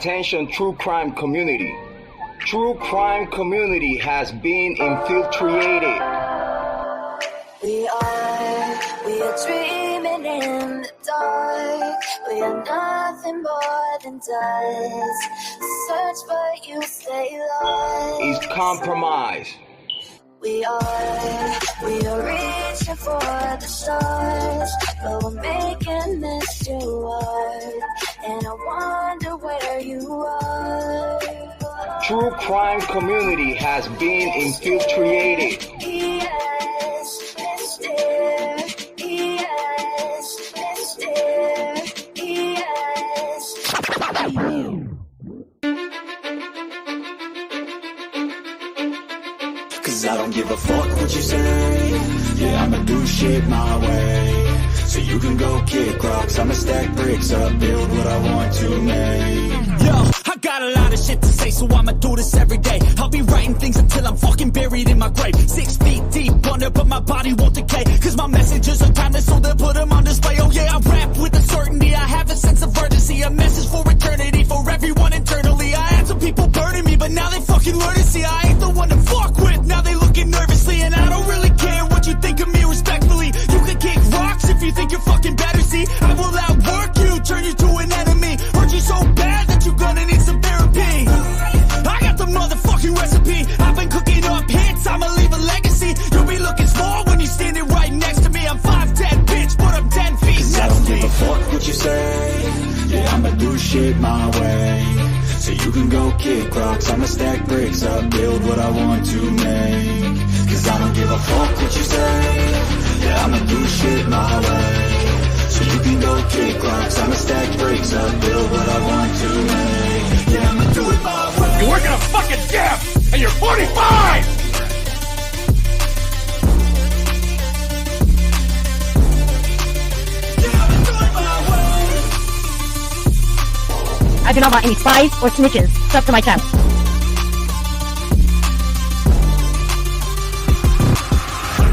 Attention true crime community. True crime community has been infiltrated. We are dreaming in the dark. We are nothing more than dust. Search but you stay lost. Is compromised. We are reaching for the stars, but we're making this too hard. And I wonder where you are. True crime community has been infiltrated. Yes, it's there. Yes, it's there. Yes. Cause I don't give a fuck what you say. Yeah, I'ma do shit my way. So you can go kick rocks, I'ma stack bricks up, build what I want to make. Yo, I got a lot of shit to say, so I'ma do this every day. I'll be writing things until I'm fucking buried in my grave. 6 feet deep under, but my body won't decay. Cause my messages are timeless, so they'll put them on display. Oh yeah, I rap with a certainty, I have a sense of urgency. A message for eternity, for everyone internally. I had some people burning me, but now they fucking learn to see I ain't the one to fuck with. Now they looking nervously, and I don't really care what you think of me respectfully. You can kick rocks if you think you're fucking better, see. I will outwork you, turn you to an enemy. Hurt you so bad that you're gonna need some therapy. I got the motherfucking recipe. I've been cooking up hits, I'ma leave a legacy. You'll be looking small when you're standing right next to me. I'm 5'10", bitch, but I'm 10 feet. Cause I don't give a fuck what you say. Yeah, I'ma do shit my way. So you can go kick rocks, I'ma stack bricks up, build what I want to make. Cause I don't give a fuck what you say. Yeah, I'ma do shit my way. So you can go kick rocks, I'ma stack bricks up, build what I want to make. Yeah, I'ma do it my way. You're working a fucking gym, and you're 45! I do not want any spies or snitches stuck to my chest.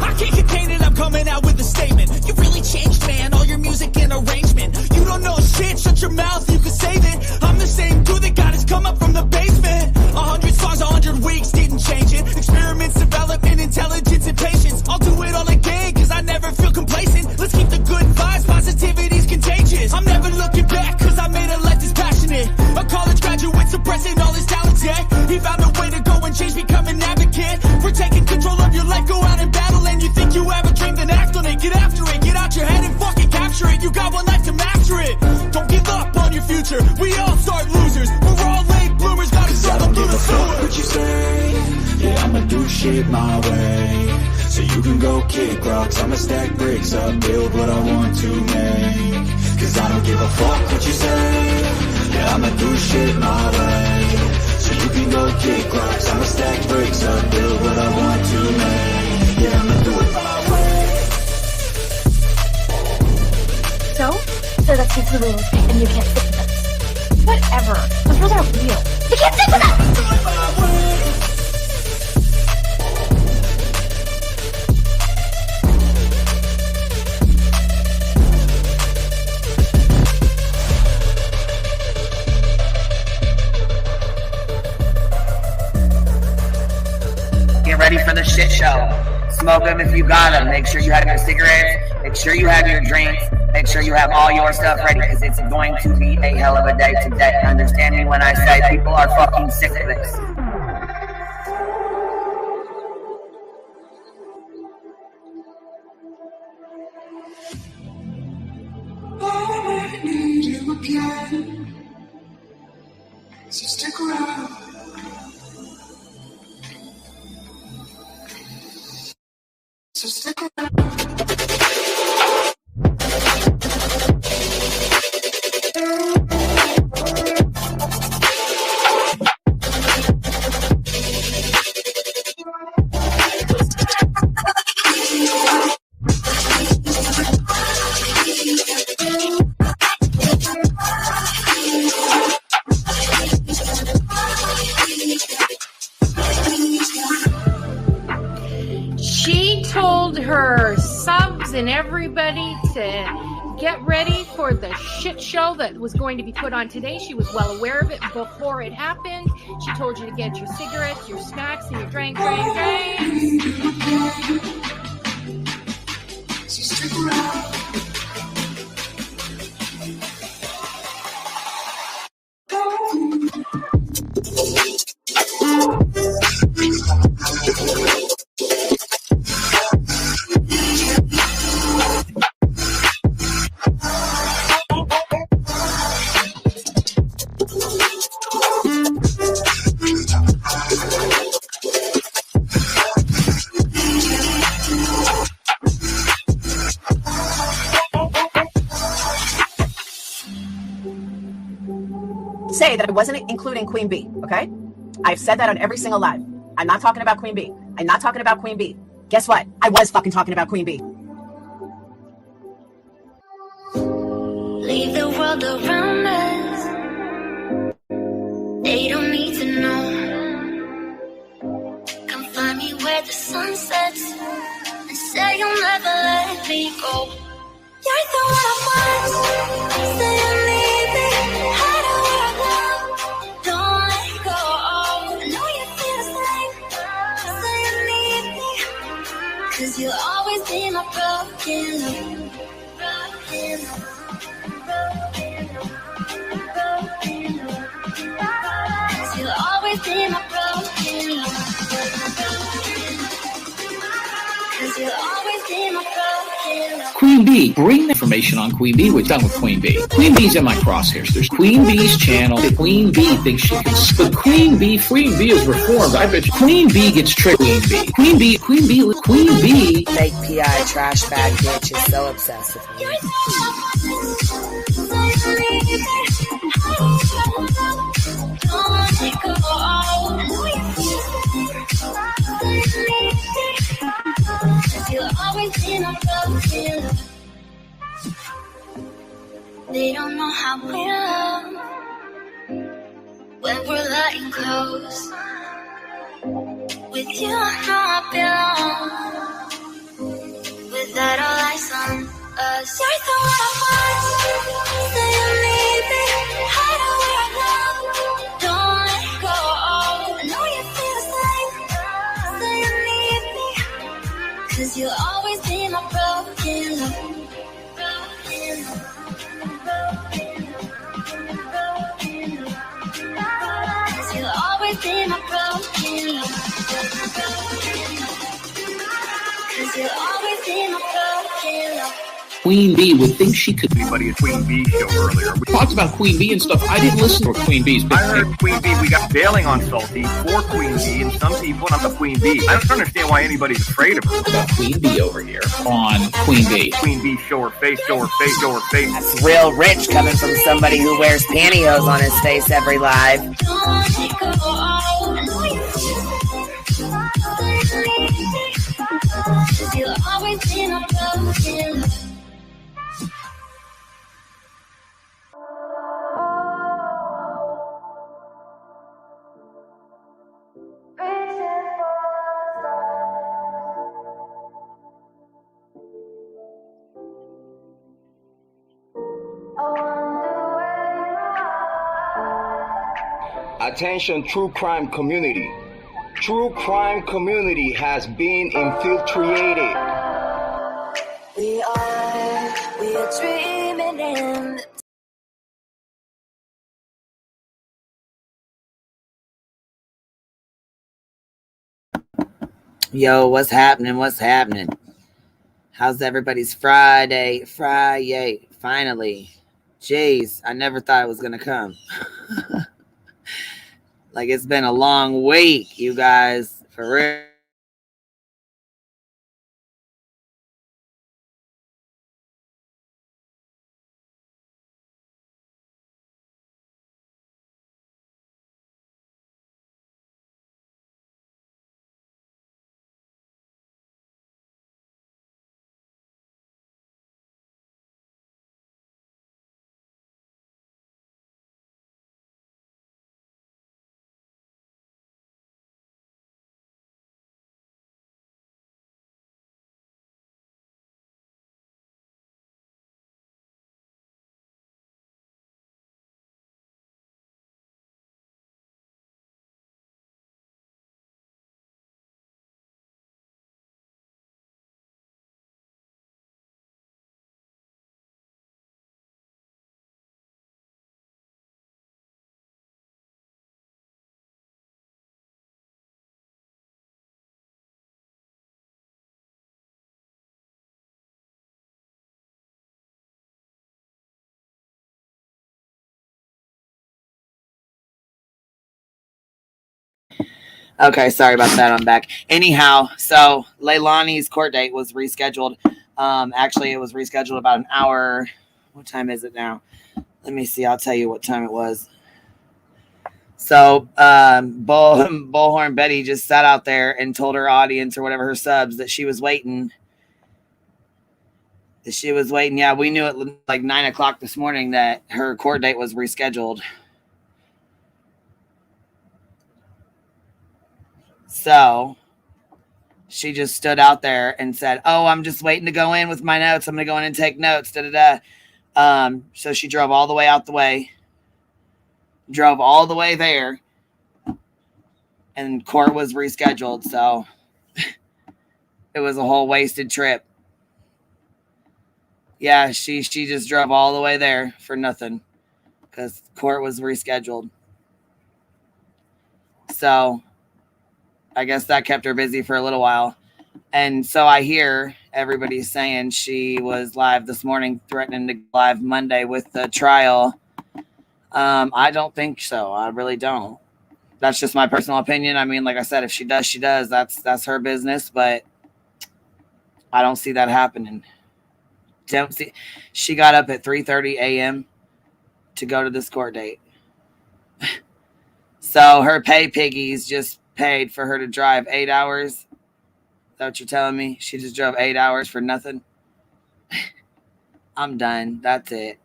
I can't contain it, I'm coming out with a statement. You really changed, man, all your music and arrangement. You don't know shit, shut your mouth, you can save it. I'm the same dude that got his come up from the basement. 100 songs, 100 weeks, didn't change it. Experiments, development, intelligence, and patience. I'll do it all again, cause I never feel complacent. Let's keep the good vibes, positivity's contagious. I'm never looking back, cause I made a life that's passionate. A college graduate suppressing all his talents, yeah. He found a way to go and change, become an advocate. For taking control of your life, go out and battle. And you think you have a dream, then act on it. Get after it, get out your head and fucking capture it. You got one life to master it. Don't give up on your future, we all start losers. We're all late bloomers, gotta struggle through the sewer. What you say, yeah, I'ma do shit my way. So you can go kick rocks, I'ma stack bricks up, build what I want to make. Cause I don't give a fuck what you say. Yeah, I'ma do shit my way. So you can go kick rocks, I'ma stack bricks up, build what I want to make. Yeah, I'ma do it my way. So that's just the rules, and you can't stick with them. Whatever. Those rules aren't real. You can't stick with them! Do it my way. Get ready for the shit show. Smoke them if you got them. Make sure you have your cigarettes. Make sure you have your drinks. Make sure you have all your stuff ready, because it's going to be a hell of a day today. Understand me when I say people are fucking sick of this. I need you again, so stick around. So stick around. She told her subs and everybody to get ready for the shit show that was going to be put on today. She was well aware of it before it happened. She told you to get your cigarettes, your snacks, and your drinks. So stick around. Say that I wasn't including Queen B, okay? I've said that on every single live. I'm not talking about Queen B. I'm not talking about Queen B. Guess what? I was fucking talking about Queen B. Leave the world around us. They don't need to know. Come find me where the sun sets and say you'll never let me go. You're the one I want. Say you need me. Hide where I go. Don't let go. I know you feel the same. Say you need me. 'Cause you'll always be my broken love. Broken love. You'll always be my broken love. 'Cause you'll always be my broken love. Queen B, bring the information on Queen B. We're done with Queen B. Queen B's in my crosshairs. There's Queen B's channel. Queen B thinks she can. But Queen B is reformed. I bet you Queen B gets tricked. Queen B. Fake PI trash bag bitch is so obsessive. You'll always be my broken love. They don't know how we love when we're letting close. With you, I know I belong. Without all eyes on us, you're the one I want. Say you need me. Hide where I go. Don't let go. I know you feel the same. Say you need me. 'Cause you'll always be my broken love. Broken love. You'll always be my broken love. 'Cause you'll always be my broken love. Queen B would think she could. Anybody at Queen B show earlier. We talked about Queen B and stuff. I didn't listen to Queen B's. I heard Queen B. We got bailing on Salty for Queen B, and some people not the Queen B. I don't understand why anybody's afraid of her. About Queen B over here on Queen B. Queen B, show her face, show her face, show her face. That's real rich coming from somebody who wears pantyhose on his face every live. Don't let go. I know you feel the same. 'Cause you'll always be my broken love. Attention, true crime community. True crime community has been infiltrated. We are dreaming in Yo, what's happening? What's happening? How's everybody's Friday? Finally. Jeez, I never thought it was going to come. Like, it's been a long week, you guys. For real. Okay, sorry about that. I'm back. Anyhow, so Leilani's court date was rescheduled. Actually, it was rescheduled about an hour. What time is it now? Let me see. I'll tell you what time it was. So, Bullhorn Betty just sat out there and told her audience or whatever, her subs, that she was waiting. Yeah, we knew at like 9 o'clock this morning that her court date was rescheduled. So she just stood out there and said, "Oh, I'm just waiting to go in with my notes. I'm going to go in and take notes." So she drove all the way out the way, drove all the way there, and court was rescheduled. So it was a whole wasted trip. Yeah, she just drove all the way there for nothing because court was rescheduled. So I guess that kept her busy for a little while. And so I hear everybody saying she was live this morning, threatening to go live Monday with the trial. I don't think so. I really don't. That's just my personal opinion. I mean, like I said, if she does, she does. That's her business, but I don't see that happening. Don't see. She got up at 3:30 a.m. to go to this court date. So her pay piggies just paid for her to drive 8 hours. Is that what you're telling me? She just drove 8 hours for nothing? I'm done. That's it.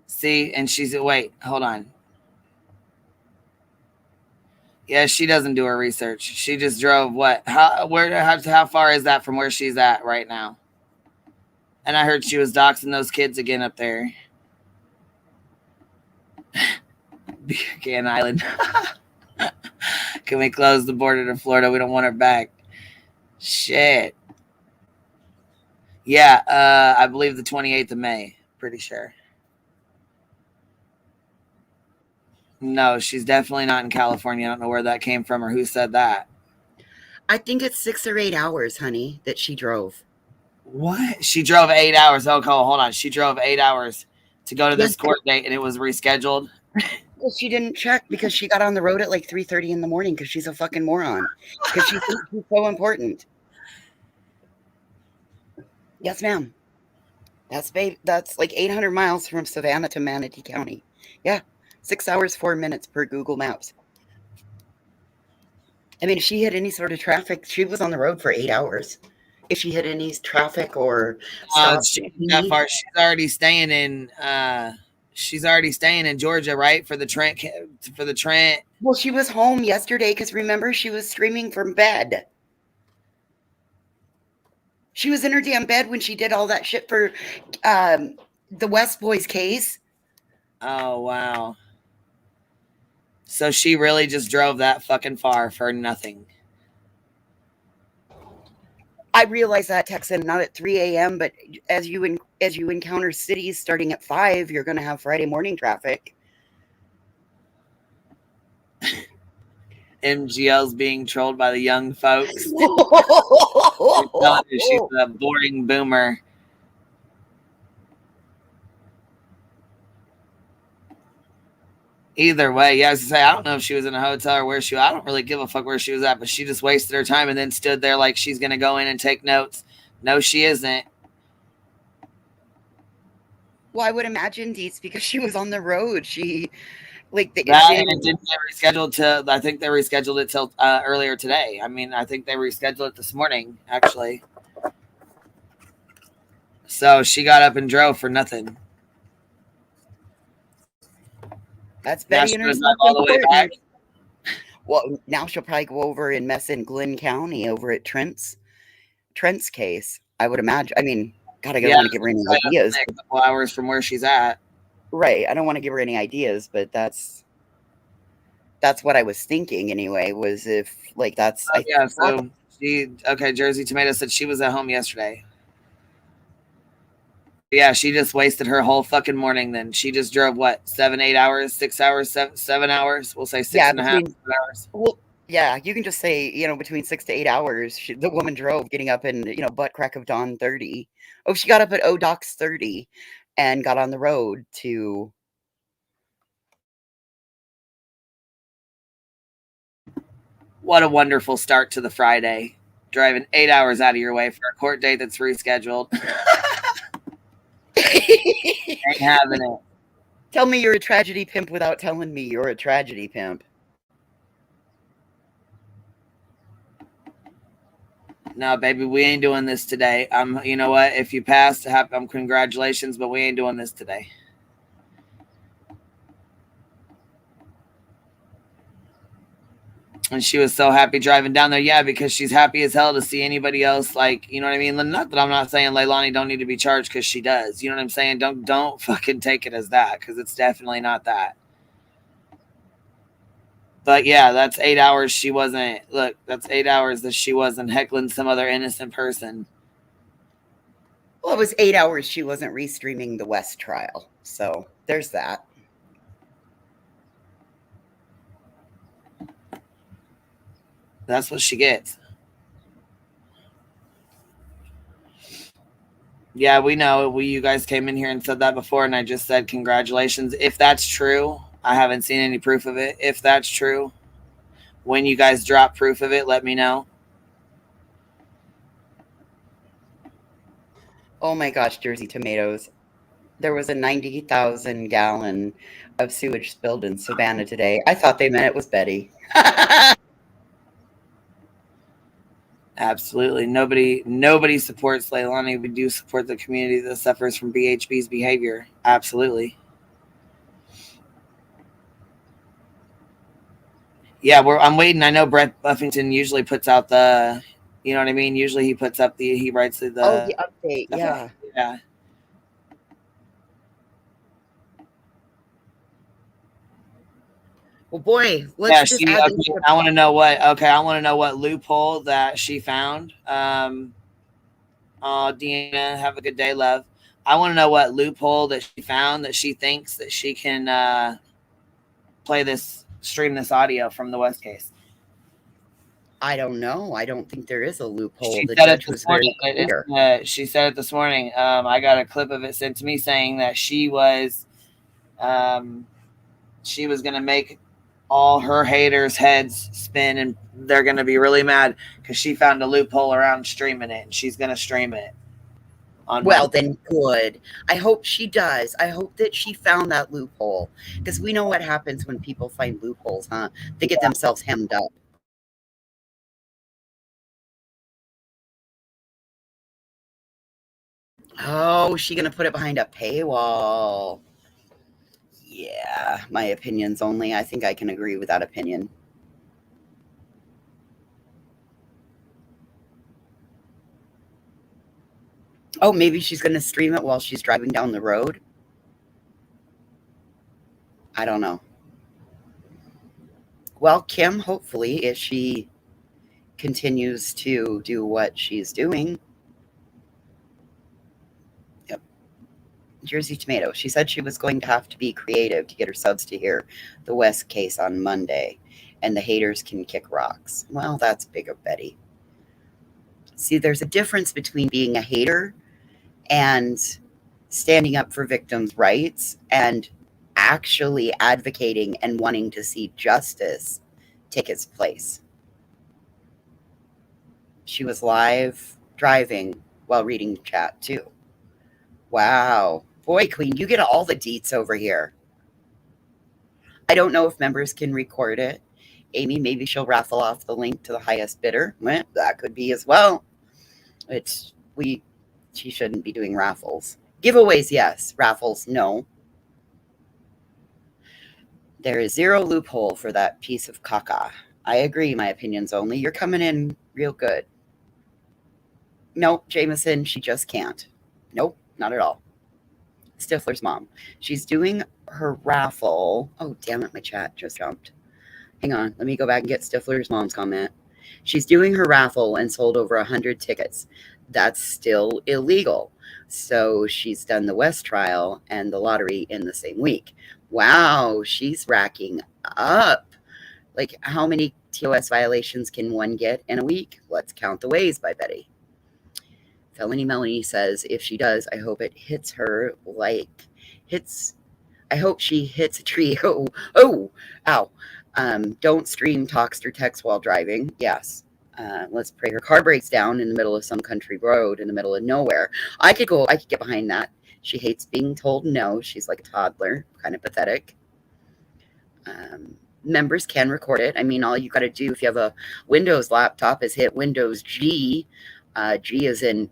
See, and she's wait, hold on. Yeah, she doesn't do her research. She just drove what? How far is that from where she's at right now? And I heard she was doxing those kids again up there. Buchanan Island. Can we close the border to Florida? We don't want her back. Shit. Yeah, I believe the 28th of May. Pretty sure. No, she's definitely not in California. I don't know where that came from or who said that. I think it's 6 or 8 hours, honey, that she drove. What? She drove 8 hours. Oh, hold on. She drove 8 hours to go to this court date, and it was rescheduled. Well, she didn't check because she got on the road at like 3:30 in the morning because she's a fucking moron. Because she thinks she's so important. Yes, ma'am. That's like 800 miles from Savannah to Manatee County. Yeah. 6 hours, 4 minutes per Google Maps. I mean, if she hit any sort of traffic, she was on the road for 8 hours. If she hit any traffic or that far, she's already staying in Georgia, right? For the Trent. Well, she was home yesterday because remember, she was screaming from bed. She was in her damn bed when she did all that shit for the West Boys case. Oh, wow. So she really just drove that fucking far for nothing. I realize that, Texan, not at 3 a.m., but as you encounter cities starting at 5, you're going to have Friday morning traffic. MGL's being trolled by the young folks. She's a boring boomer. Either way, yeah, I was to say, I don't know if she was in a hotel or where she was. I don't really give a fuck where she was at, but she just wasted her time and then stood there like she's going to go in and take notes. No, she isn't. Well, I would imagine, Deets, because she was on the road. She, like, it didn't get rescheduled to, I think they rescheduled it till earlier today. I mean, I think they rescheduled it this morning, actually. So she got up and drove for nothing. That's Betty and her all the way back. Well, now she'll probably go over and mess in Glenn County over at Trent's case. I would imagine. I mean, God, I don't want to give her any ideas. A couple hours from where she's at. Right. I don't want to give her any ideas, but that's what I was thinking anyway. Was if like that's So Jersey Tomato said she was at home yesterday. Yeah, she just wasted her whole fucking morning then. She just drove, what, 7, 8 hours, 6 hours, 7 hours? We'll say 6 and a half, 7 hours. Well, yeah, you can just say, between 6 to 8 hours, the woman drove, getting up in, butt crack of dawn 30. Oh, she got up at ODOX 30 and got on the road to... What a wonderful start to the Friday. Driving 8 hours out of your way for a court date that's rescheduled. Ain't having it. Tell me you're a tragedy pimp without telling me you're a tragedy pimp. No, baby, we ain't doing this today. You know what? If you passed, congratulations, but we ain't doing this today. And she was so happy driving down there. Yeah, because she's happy as hell to see anybody else. Like, you know what I mean? Not that I'm not saying Leilani don't need to be charged, because she does. You know what I'm saying? Don't fucking take it as that, because it's definitely not that. But yeah, that's 8 hours she wasn't. Look, that's 8 hours that she wasn't heckling some other innocent person. Well, it was 8 hours she wasn't restreaming the West trial. So there's that. That's what she gets. Yeah, we know. You guys came in here and said that before, and I just said congratulations. If that's true, I haven't seen any proof of it. If that's true, when you guys drop proof of it, let me know. Oh my gosh, Jersey tomatoes. There was a 90,000 gallon of sewage spilled in Savannah today. I thought they meant it was Betty. Absolutely. Nobody supports Leilani. We do support the community that suffers from BHB's behavior. Absolutely. Yeah, I'm waiting. I know Brett Buffington usually puts out the, you know what I mean? Usually he puts up he writes the update. Yeah. Yeah. Well, boy, let's just add I want to know what loophole that she found. Deanna, have a good day, love. I want to know what loophole that she found that she thinks that she can stream this audio from the West case. I don't know. I don't think there is a loophole. She said it this morning. She said it this morning. I got a clip of it sent to me saying that she was going to make all her haters' heads spin, and they're going to be really mad because she found a loophole around streaming it, and she's going to stream it. Well, then good. I hope she does. I hope that she found that loophole, because we know what happens when people find loopholes, huh? They get themselves hemmed up. Oh, is she going to put it behind a paywall? Yeah, my opinion's only. I think I can agree with that opinion. Oh, maybe she's going to stream it while she's driving down the road. I don't know. Well, Kim, hopefully, if she continues to do what she's doing. Yep. Jersey Tomato. She said she was going to have to be creative to get her subs to hear the West case on Monday, and the haters can kick rocks. Well, that's big of Betty. See, there's a difference between being a hater and standing up for victims' rights and actually advocating and wanting to see justice take its place. She was live driving while reading chat too. Wow. Boy, Queen, you get all the deets over here. I don't know if members can record it. Amy, maybe she'll raffle off the link to the highest bidder. Well, that could be as well. She shouldn't be doing raffles. Giveaways, yes. Raffles, no. There is zero loophole for that piece of caca. I agree, my opinion's only. You're coming in real good. Nope, Jameson, she just can't. Nope, not at all. Stifler's mom. She's doing her raffle. Oh, damn it, my chat just jumped. Hang on, let me go back and get Stifler's mom's comment. She's doing her raffle and sold over 100 tickets. That's still illegal. So she's done the West trial and the lottery in the same week. Wow, she's racking up. Like, how many TOS violations can one get in a week? Let's count the ways by Betty. Felony Melanie says, if she does, I hope it hits her like I hope she hits a tree. Ow. Don't stream, text, or text while driving. Yes. Let's pray her car breaks down in the middle of some country road in the middle of nowhere. I could get behind that. She hates being told no. She's like a toddler, kind of pathetic. Members can record it. I mean, all you got to do if you have a Windows laptop is hit Windows G. G is in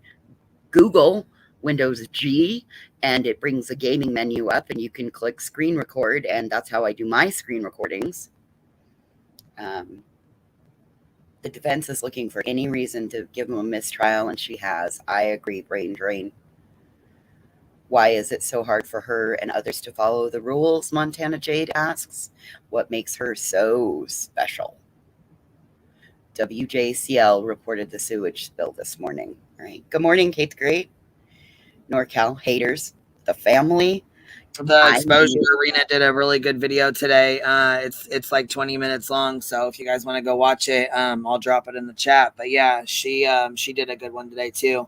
Google, Windows G, and it brings a gaming menu up, and you can click screen record, and that's how I do my screen recordings. The defense is looking for any reason to give him a mistrial, and she has. I agree, brain drain. Why is it so hard for her and others to follow the rules? Montana Jade asks. What makes her so special? WJCL reported the sewage spill this morning. All right. Good morning, Kate the Great. NorCal haters, the family. The Exposure Arena did a really good video today. It's like 20 minutes long, so if you guys want to go watch it, I'll drop it in the chat. But yeah, she did a good one today too.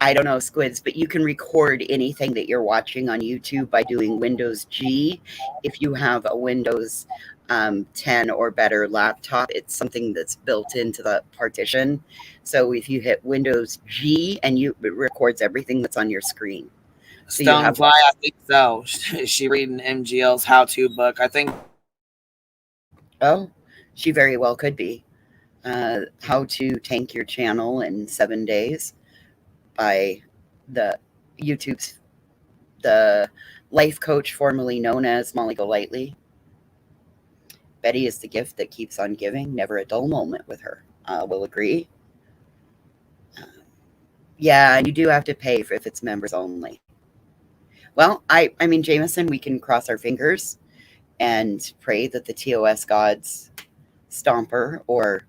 I don't know, Squids, but you can record anything that you're watching on YouTube by doing Windows G. If you have a Windows 10 or better laptop, it's something that's built into the partition. So if you hit Windows G and it records everything that's on your screen. So Stonefly, I think so. She reading MGL's how-to book, I think. Oh, she very well could be. How to tank your channel in 7 days by the life coach formerly known as Molly Golightly. Betty is the gift that keeps on giving. Never a dull moment with her. Will agree. Yeah, and you do have to pay if it's members only. Well, I mean, Jameson, we can cross our fingers and pray that the TOS gods stomp her, or,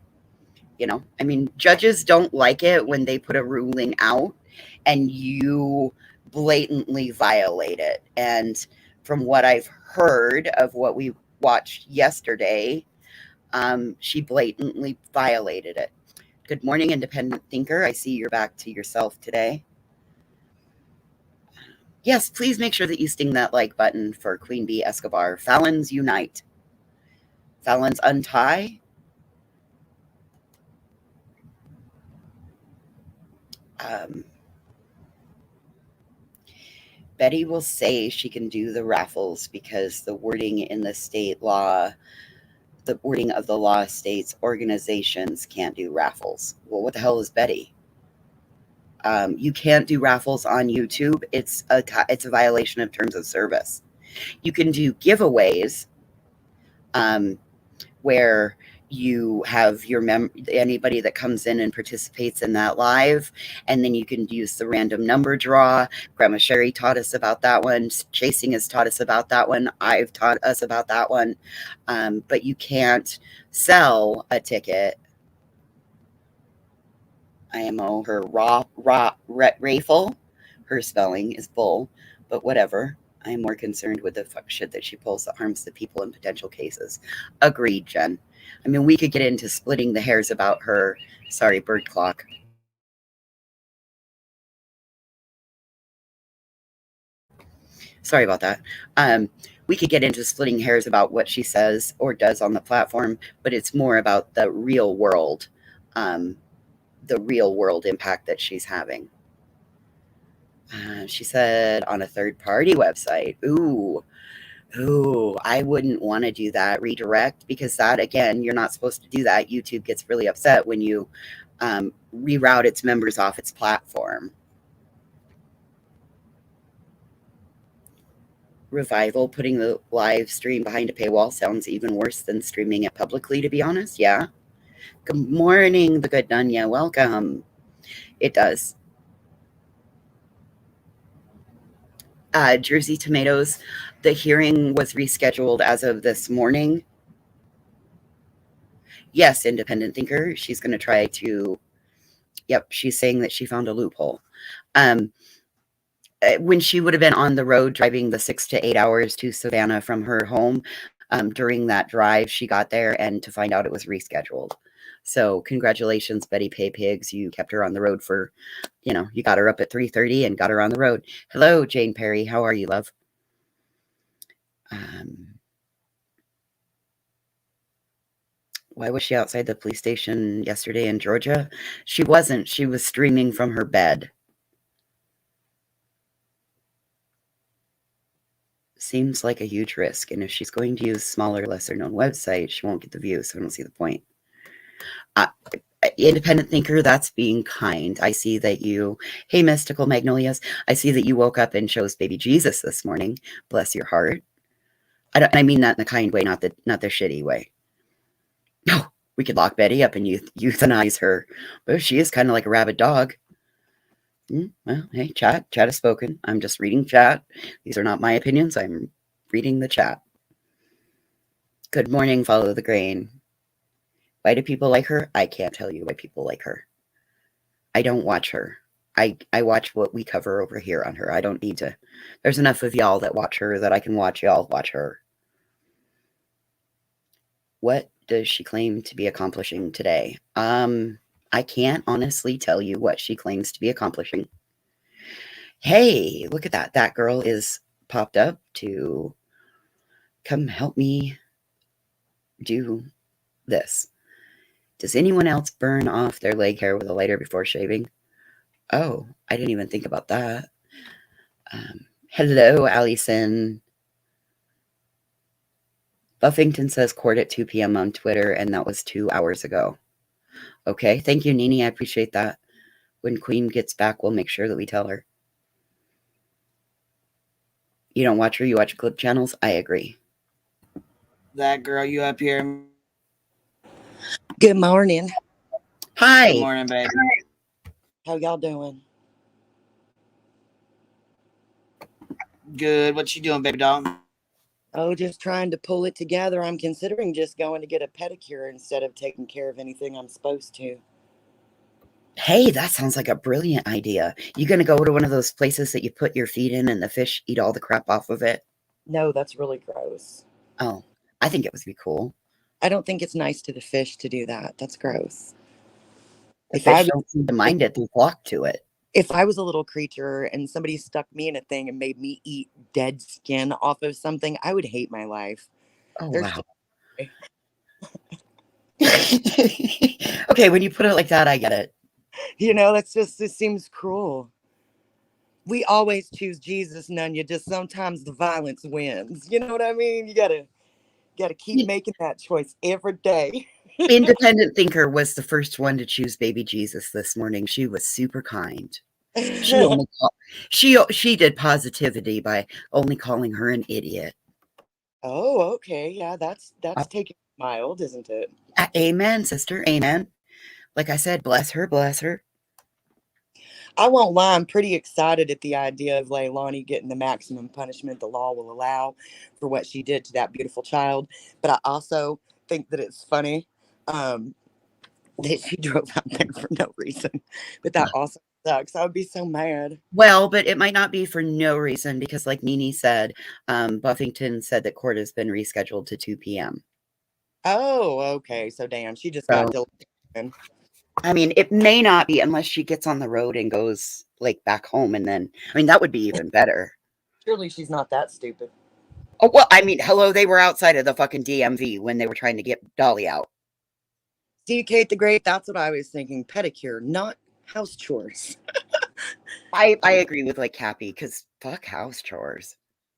I mean, judges don't like it when they put a ruling out and you blatantly violate it. And from what I've heard of what we watched yesterday, she blatantly violated it. Good morning, independent thinker. I see you're back to yourself today. Yes, please make sure that you sting that like button for Queen Bee Escobar. Fallons unite. Fallons untie. Betty will say she can do the raffles because the wording in the state law, the wording of the law states organizations can't do raffles. Well, what the hell is Betty? You can't do raffles on YouTube. It's a violation of terms of service. You can do giveaways, where you have anybody that comes in and participates in that live, and then you can use the random number draw. Grandma Sherry taught us about that one. Chasing has taught us about that one. I've taught us about that one. But you can't sell a ticket. IMO, her raffle. Her spelling is bull, but whatever. I am more concerned with the fuck shit that she pulls that harms the people in potential cases. Agreed, Jen. I mean, we could get into splitting the hairs about her. Sorry, bird clock. Sorry about that. We could get into splitting hairs about what she says or does on the platform, but it's more about the real world impact that she's having. She said on a third-party website. Ooh, I wouldn't want to do that. Redirect, because that, again, you're not supposed to do that. YouTube gets really upset when you reroute its members off its platform. Revival, putting the live stream behind a paywall sounds even worse than streaming it publicly, to be honest. Yeah. Good morning, the good Nunya. Welcome. It does. Jersey Tomatoes, the hearing was rescheduled as of this morning. Yes, independent thinker. She's going to try to, Yep, she's saying that she found a loophole. When she would have been on the road driving the 6 to 8 hours to Savannah from her home, during that drive, she got there and to find out it was rescheduled. So congratulations, Betty Pay Pigs. You kept her on the road for, you got her up at 3:30 and got her on the road. Hello, Jane Perry. How are you, love? Why was she outside the police station yesterday in Georgia? She wasn't. She was streaming from her bed. Seems like a huge risk. And if she's going to use smaller, lesser known websites, she won't get the views. So I don't see the point. Independent thinker, that's being kind. I see that you, hey, Mystical Magnolias, I see that you woke up and chose baby Jesus this morning. Bless your heart. I mean that in a kind way, not the shitty way. No, we could lock Betty up and euthanize her. But she is kind of like a rabid dog. Well, hey, chat has spoken. I'm just reading chat. These are not my opinions. I'm reading the chat. Good morning, Follow the Grain. Why do people like her? I can't tell you why people like her. I don't watch her. I watch what we cover over here on her. I don't need to. There's enough of y'all that watch her that I can watch y'all watch her. What does she claim to be accomplishing today? I can't honestly tell you what she claims to be accomplishing. Hey, look at that. That girl is popped up to come help me do this. Does anyone else burn off their leg hair with a lighter before shaving? Oh, I didn't even think about that. Hello, Allison. Buffington says court at 2 p.m. on Twitter, and that was 2 hours ago. Okay, thank you, Nini. I appreciate that. When Queen gets back, we'll make sure that we tell her. You don't watch her, you watch clip channels? I agree. That girl, you up here? Good morning. Hi. Good morning, baby. How y'all doing? Good. What you doing, baby doll? Oh, just trying to pull it together. I'm considering just going to get a pedicure instead of taking care of anything I'm supposed to. Hey, that sounds like a brilliant idea. You gonna go to one of those places that you put your feet in and the fish eat all the crap off of it? No, that's really gross. Oh, I think it would be cool. I don't think it's nice to the fish to do that. That's gross. The fish don't seem to mind it. They flock to it. If I was a little creature and somebody stuck me in a thing and made me eat dead skin off of something, I would hate my life. Oh, wow. Okay, when you put it like that, I get it. It seems cruel. We always choose Jesus, Nunya. Just sometimes the violence wins. You know what I mean? You gotta keep making that choice every day. Independent Thinker was the first one to choose baby Jesus this morning. She was super kind. She did positivity by only calling her an idiot. Oh, okay. Yeah, that's taking it mild, isn't it? Amen, sister. Amen. Like I said, bless her, bless her. I won't lie, I'm pretty excited at the idea of Leilani getting the maximum punishment the law will allow for what she did to that beautiful child. But I also think that it's funny that she drove out there for no reason. But that also sucks. I would be so mad. Well, but it might not be for no reason because, like Nini said, Buffington said that court has been rescheduled to 2 p.m. Oh, okay. So damn, she just got delayed. I mean, it may not be unless she gets on the road and goes like back home, and then that would be even better. Surely she's not that stupid. Oh well, I mean, hello, they were outside of the fucking DMV when they were trying to get Dolly out. See, Kate the Great, that's what I was thinking. Pedicure, not house chores. I agree with like Cappy because fuck house chores.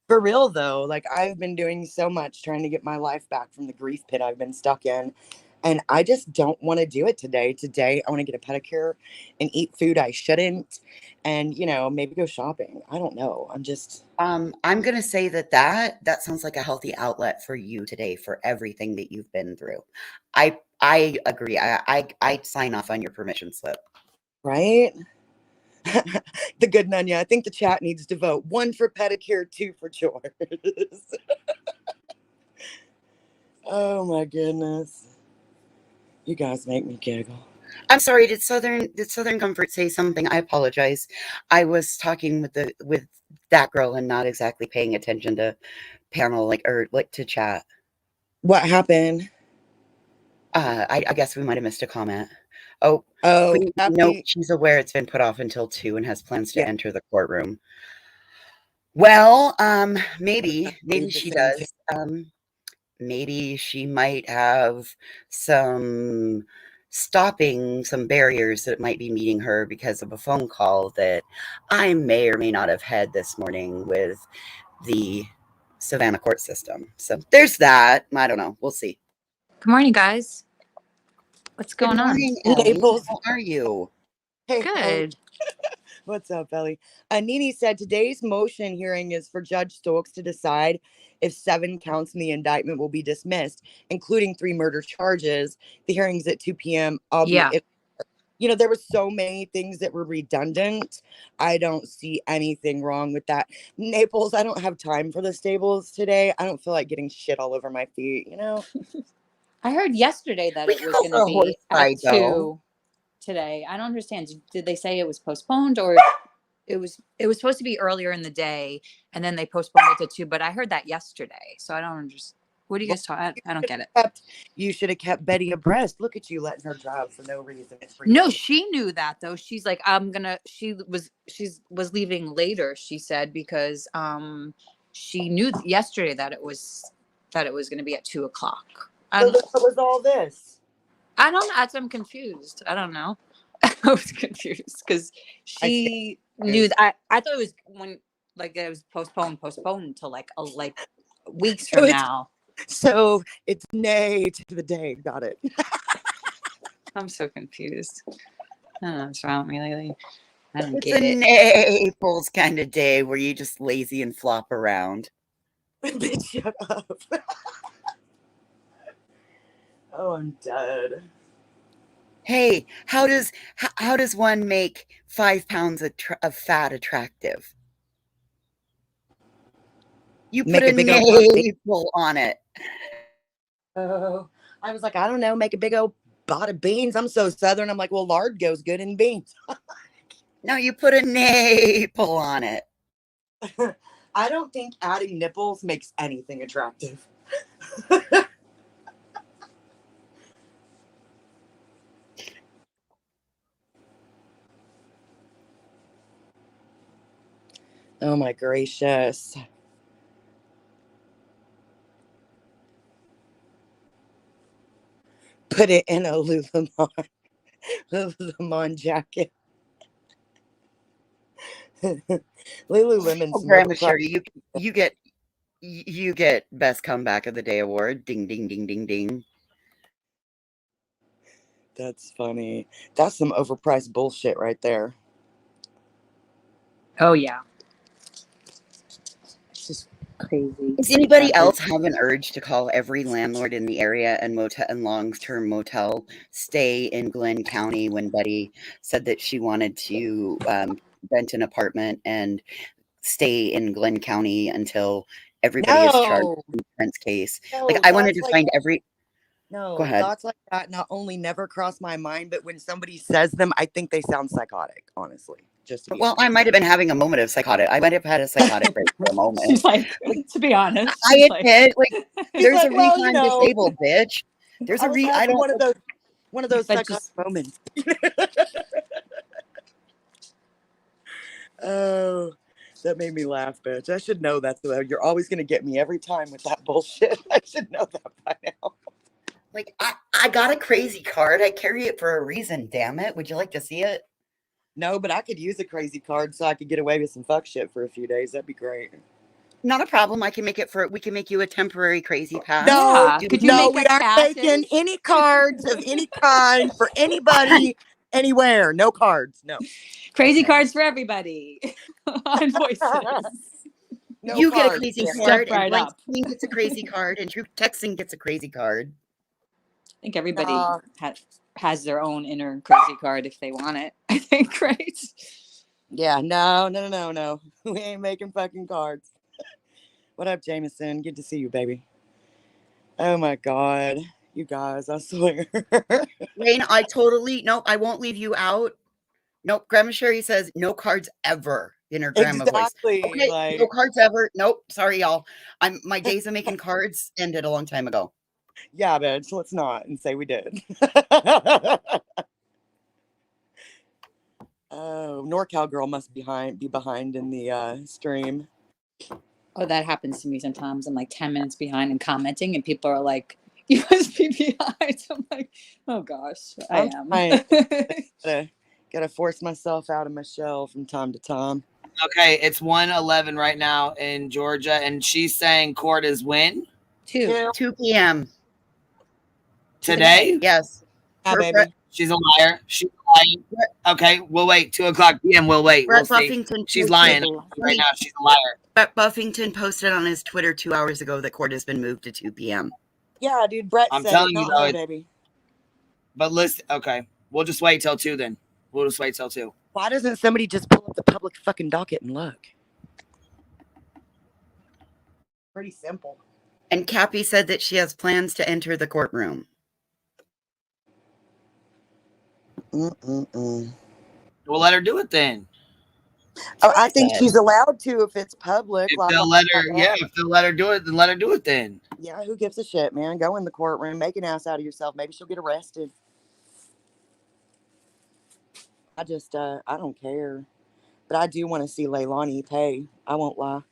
For real though, like I've been doing so much trying to get my life back from the grief pit I've been stuck in. And I just don't want to do it today. Today, I want to get a pedicure and eat food I shouldn't. And, maybe go shopping. I don't know. I'm going to say that sounds like a healthy outlet for you today for everything that you've been through. I agree. I sign off on your permission slip. Right? The good Nunya. I think the chat needs to vote. 1 for pedicure, 2 for chores. Oh, my goodness. You guys make me giggle. I'm sorry. Did Southern Comfort say something? I apologize. I was talking with that girl and not exactly paying attention to panel or to chat. What happened? I guess we might have missed a comment. Oh, no, she's aware it's been put off until 2 and has plans to enter the courtroom. Well, maybe she does. Maybe she might have some barriers that might be meeting her because of a phone call that I may or may not have had this morning with the Savannah court system. So there's that. I don't know. We'll see. Good morning, guys. What's going on? Good morning, Ellie. How are you? Hey, good. What's up, Ellie? Nini said today's motion hearing is for Judge Stokes to decide if 7 counts in the indictment will be dismissed, including 3 murder charges. The hearing's at 2 p.m. There were so many things that were redundant. I don't see anything wrong with that. Naples, I don't have time for the stables today. I don't feel like getting shit all over my feet, I heard yesterday that it was going to be at 2 today. I don't understand. Did they say it was postponed, or it was supposed to be earlier in the day and then they postponed it to 2? But I heard that yesterday, so I don't understand. What are you guys talking? I don't get it. You should have kept Betty abreast. Look at you letting her drive for no reason. No, she knew that though. She's like, she was leaving later, she said, because she knew yesterday that it was going to be at 2 o'clock. So what was all this? I don't know. I'm confused. I don't know. I was confused because she knew that. I thought it was when it was postponed until like weeks from now. So it's nay to the day. Got it. I'm so confused. I don't know what's wrong with me lately. I don't It's get a it. Naples kind of day where you just lazy and flop around. Bitch, shut up. Oh, I'm dead. Hey, how does one make 5 pounds of fat attractive? You put a navel on it. Oh, I was like, I don't know, make a big old pot of beans. I'm so Southern. I'm like, well, lard goes good in beans. No, you put a navel on it. I don't think adding nipples makes anything attractive. Oh my gracious. Put it in a Lululemon jacket. Lululemon's Grandma Sherry, you get best comeback of the day award. Ding ding ding ding ding. That's funny. That's some overpriced bullshit right there. Oh yeah. It's just crazy. Does anybody else have an urge to call every landlord in the area and long-term motel stay in Glenn County when Betty said that she wanted to rent an apartment and stay in Glenn County until everybody is charged in Trent's case? I wanted to find every... No, go ahead. Thoughts like that not only never cross my mind, but when somebody says them, I think they sound psychotic, honestly. Well, I might have been having a moment of psychotic. I might have had a psychotic break for a moment. She's like, to be honest, I admit, there's a reason I'm disabled, bitch. There's a reason. I don't. One of those psychotic moments. Oh, that made me laugh, bitch. I should know that. You're always going to get me every time with that bullshit. I should know that by now. I got a crazy card. I carry it for a reason, damn it. Would you like to see it? No, but I could use a crazy card so I could get away with some fuck shit for a few days. That'd be great. Not a problem. We can make you a temporary crazy pass. No, we aren't taking any cards of any kind for anybody, anywhere. No cards. No. Crazy cards for everybody. On Voices. No you cards. Get a crazy card, and Blank Screen gets a crazy card, and True Texting gets a crazy card. I think everybody has their own inner crazy card if they want it. I think, right? Yeah, no. We ain't making fucking cards. What up, Jameson? Good to see you, baby. Oh my God. You guys, I swear. Rain, I won't leave you out. Nope. Grandma Sherry says no cards ever in her grandma voice. Okay, Like, no cards ever. Nope. Sorry, y'all. My days of making cards ended a long time ago. Yeah, bitch. Let's not and say we did. Oh, NorCal girl must be behind in the stream. Oh, that happens to me sometimes. I'm like 10 minutes behind and commenting, and people are like, "You must be behind." I'm like, "Oh gosh, I am." Gotta force myself out of my shell from time to time. Okay, it's 1:11 right now in Georgia, and she's saying court is when? 2 p.m. Today? Yes. Hi, baby. She's a liar. She's lying. Okay, we'll wait. 2:00 p.m. We'll wait. Brett We'll see. Buffington She's lying right now. She's a liar. Brett Buffington posted on his Twitter 2 hours ago that court has been moved to 2 p.m. Yeah, dude. Brett I'm said telling it, you not though. her, baby. But listen, okay, we'll just wait till 2 then. We'll just wait till 2. Why doesn't somebody just pull up the public fucking docket and look? Pretty simple. And Cappy said that she has plans to enter the courtroom. We'll let her do it then. Oh, I think she's allowed to if it's public. If they'll let her, if they'll let her do it, then let her do it then. Yeah, who gives a shit, man? Go in the courtroom, make an ass out of yourself. Maybe she'll get arrested. I don't care. But I do want to see Leilani pay. I won't lie.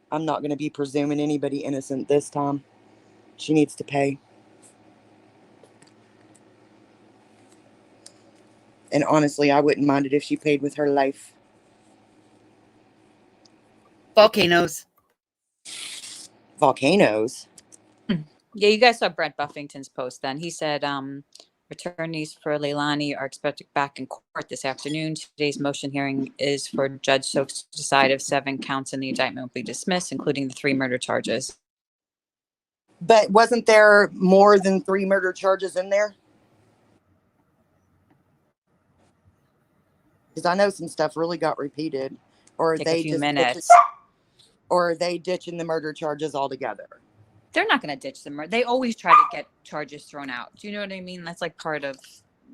I'm not going to be presuming anybody innocent this time. She needs to pay. And honestly, I wouldn't mind it if she paid with her life. Volcanoes. Volcanoes? Yeah, you guys saw Brett Buffington's post then. He said attorneys for Leilani are expected back in court this afternoon. Today's motion hearing is for Judge Stokes to decide if 7 counts in the indictment will be dismissed, including the 3 murder charges. But wasn't there more than 3 murder charges in there? Because I know some stuff really got repeated. Or are they just minutes. Or are they ditching the murder charges altogether? They're not going to ditch them. They always try to get charges thrown out. Do you know what I mean? That's like part of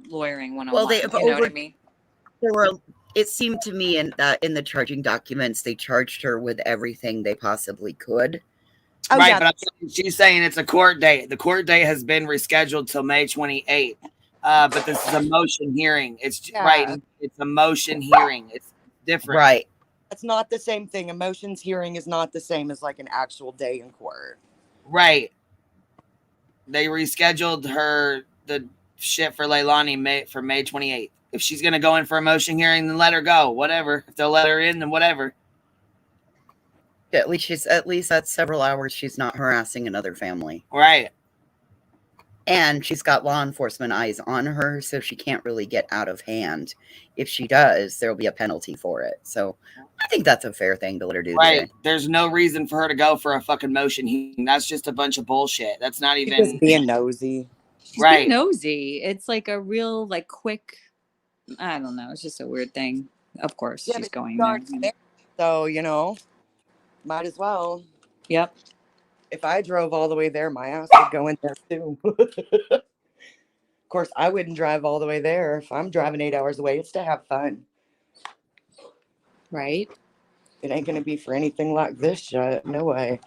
lawyering 101. Well, you know what I mean? It seemed to me in the charging documents, they charged her with everything they possibly could. Oh, right, yeah. But she's saying it's a court date. The court date has been rescheduled till May 28th. But this is a motion hearing. It's right. It's a motion hearing. It's different. Right. It's not the same thing. A motions hearing is not the same as like an actual day in court. Right. They rescheduled the shit for Leilani for May 28th. If she's going to go in for a motion hearing, then let her go. Whatever. If they'll let her in, then whatever. At least that's several hours she's not harassing another family. Right. And she's got law enforcement eyes on her, so she can't really get out of hand. If she does, there'll be a penalty for it. So I think that's a fair thing to let her do. Right. Today. There's no reason for her to go for a fucking motion hearing. That's just a bunch of bullshit. That's not even just being nosy. She's being nosy. It's like a real like quick. I don't know. It's just a weird thing. Of course, she's going there. So might as well. Yep. If I drove all the way there, my ass would go in there too. Of course, I wouldn't drive all the way there. If I'm driving 8 hours away, it's to have fun. Right. It ain't going to be for anything like this shit. No way.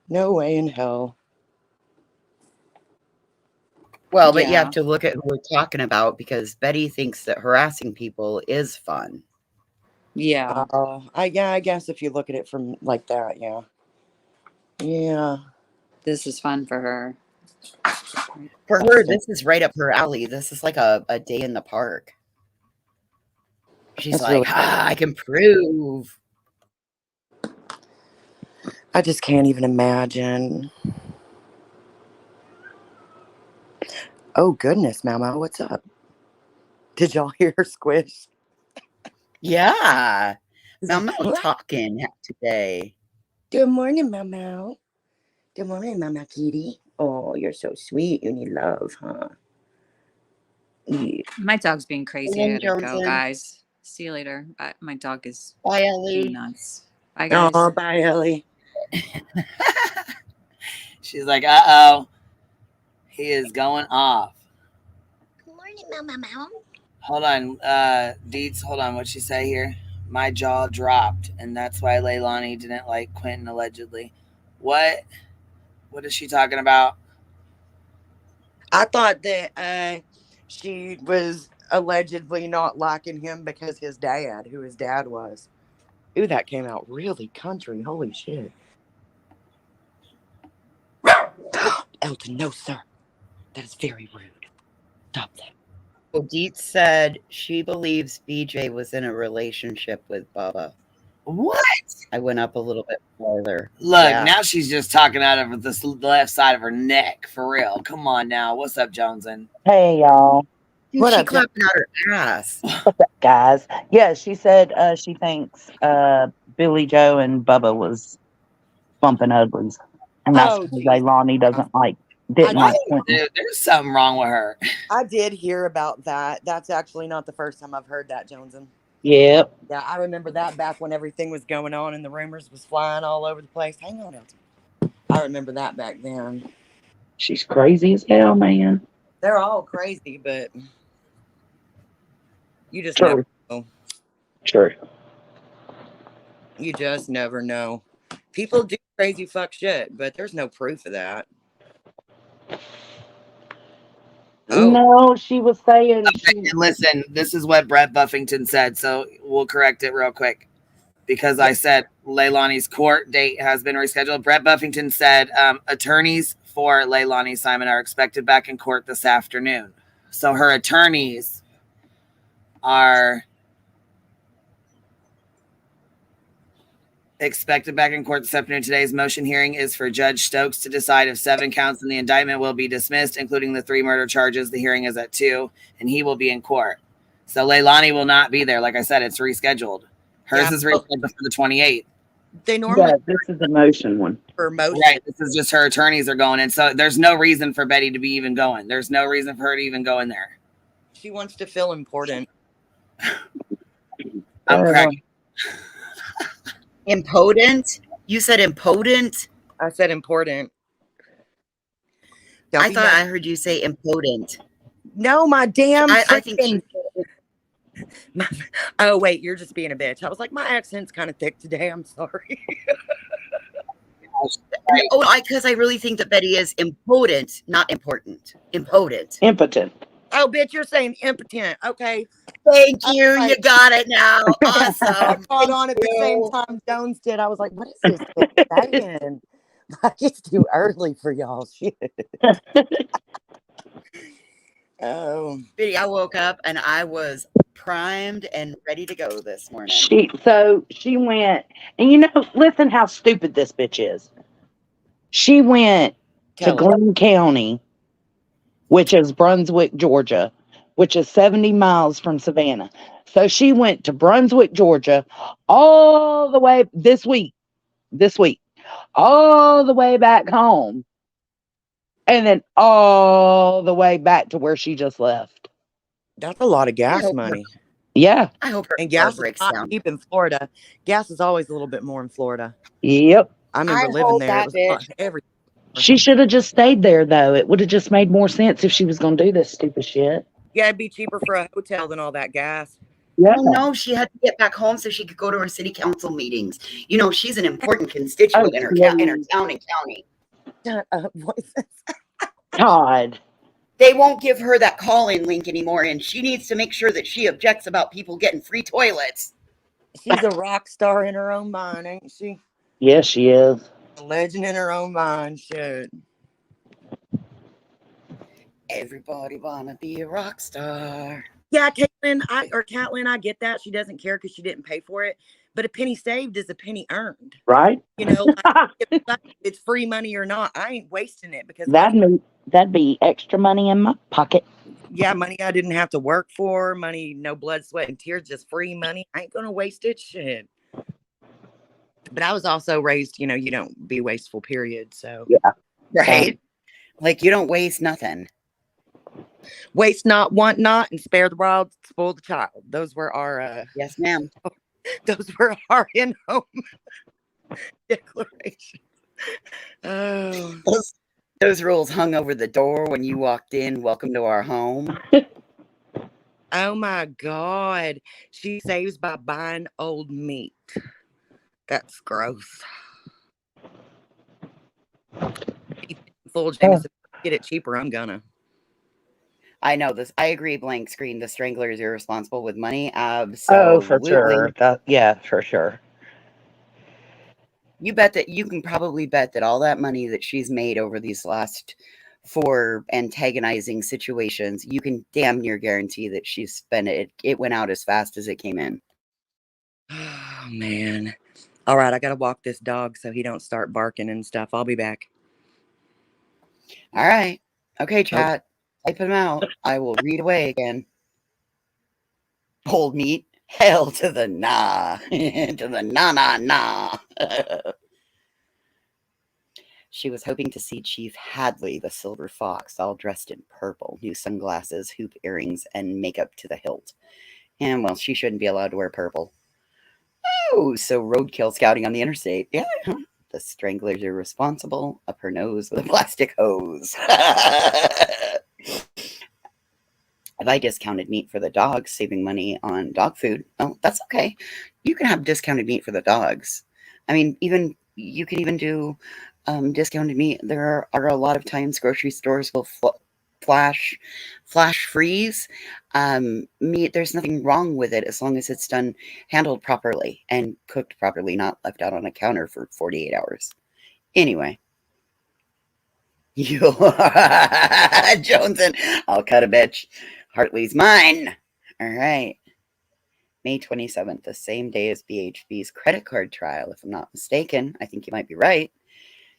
No way in hell. Well, but you have to look at who we're talking about because Betty thinks that harassing people is fun. Yeah. I guess if you look at it from like that, yeah. Yeah. This is fun for her. For her, this is right up her alley. This is like a day in the park. She's That's like, really I can prove. I just can't even imagine. Oh, goodness, Mama, what's up? Did y'all hear her squish? Yeah. Mama talking today. Good morning, Mama. Good morning, Mama Kitty. Oh, you're so sweet. You need love, huh? Yeah. My dog's being crazy. I gotta go, guys. See you later. My dog is bye, Ellie. Nuts. Bye, guys. Oh, bye, Ellie. She's like, uh-oh. He is going off. Good morning, Mama. Hold on, Deets, hold on. What'd she say here? My jaw dropped, and that's why Leilani didn't like Quentin, allegedly. What? What is she talking about? I thought that she was allegedly not liking him because his dad, who his dad was. Ooh, that came out really country. Holy shit. Elton, no, sir. That is very rude. Stop that. Well, Deet said she believes BJ was in a relationship with Bubba. What? I went up a little bit farther. Look, now she's just talking out of the left side of her neck, for real. Come on now. What's up, Joneson? Hey, y'all. Dude, What she up, clapping out her ass. What's up, guys? Yeah, she said she thinks Billy Joe and Bubba was bumping uglies. And that's why Leilani didn't like Quentin. Dude, there's something wrong with her. I did hear about that. That's actually not the first time I've heard that, Joneson. Yep. Yeah, I remember that back when everything was going on and the rumors was flying all over the place. Hang on, Elton. I remember that back then. She's crazy as hell, man. They're all crazy, but you just True. never know. True. You just never know. People do crazy fuck shit, but there's no proof of that. No, she was saying. Listen, this is what Brett Buffington said, so we'll correct it real quick. Because I said Leilani's court date has been rescheduled. Brett Buffington said attorneys for Leilani Simon are expected back in court this afternoon. So her attorneys are expected back in court this afternoon. Today's motion hearing is for Judge Stokes to decide if 7 counts in the indictment will be dismissed, including the 3 murder charges. The hearing is at 2, and he will be in court. So Leilani will not be there. Like I said, it's rescheduled. Hers is rescheduled for the 28th. They normally this is a motion one. For motion. Right. This is just her attorneys are going in. So there's no reason for Betty to be even going. There's no reason for her to even go in there. She wants to feel important. I'm cracking. Impotent? You said impotent? I said important. I thought I heard you say impotent. No, my damn. I think she. Oh, wait, you're just being a bitch. I was like, my accent's kind of thick today. I'm sorry. Because I really think that Betty is impotent, not important. Impotent. Impotent. Oh, bitch, you're saying impotent. Okay. Thank you. You got it now. Awesome. I caught on at the same time Jones did. I was like, what is this saying? Like, it's too early for y'all. Shit. Oh. Betty, I woke up and I was primed and ready to go this morning. She went, and listen how stupid this bitch is. She went to Glenn County, which is Brunswick, Georgia, which is 70 miles from Savannah. So she went to Brunswick, Georgia, all the way this week, all the way back home, and then all the way back to where she just left. That's a lot of gas money. Yeah. I hope her and gas breaks is down. cheap in Florida. Gas is always a little bit more in Florida. Yep. I remember living there. It was every. She should have just stayed there, though. It would have just made more sense if she was going to do this stupid shit. Yeah, it'd be cheaper for a hotel than all that gas. Yeah. Oh, no, she had to get back home so she could go to her city council meetings. She's an important constituent in her town and county. Shut up, voices. God. They won't give her that call-in link anymore, and she needs to make sure that she objects about people getting free toilets. She's a rock star in her own mind, ain't she? Yes, she is. A legend in her own mind, shit. Everybody wanna be a rock star. Yeah, Caitlin, I get that. She doesn't care because she didn't pay for it. But a penny saved is a penny earned. Right? If it's free money or not, I ain't wasting it because that'd be extra money in my pocket. Yeah, money I didn't have to work for, money, no blood, sweat, and tears, just free money. I ain't gonna waste it, shit. But I was also raised, you don't be wasteful, period. So yeah, right. Like you don't waste nothing. Waste not, want not, and spare the rod, spoil the child. Those were our yes, ma'am. Those were our in-home declarations. Oh, those rules hung over the door when you walked in. Welcome to our home. Oh my God. She saves by buying old meat. That's gross. Full Jameson, get it cheaper. I'm gonna. I know this. I agree. Blank screen. The Strangler is irresponsible with money. Oh, for sure. Absolutely. Yeah, for sure. You can probably bet that all that money that she's made over these last 4 antagonizing situations, you can damn near guarantee that she's spent it. It went out as fast as it came in. Oh man. All right, I gotta walk this dog so he don't start barking and stuff. I'll be back. All right. Okay, chat. Type him out. I will read away again. Old meat. Hell to the nah. To the nah. She was hoping to see Chief Hadley, the Silver Fox, all dressed in purple, new sunglasses, hoop earrings, and makeup to the hilt. And, well, she shouldn't be allowed to wear purple. Oh, so roadkill scouting on the interstate. Yeah. The Stranglers are responsible. Up her nose with a plastic hose. If I discounted meat for the dogs, saving money on dog food, oh, that's okay. You can have discounted meat for the dogs. I mean, you can even do discounted meat. There are a lot of times grocery stores will flash freeze meat. There's nothing wrong with it as long as it's handled properly and cooked properly, not left out on a counter for 48 hours. Anyway. Joneson, I'll cut a bitch. Hartley's mine. All right. May 27th, the same day as BHB's credit card trial, if I'm not mistaken. I think you might be right.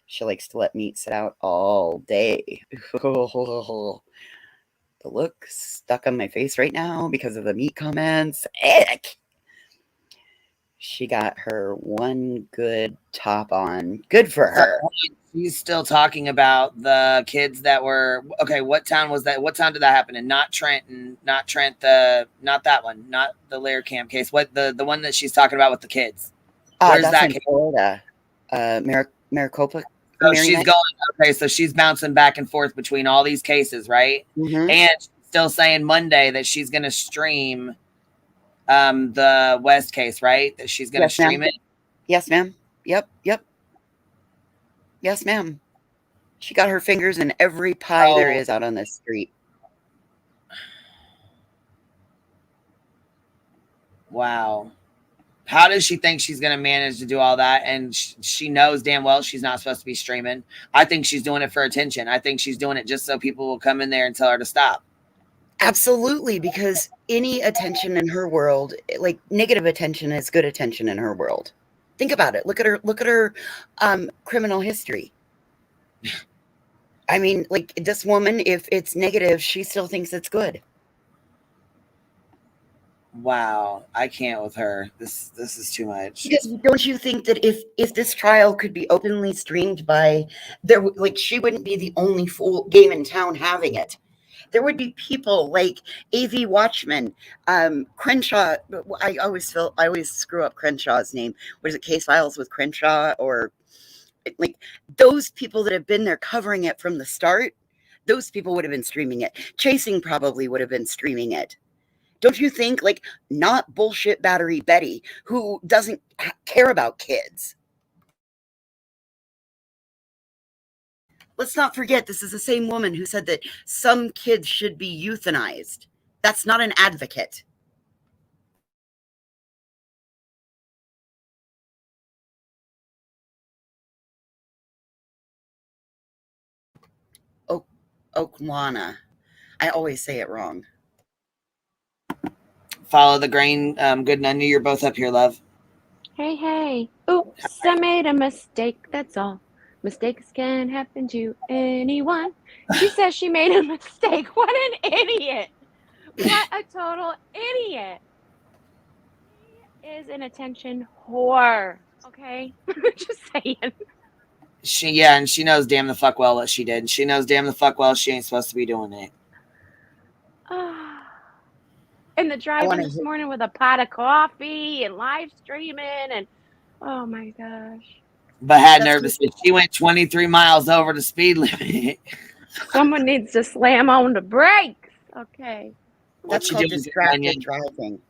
She likes to let meat sit out all day. The look stuck on my face right now because of the meat comments. Ick. She got her one good top on. Good for her. She's still talking about the kids that were okay. What town was that? What town did that happen in? Not Trenton, not that one, not the Lair Camp case. What the one that she's talking about with the kids? Where's that in Florida? Maricopa. So she's going. Okay, so she's bouncing back and forth between all these cases, right? Mm-hmm. And she's still saying Monday that she's going to stream the West case, right? That she's going to stream it. Yes, ma'am. Yep. Yes, ma'am. She got her fingers in every pie there is out on this street. Wow. How does she think she's going to manage to do all that? And she knows damn well she's not supposed to be streaming. I think she's doing it for attention. I think she's doing it just so people will come in there and tell her to stop. Absolutely, because any attention in her world, like negative attention is good attention in her world. Think about it. Look at her criminal history. I mean, like this woman, if it's negative, she still thinks it's good. Wow, I can't with her. This is too much. Because don't you think that if this trial could be openly streamed by there, like she wouldn't be the only full game in town having it. There would be people like AV Watchman, Crenshaw. I always screw up Crenshaw's name. What is it? Case Files with Crenshaw, or like those people that have been there covering it from the start. Those people would have been streaming it. Chasing probably would have been streaming it. Don't you think? Like, not bullshit Battery Betty, who doesn't care about kids. Let's not forget, this is the same woman who said that some kids should be euthanized. That's not an advocate. Okwana. I always say it wrong. Follow the grain. Good, I knew you're both up here, love. Hey. Oops, I made a mistake, that's all. Mistakes can happen to anyone. She says she made a mistake. What an idiot. What a total idiot. She is an attention whore. Okay? Just saying. And she knows damn the fuck well what she did. She knows damn the fuck well she ain't supposed to be doing it. In the drive-in this morning with a pot of coffee and live streaming and oh my gosh. But had nerve to say she went 23 miles over the speed limit. Someone needs to slam on the brakes. Okay. That's called distracted driving.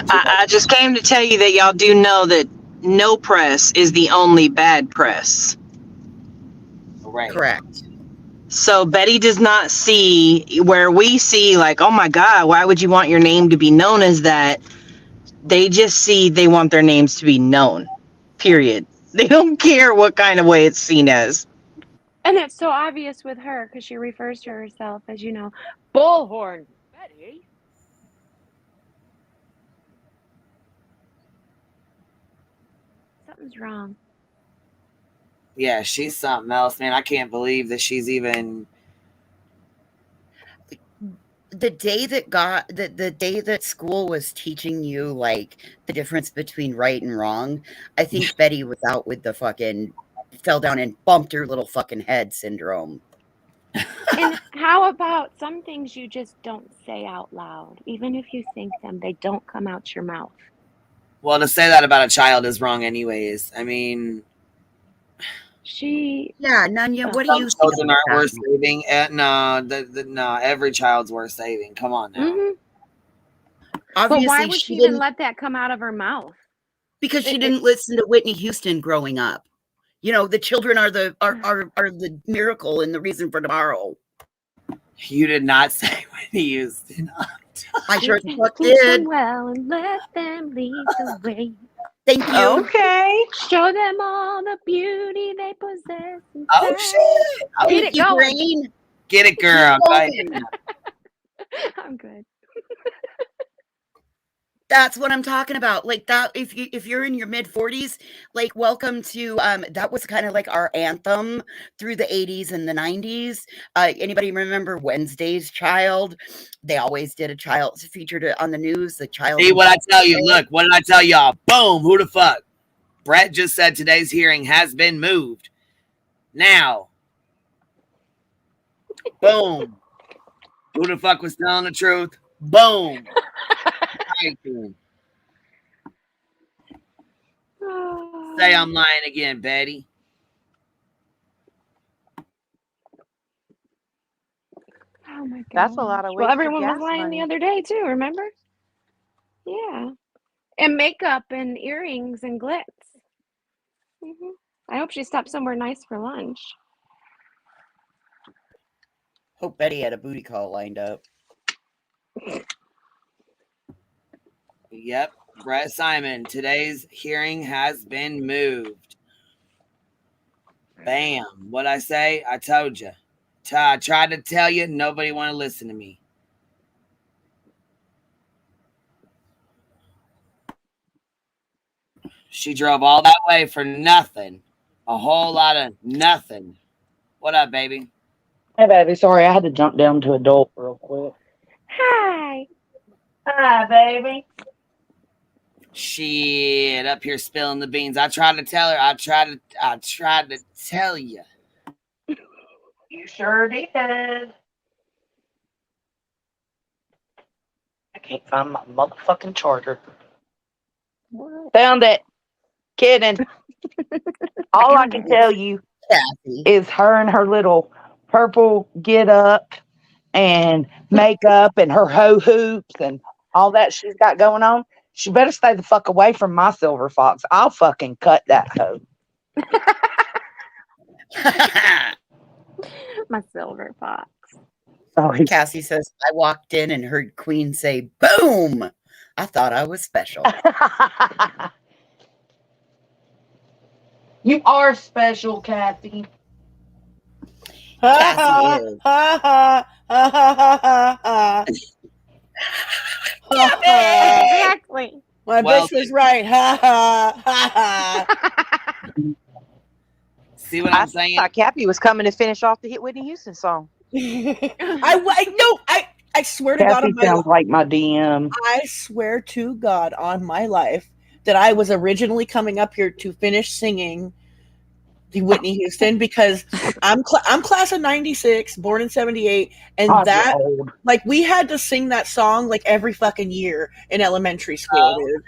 I just came to tell you that y'all do know that no press is the only bad press. Right. Correct. So Betty does not see where we see like, oh my God, why would you want your name to be known as that? They just see they want their names to be known. Period. They don't care what kind of way it's seen as. And it's so obvious with her because she refers to herself as, Bullhorn Betty. Something's wrong. Yeah, she's something else, man. I can't believe that she's even. The day that school was teaching you like the difference between right and wrong, I think Betty was out with the fucking fell down and bumped her little fucking head syndrome. And how about some things you just don't say out loud? Even if you think them, they don't come out your mouth. Well, to say that about a child is wrong anyways. I mean... Yeah, Nanya, what do you think? Children aren't worth saving. No, every child's worth saving. Come on now. Mm-hmm. Obviously, but why would she even let that come out of her mouth? Because she didn't listen to Whitney Houston growing up. The children are the miracle and the reason for tomorrow. You did not say Whitney Houston. I sure as fuck did. Well, and let them lead the way. Thank you. Okay. Show them all the beauty they possess. Oh shit! Get it going. Get it, girl. I'm good. That's what I'm talking about. Like that, if you're in your mid 40s, like welcome to that was kind of like our anthem through the 80s and the 90s. Anybody remember Wednesday's Child? They always did a child featured on the news. The child. See what I tell you? Look, what did I tell y'all? Boom! Who the fuck? Brett just said today's hearing has been moved. Now, boom. Who the fuck was telling the truth? Boom. Say I'm lying again, Betty. Oh my god. That's a lot of Well, everyone was lying the other day too, remember? Yeah. And makeup and earrings and glitz. Mm-hmm. I hope she stopped somewhere nice for lunch. Hope Betty had a booty call lined up. Yep. Brett Simon, today's hearing has been moved. Bam. What'd I say? I told you. I tried to tell you, nobody want to listen to me. She drove all that way for nothing. A whole lot of nothing. What up, baby? Hey, baby. Sorry, I had to jump down to adult real quick. Hi. Hi, baby. Shit, up here spilling the beans. I tried to tell her. I tried to tell you. You sure did. I can't find my motherfucking charger. What? Found it. Kidding. All I can tell you is her and her little purple get up and makeup and her ho hoops and all that she's got going on. She better stay the fuck away from my silver fox. I'll fucking cut that hoe. My silver fox. Sorry. Cassie says, I walked in and heard Queen say, boom. I thought I was special. You are special, Cassie. Cassie is. Exactly. My bitch was right. Ha ha ha ha. See what I'm saying? I thought Cappy was coming to finish off the hit Whitney Houston song. I swear to God Cassie on my sounds like my DM. I swear to God on my life that I was originally coming up here to finish singing the Whitney Houston because I'm class of 96, born in 78, and that like we had to sing that song like every fucking year in elementary school, dude.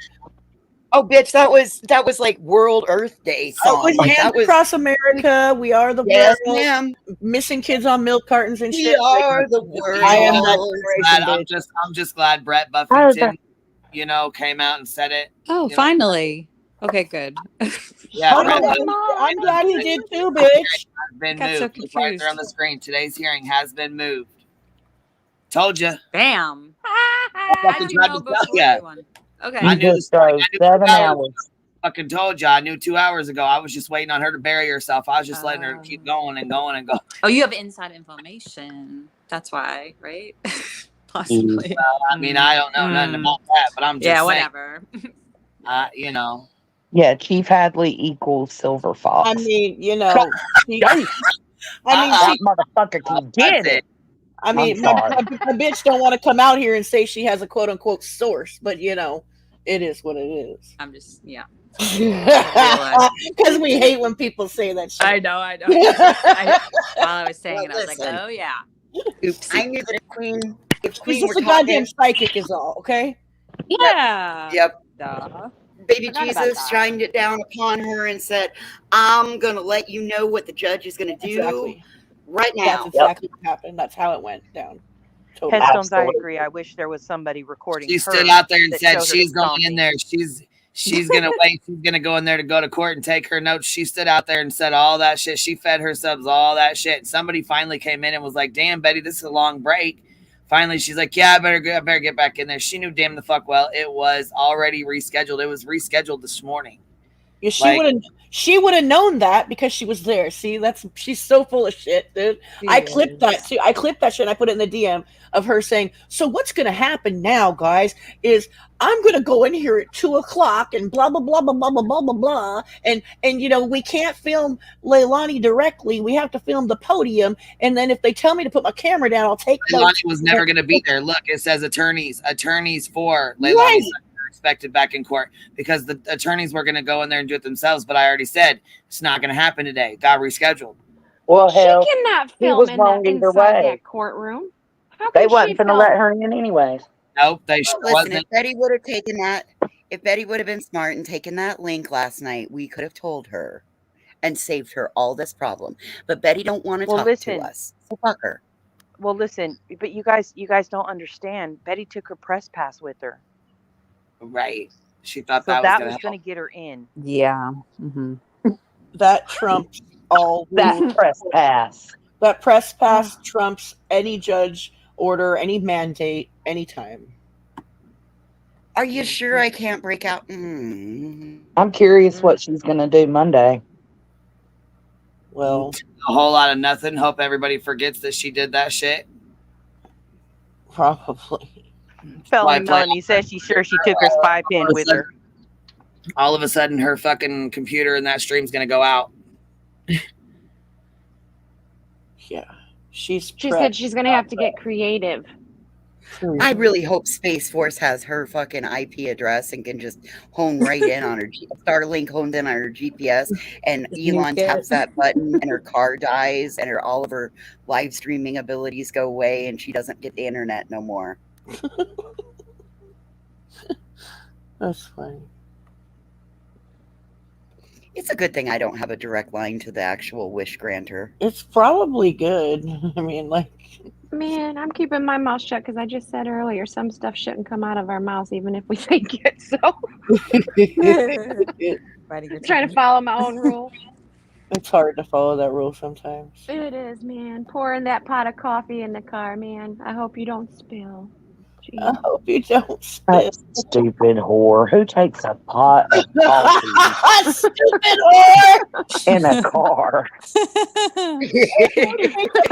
Oh, bitch, that was like World Earth Day song. With Like, Hands that was Across America, We Are the Yes, World, ma'am. missing kids on milk cartons and We shit. are the world. I am that generation, I'm just glad Brett Oh, Buffington, came out and said it. Oh, finally. Okay, good. Yeah, I'm Brett glad, I'm glad he did too, bitch. has been Got so moved. It's right there on the screen. Today's hearing has been moved. Told you. Bam. I fucking tried to tell you. Okay. I knew the Just story. I goes knew 7 2 hours hours. ago. Fucking told you. I knew 2 hours ago. I was just waiting on her to bury herself. I was just letting her keep going and going and going. Oh, you have inside information. That's why, right? Possibly. Well, I mean, I don't know nothing about that, but I'm just saying. Whatever. Yeah, Chief Hadley equals Silver Fox. I mean, that motherfucker can get it. I mean, my bitch don't want to come out here and say she has a quote unquote source, but it is what it is. I'm just because we hate when people say that shit. I know. While I was saying it, I was like, oh yeah. Oops. I knew that if Queen She's just were a goddamn psychic is all, okay? Yeah. Yep. Duh. Baby Jesus shined it down upon her and said, I'm going to let you know what the judge is going to do right now. That's exactly what happened. That's how it went down. Totally. Headstones, I agree. I wish there was somebody recording. She her stood out there and that said showed her she's the going zombie. in there. She's gonna wait. She's gonna go in there to go to court and take her notes. She stood out there and said all that shit. She fed her subs all that shit. Somebody finally came in and was like, "Damn, Betty, this is a long break." Finally, she's like, "Yeah, I better get back in there." She knew damn the fuck well it was already rescheduled. It was rescheduled this morning. Yeah, she would have known that because she was there. See, she's so full of shit, dude. I clipped that too. I clipped that shit and I put it in the DM of her saying, "So what's gonna happen now, guys, is I'm gonna go in here at 2:00 and blah blah blah blah blah blah blah blah blah. And we can't film Leilani directly. We have to film the podium. And then if they tell me to put my camera down, I'll take Leilani notes." was never gonna be there. Look, it says attorneys for Leilani. Right. Expected back in court because the attorneys were going to go in there and do it themselves, but I already said it's not going to happen today. Got rescheduled. Well, hell, she cannot he film was in wrong that, either inside way. that courtroom. How They can wasn't she going to film? let her in anyways. Nope, they Listen, wasn't. if Betty would have taken that, if Betty would have been smart and taken that link last night, we could have told her and saved her all this problem. But Betty don't want to talk to us. So fuck her. Well, listen, but you guys don't understand. Betty took her press pass with her. Right. She thought So that was was going to get her in. Yeah. Mm-hmm. That trumps all that press pass. That press pass trumps any judge order, any mandate, anytime. Are you sure I can't break out? I'm curious what she's going to do Monday. Well, a whole lot of nothing. Hope everybody forgets that she did that shit. Probably. Melanie says she's sure she took her spy pen with her. All of a sudden, her fucking computer and that stream's going to go out. Yeah. She said she's going to have to get creative. I really hope Space Force has her fucking IP address and can just hone right in on her Starlink honed in on her GPS, and Elon taps that button and her car dies and all of her live streaming abilities go away and she doesn't get the internet no more. That's funny. It's a good thing I don't have a direct line to the actual wish granter. It's probably good. I mean, Man, I'm keeping my mouth shut because I just said earlier some stuff shouldn't come out of our mouths even if we think it. So I'm trying to follow my own rule. It's hard to follow that rule sometimes. It is, man. Pouring that pot of coffee in the car, man. I hope you don't spill. Jeez. I hope you don't spill. That stupid whore. Who takes a pot of coffee stupid whore in a car?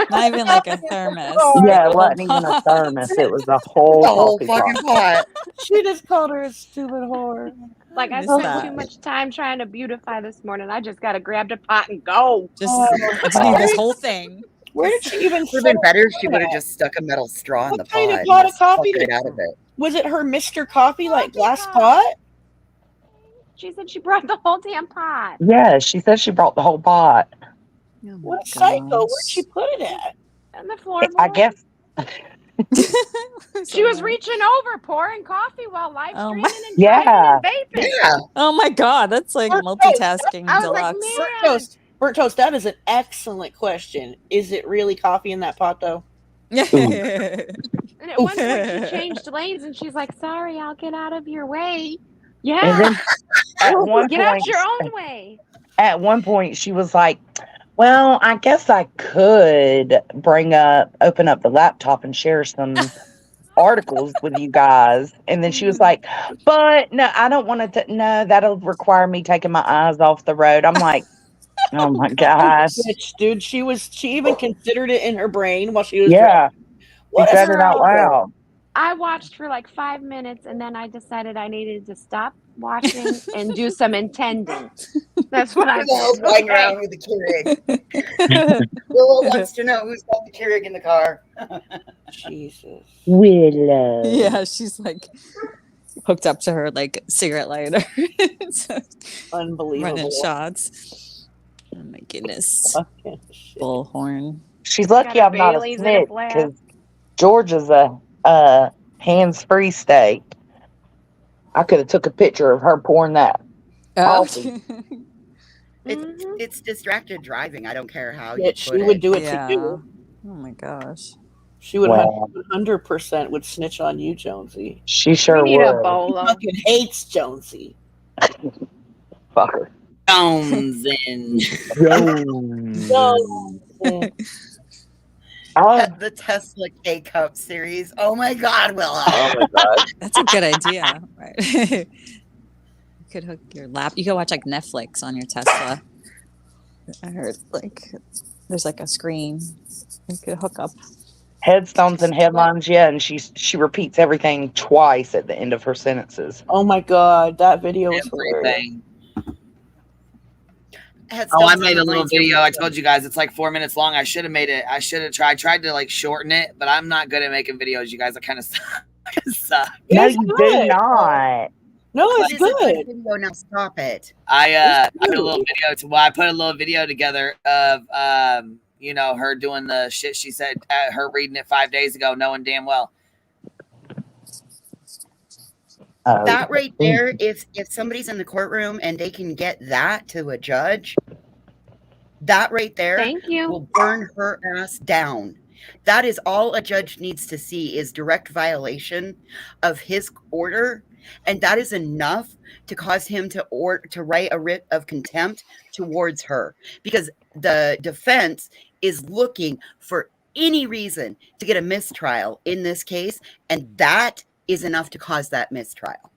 Not even like a thermos. Yeah, it wasn't even a thermos. It was a whole fucking pot. She just called her a stupid whore. Like I spent too much time trying to beautify this morning. I just got to grab the pot and go. I just need this whole thing. Where did she even? Would have been better if she would have just stuck a metal straw in the pot. What kind of pot of coffee? It out of it. Was it her Mr. Coffee like glass pot? She said she brought the whole damn pot. Yeah, she said she brought the whole pot. What a psycho. Where'd she put it at? On the floor. I guess She was reaching over, pouring coffee while live streaming and Yeah. driving and vaping. Yeah. Oh my God, that's like multitasking I was like, deluxe. man. Burnt toast, that is an excellent question. Is it really coffee in that pot, though? And at one point, she changed lanes, and she's like, "Sorry, I'll get out of your way." Yeah. And then at one Get point, out your own way. At one point, she was like, "Well, I guess I could open up the laptop and share some articles with you guys." And then she was like, "But no, I don't want to. No, that'll require me taking my eyes off the road." I'm like, "Oh my gosh, Bitch, dude!" She even considered it in her brain while she was. yeah." What She is said it out loud. I watched for like 5 minutes, and then I decided I needed to stop watching and do some intending. That's what I did. Flying around with the Keurig. Willow wants to know who's got the Keurig in the car. Jesus. Willow. Yeah, she's like hooked up to her like cigarette lighter. Unbelievable. Running shots. Oh my goodness. Bullhorn. She's lucky I'm not a Bailey's in a snitch flask. because Georgia's a hands-free state. I could have took a picture of her pouring that coffee. It's distracted driving. I don't care how Yeah, you she put would it. do it Yeah. to you. Oh my gosh. She would Wow. 100% would snitch on you, Jonesy. She sure We need a would. She bolo. fucking hates Jonesy. Fuck her. Jones and The Tesla K-Cup series. Oh my God, Willow. Oh my God. That's a good idea. Right. You could hook your lap. You could watch like Netflix on your Tesla. I heard like there's like a screen you could hook up. Headstones and headlines, yeah, and she repeats everything twice at the end of her sentences. Oh my God, that video was hilarious. everything. Oh, I made a little video. I told you guys it's like 4 minutes long. I should have made it. I should have tried to like shorten it, but I'm not good at making videos. You guys, I kind of suck. No, you do not. No, it's It's a good. video. Now stop it. I put a little video. I put a little video together of her doing the shit she said. Her reading it 5 days ago, knowing damn well. That right there, if somebody's in the courtroom and they can get that to a judge, that right there Thank you. will burn her ass down. That is all a judge needs to see is direct violation of his order, and that is enough to cause him to write a writ of contempt towards her, because the defense is looking for any reason to get a mistrial in this case, and that is enough to cause that mistrial.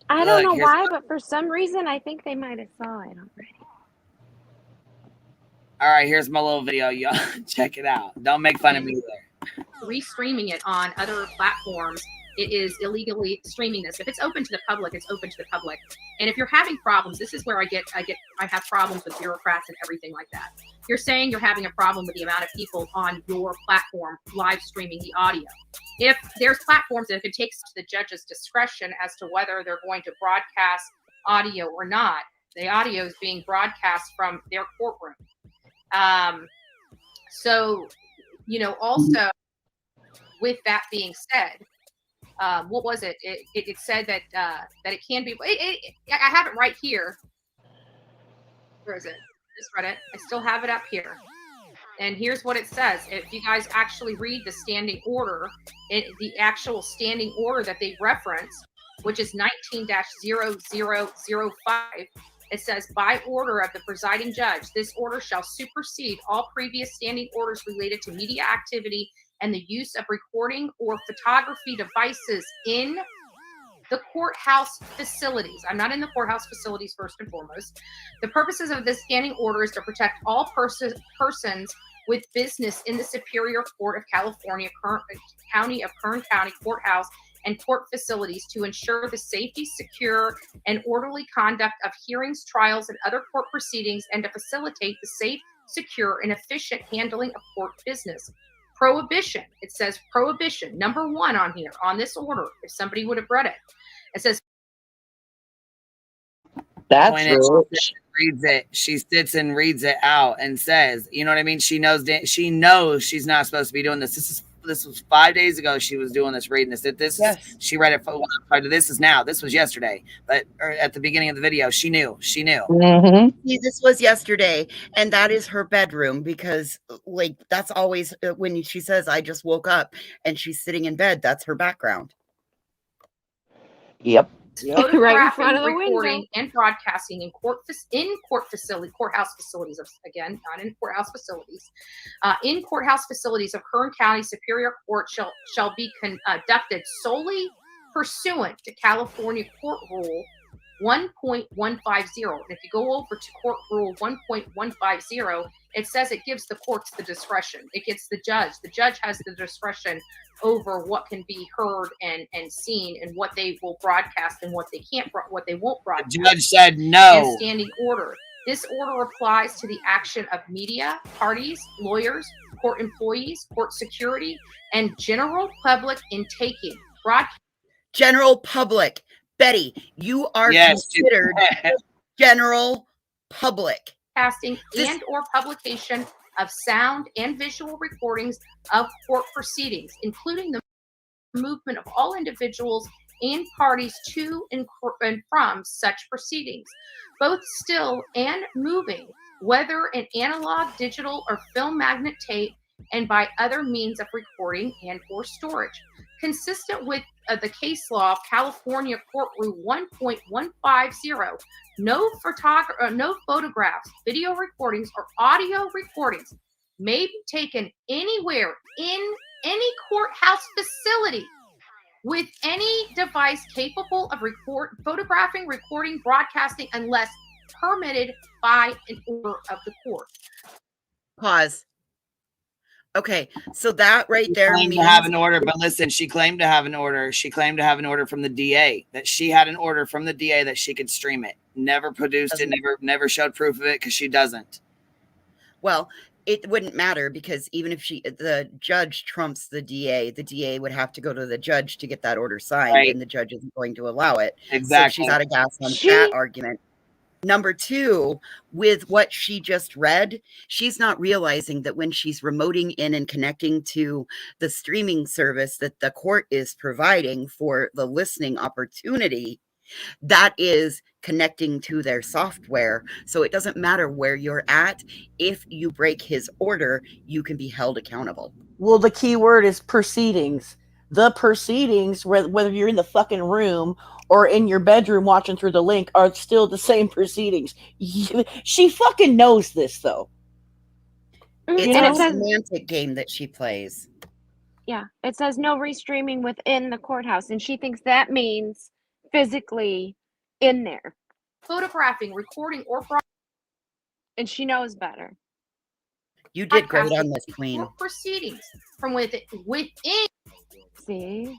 I don't know Look, why, but for some reason, I think they might have saw it already. All right, here's my little video, y'all. Check it out. Don't make fun of me there. Restreaming it on other platforms, it is illegally streaming this. If it's open to the public, it's open to the public. And if you're having problems, this is where I have problems with bureaucrats and everything like that. You're saying you're having a problem with the amount of people on your platform live streaming the audio. If there's platforms that it takes to the judge's discretion as to whether they're going to broadcast audio or not, the audio is being broadcast from their courtroom. Also with that being said, what was it? It said that it can be. I have it right here. Where is it? I just read it. I still have it up here. And here's what it says. If you guys actually read the standing order, the actual standing order that they reference, which is 19-0005, it says, by order of the presiding judge, this order shall supersede all previous standing orders related to media activity and the use of recording or photography devices in the courthouse facilities. I'm not in the courthouse facilities first and foremost. The purposes of this standing order is to protect all persons with business in the Superior Court of California, County of Kern County Courthouse and court facilities to ensure the safety, secure, and orderly conduct of hearings, trials, and other court proceedings, and to facilitate the safe, secure, and efficient handling of court business. Prohibition. It says prohibition. Number 1 on here, on this order, if somebody would have read it. It says That's when rich. she sits and reads it out and says, you know what I mean? She knows she's not supposed to be doing this. This was 5 days ago. She was doing this, reading this. She read it. This is now. This was yesterday, but at the beginning of the video, she knew. She knew. See, this was yesterday, and that is her bedroom because, like, that's always when she says, "I just woke up," and she's sitting in bed. That's her background. Yep. Photographing, Right in front of the recording, window. and broadcasting in courthouse facilities again, not in courthouse facilities. In courthouse facilities of Kern County Superior Court shall be conducted solely pursuant to California Court Rule 1.150. And if you go over to Court Rule 1.150, it says it gives the courts the discretion. It gets the judge. The judge has the discretion over what can be heard and seen, and what they will broadcast and what they can't, what they won't broadcast. The judge said no. And standing order. This order applies to the action of media, parties, lawyers, court employees, court security, and general public in taking general public. Betty, you are considered general public. Casting and or publication of sound and visual recordings of court proceedings, including the movement of all individuals and parties to and from such proceedings, both still and moving, whether in analog, digital, or film magnet tape, and by other means of recording and or storage. Consistent with the case law of California Court Rule 1.150, no photographs, video recordings, or audio recordings may be taken anywhere in any courthouse facility with any device capable of photographing, recording, broadcasting, unless permitted by an order of the court. Pause. Okay, so that right there means to have an order, but listen, she claimed to have an order. She claimed to have an order from the DA, that she had an order from the DA that she could stream it. Never produced it, never showed proof of it, because she doesn't. Well, it wouldn't matter, because even if the judge trumps the DA would have to go to the judge to get that order signed, and the judge isn't going to allow it. Exactly. So she's out of gas on that argument. Number two, with what she just read, she's not realizing that when she's remoting in and connecting to the streaming service that the court is providing for the listening opportunity, that is connecting to their software. So it doesn't matter where you're at. If you break his order, you can be held accountable. Well, the key word is proceedings. The proceedings, whether you're in the fucking room or in your bedroom watching through the link, are still the same proceedings. She fucking knows this, though. It's a semantic game that she plays. Yeah, it says no restreaming within the courthouse, and she thinks that means physically in there. Photographing, recording, or and she knows better. You did great on this, Queen. Proceedings from within. See?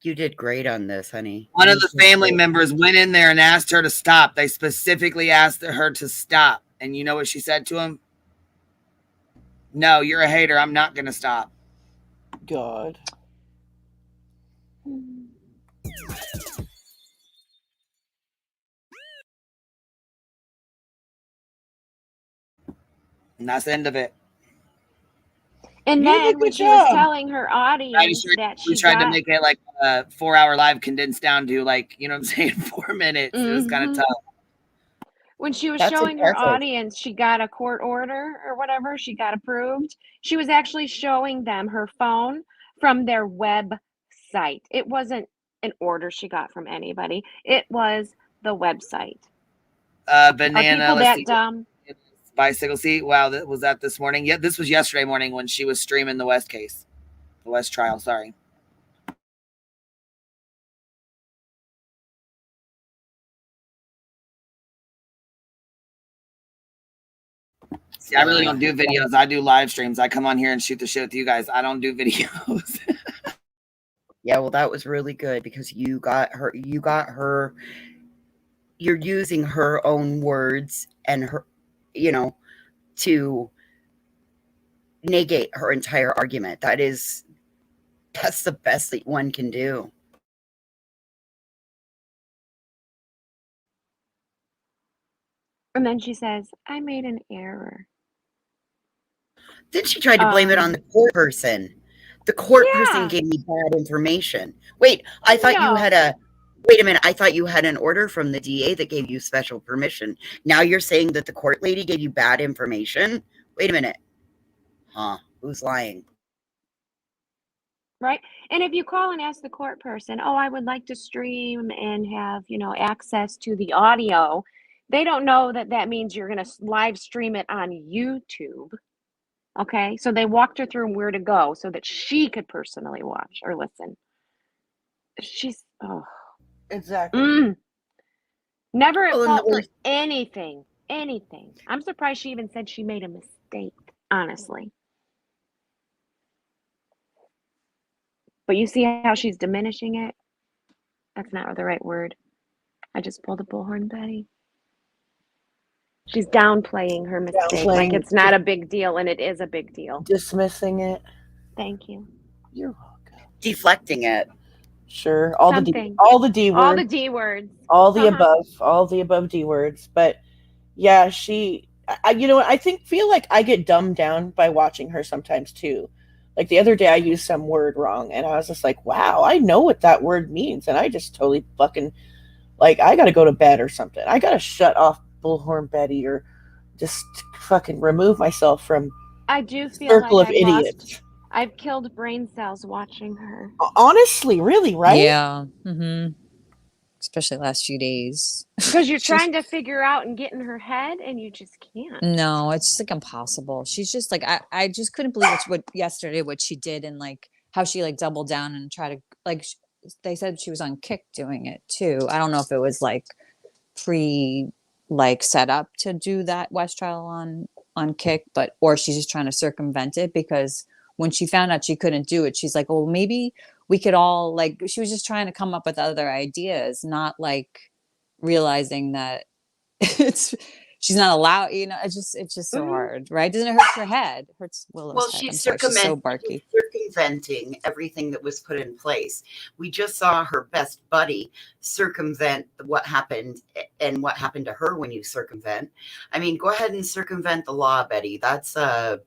You did great on this, honey. One of the family members went in there and asked her to stop. They specifically asked her to stop. And you know what she said to him? No, you're a hater. I'm not going to stop. God. And that's the end of it. And then when she was telling her audience that we tried to make it like a 4-hour live condensed down to, like, you know what I'm saying, 4 minutes. It was kind of tough. When she was showing her audience, she got a court order or whatever, she got approved. She was actually showing them her phone from their website. It wasn't an order she got from anybody. It was the website. Banana. Are people that dumb? Bicycle seat. Wow, was that this morning? Yeah, this was yesterday morning when she was streaming the West case. The West trial, sorry. See, I really don't do videos. I do live streams. I come on here and shoot the shit with you guys. I don't do videos. Yeah, well, that was really good because you got her, you're using her own words and her, to negate her entire argument. That's the best that one can do. And then she says, I made an error. Then she tried to blame it on the court person. The court person gave me bad information. Wait, I thought you had wait a minute. I thought you had an order from the DA that gave you special permission. Now you're saying that the court lady gave you bad information? Wait a minute. Huh? Who's lying? Right. And if you call and ask the court person, oh, I would like to stream and have, access to the audio, they don't know that means you're going to live stream it on YouTube. Okay. So they walked her through where to go so that she could personally watch or listen. Exactly. Never at fault for anything. Anything. I'm surprised she even said she made a mistake, honestly. But you see how she's diminishing it? That's not the right word. I just pulled a bullhorn, Betty. She's downplaying her mistake. Like it's not a big deal, and it is a big deal. Dismissing it. Thank you. You're welcome. Deflecting it. Sure. All the D words. All the D words. All the above D words. But yeah, I feel like I get dumbed down by watching her sometimes too. Like the other day I used some word wrong and I was just like, wow, I know what that word means. And I just totally fucking, like, I got to go to bed or something. I got to shut off Bullhorn Betty or just fucking remove myself from I do feel circle like of idiots. I've killed brain cells watching her. Honestly, really, right? Yeah. Mm-hmm. Especially last few days. Because you're trying to figure out and get in her head and you just can't. No, it's just like impossible. She's just like, I just couldn't believe what she did and like how she like doubled down and tried to like, they said she was on Kick doing it too. I don't know if it was like set up to do that West trial on Kick, or she's just trying to circumvent it because when she found out she couldn't do it, she's like, well, maybe we could all like, she was just trying to come up with other ideas, not like realizing that she's not allowed, it's just so hard, right? Doesn't it hurt her head? Hurts Willow's head. She's circumventing everything that was put in place. We just saw her best buddy circumvent what happened and what happened to her when you circumvent. I mean, go ahead and circumvent the law, Betty. That's a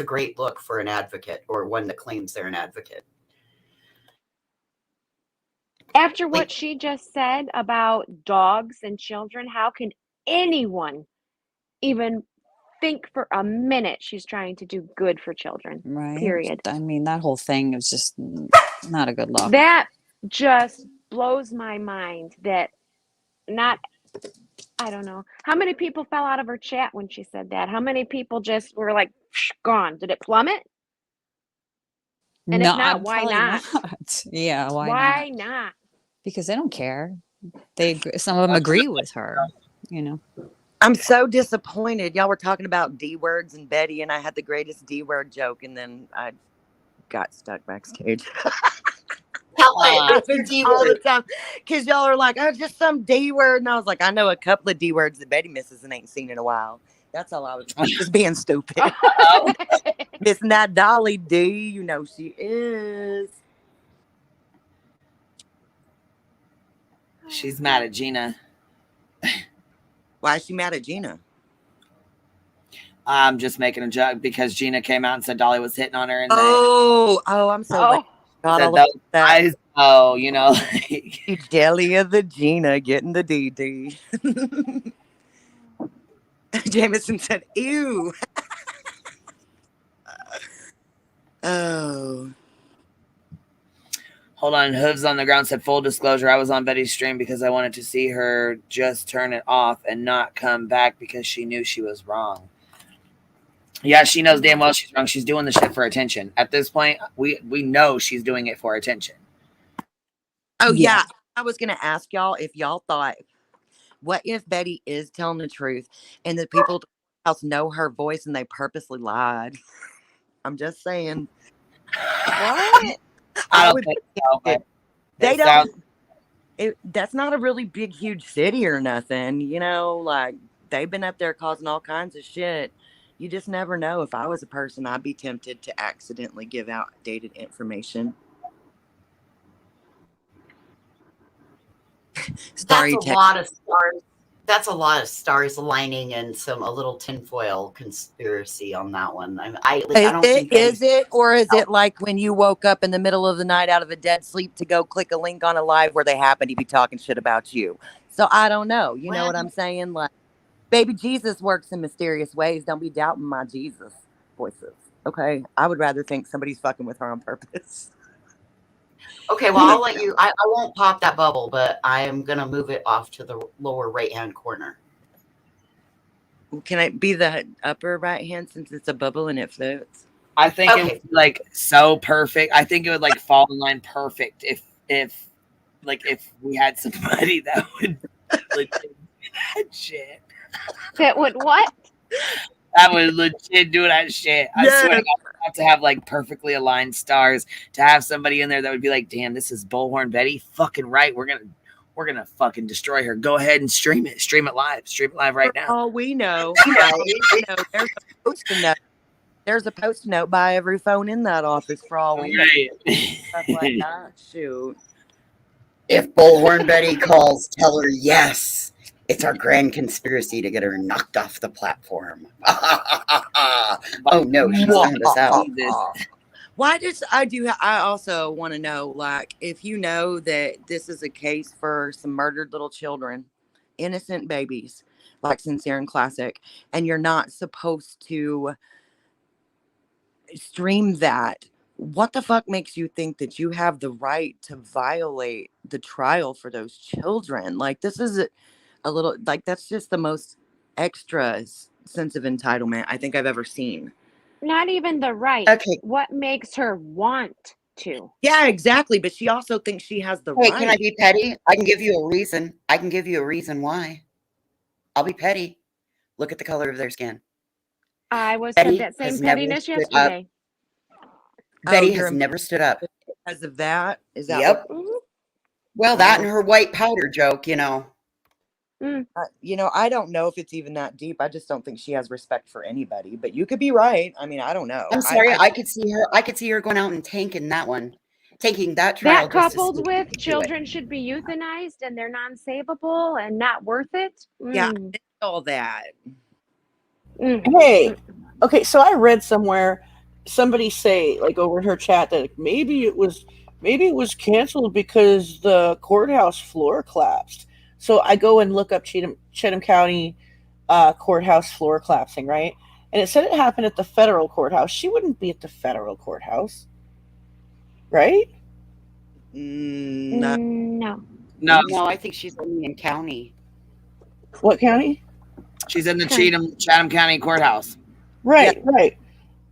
great look for an advocate or one that claims they're an advocate. After what she just said about dogs and children, how can anyone even think for a minute she's trying to do good for children? Right. Period. I mean, that whole thing is just not a good look. That just blows my mind that I don't know. How many people fell out of her chat when she said that? How many people just were like, gone? Did it plummet? And no, if not, why not? Yeah, why not? Because they don't care. Some of them agree with her, I'm so disappointed. Y'all were talking about D words and Betty, and I had the greatest D word joke, and then I got stuck backstage. All the time, because y'all are like, oh, just some D word, and I was like, I know a couple of D words that Betty misses and ain't seen in a while. That's all I was just being stupid. Missing that Dolly D, you know she is. She's mad at Gina. Why is she mad at Gina? I'm just making a joke because Gina came out and said Dolly was hitting on her. And I'm so that. Jelly of the Gina getting the DD. Jameson said, ew. Oh. Hold on. Hooves on the Ground said, full disclosure, I was on Betty's stream because I wanted to see her just turn it off and not come back because she knew she was wrong. Yeah, she knows damn well she's wrong. She's doing the shit for attention. At this point, we know she's doing it for attention. Oh, yeah. I was going to ask y'all if y'all thought, what if Betty is telling the truth and the people at the house know her voice and they purposely lied? I'm just saying. What? I I don't would think think so, that but they it sounds. don't. That's not a really big, huge city or nothing. You know, like they've been up there causing all kinds of shit. You just never know. If I was a person, I'd be tempted to accidentally give out dated information. That's Sorry, a Tech. lot of stars. That's a lot of stars aligning and a little tinfoil conspiracy on that one. I don't think Is it, or is No. it like when you woke up in the middle of the night out of a dead sleep to go click a link on a live where they happen to be talking shit about you? So I don't know. You know what I'm saying? Like, baby Jesus works in mysterious ways. Don't be doubting my Jesus voices. Okay, I would rather think somebody's fucking with her on purpose. Okay, well, I'll let you. I won't pop that bubble, but I am gonna move it off to the lower right-hand corner. Can it be the upper right hand since it's a bubble and it floats? I think it would be like so perfect. I think it would like fall in line perfect if we had somebody that would legit do that shit. That would what? That would legit do that shit. I swear to God, have to have like perfectly aligned stars to have somebody in there that would be like, damn, this is Bullhorn Betty. Fucking right. We're gonna fucking destroy her. Go ahead and stream it. Stream it live. Stream it live right now. Oh, we know. There's a post-it note. There's a post note by every phone in that office for all we know. Stuff like that. Shoot. If Bullhorn Betty calls, tell her yes. It's our grand conspiracy to get her knocked off the platform. Oh no, she found us out. Why does I also want to know, like, if you know that this is a case for some murdered little children, innocent babies, like Sincere and Classic, and you're not supposed to stream that, what the fuck makes you think that you have the right to violate the trial for those children? Like, this is a little, like, that's just the most extra sense of entitlement I think I've ever seen. Not even the right. Okay. What makes her want to? Yeah, exactly. But she also thinks she has the Hey, right. can I be petty? I can give you a reason. I can give you a reason why. I'll be petty. Look at the color of their skin. I was Betty sent that same has never pettiness stood up. yesterday. Betty has never stood up. Because of that? Is that Yep. what? Well, that and her white powder joke, you know. You know, I don't know if it's even that deep. I just don't think she has respect for anybody. But you could be right. I mean, I don't know. I'm sorry. I could see her. I could see her going out and tanking that one, taking that trial. That coupled with children should be euthanized and they're non-savable and not worth it. Yeah, all that. Hey, okay, so I read somewhere somebody say, like, over in her chat, that maybe it was canceled because the courthouse floor collapsed. So I go and look up Cheatham County courthouse floor collapsing, right? And it said it happened at the federal courthouse. She wouldn't be at the federal courthouse, right? No. No, I think she's only in county. What county? She's in the Chatham County courthouse. Right, right.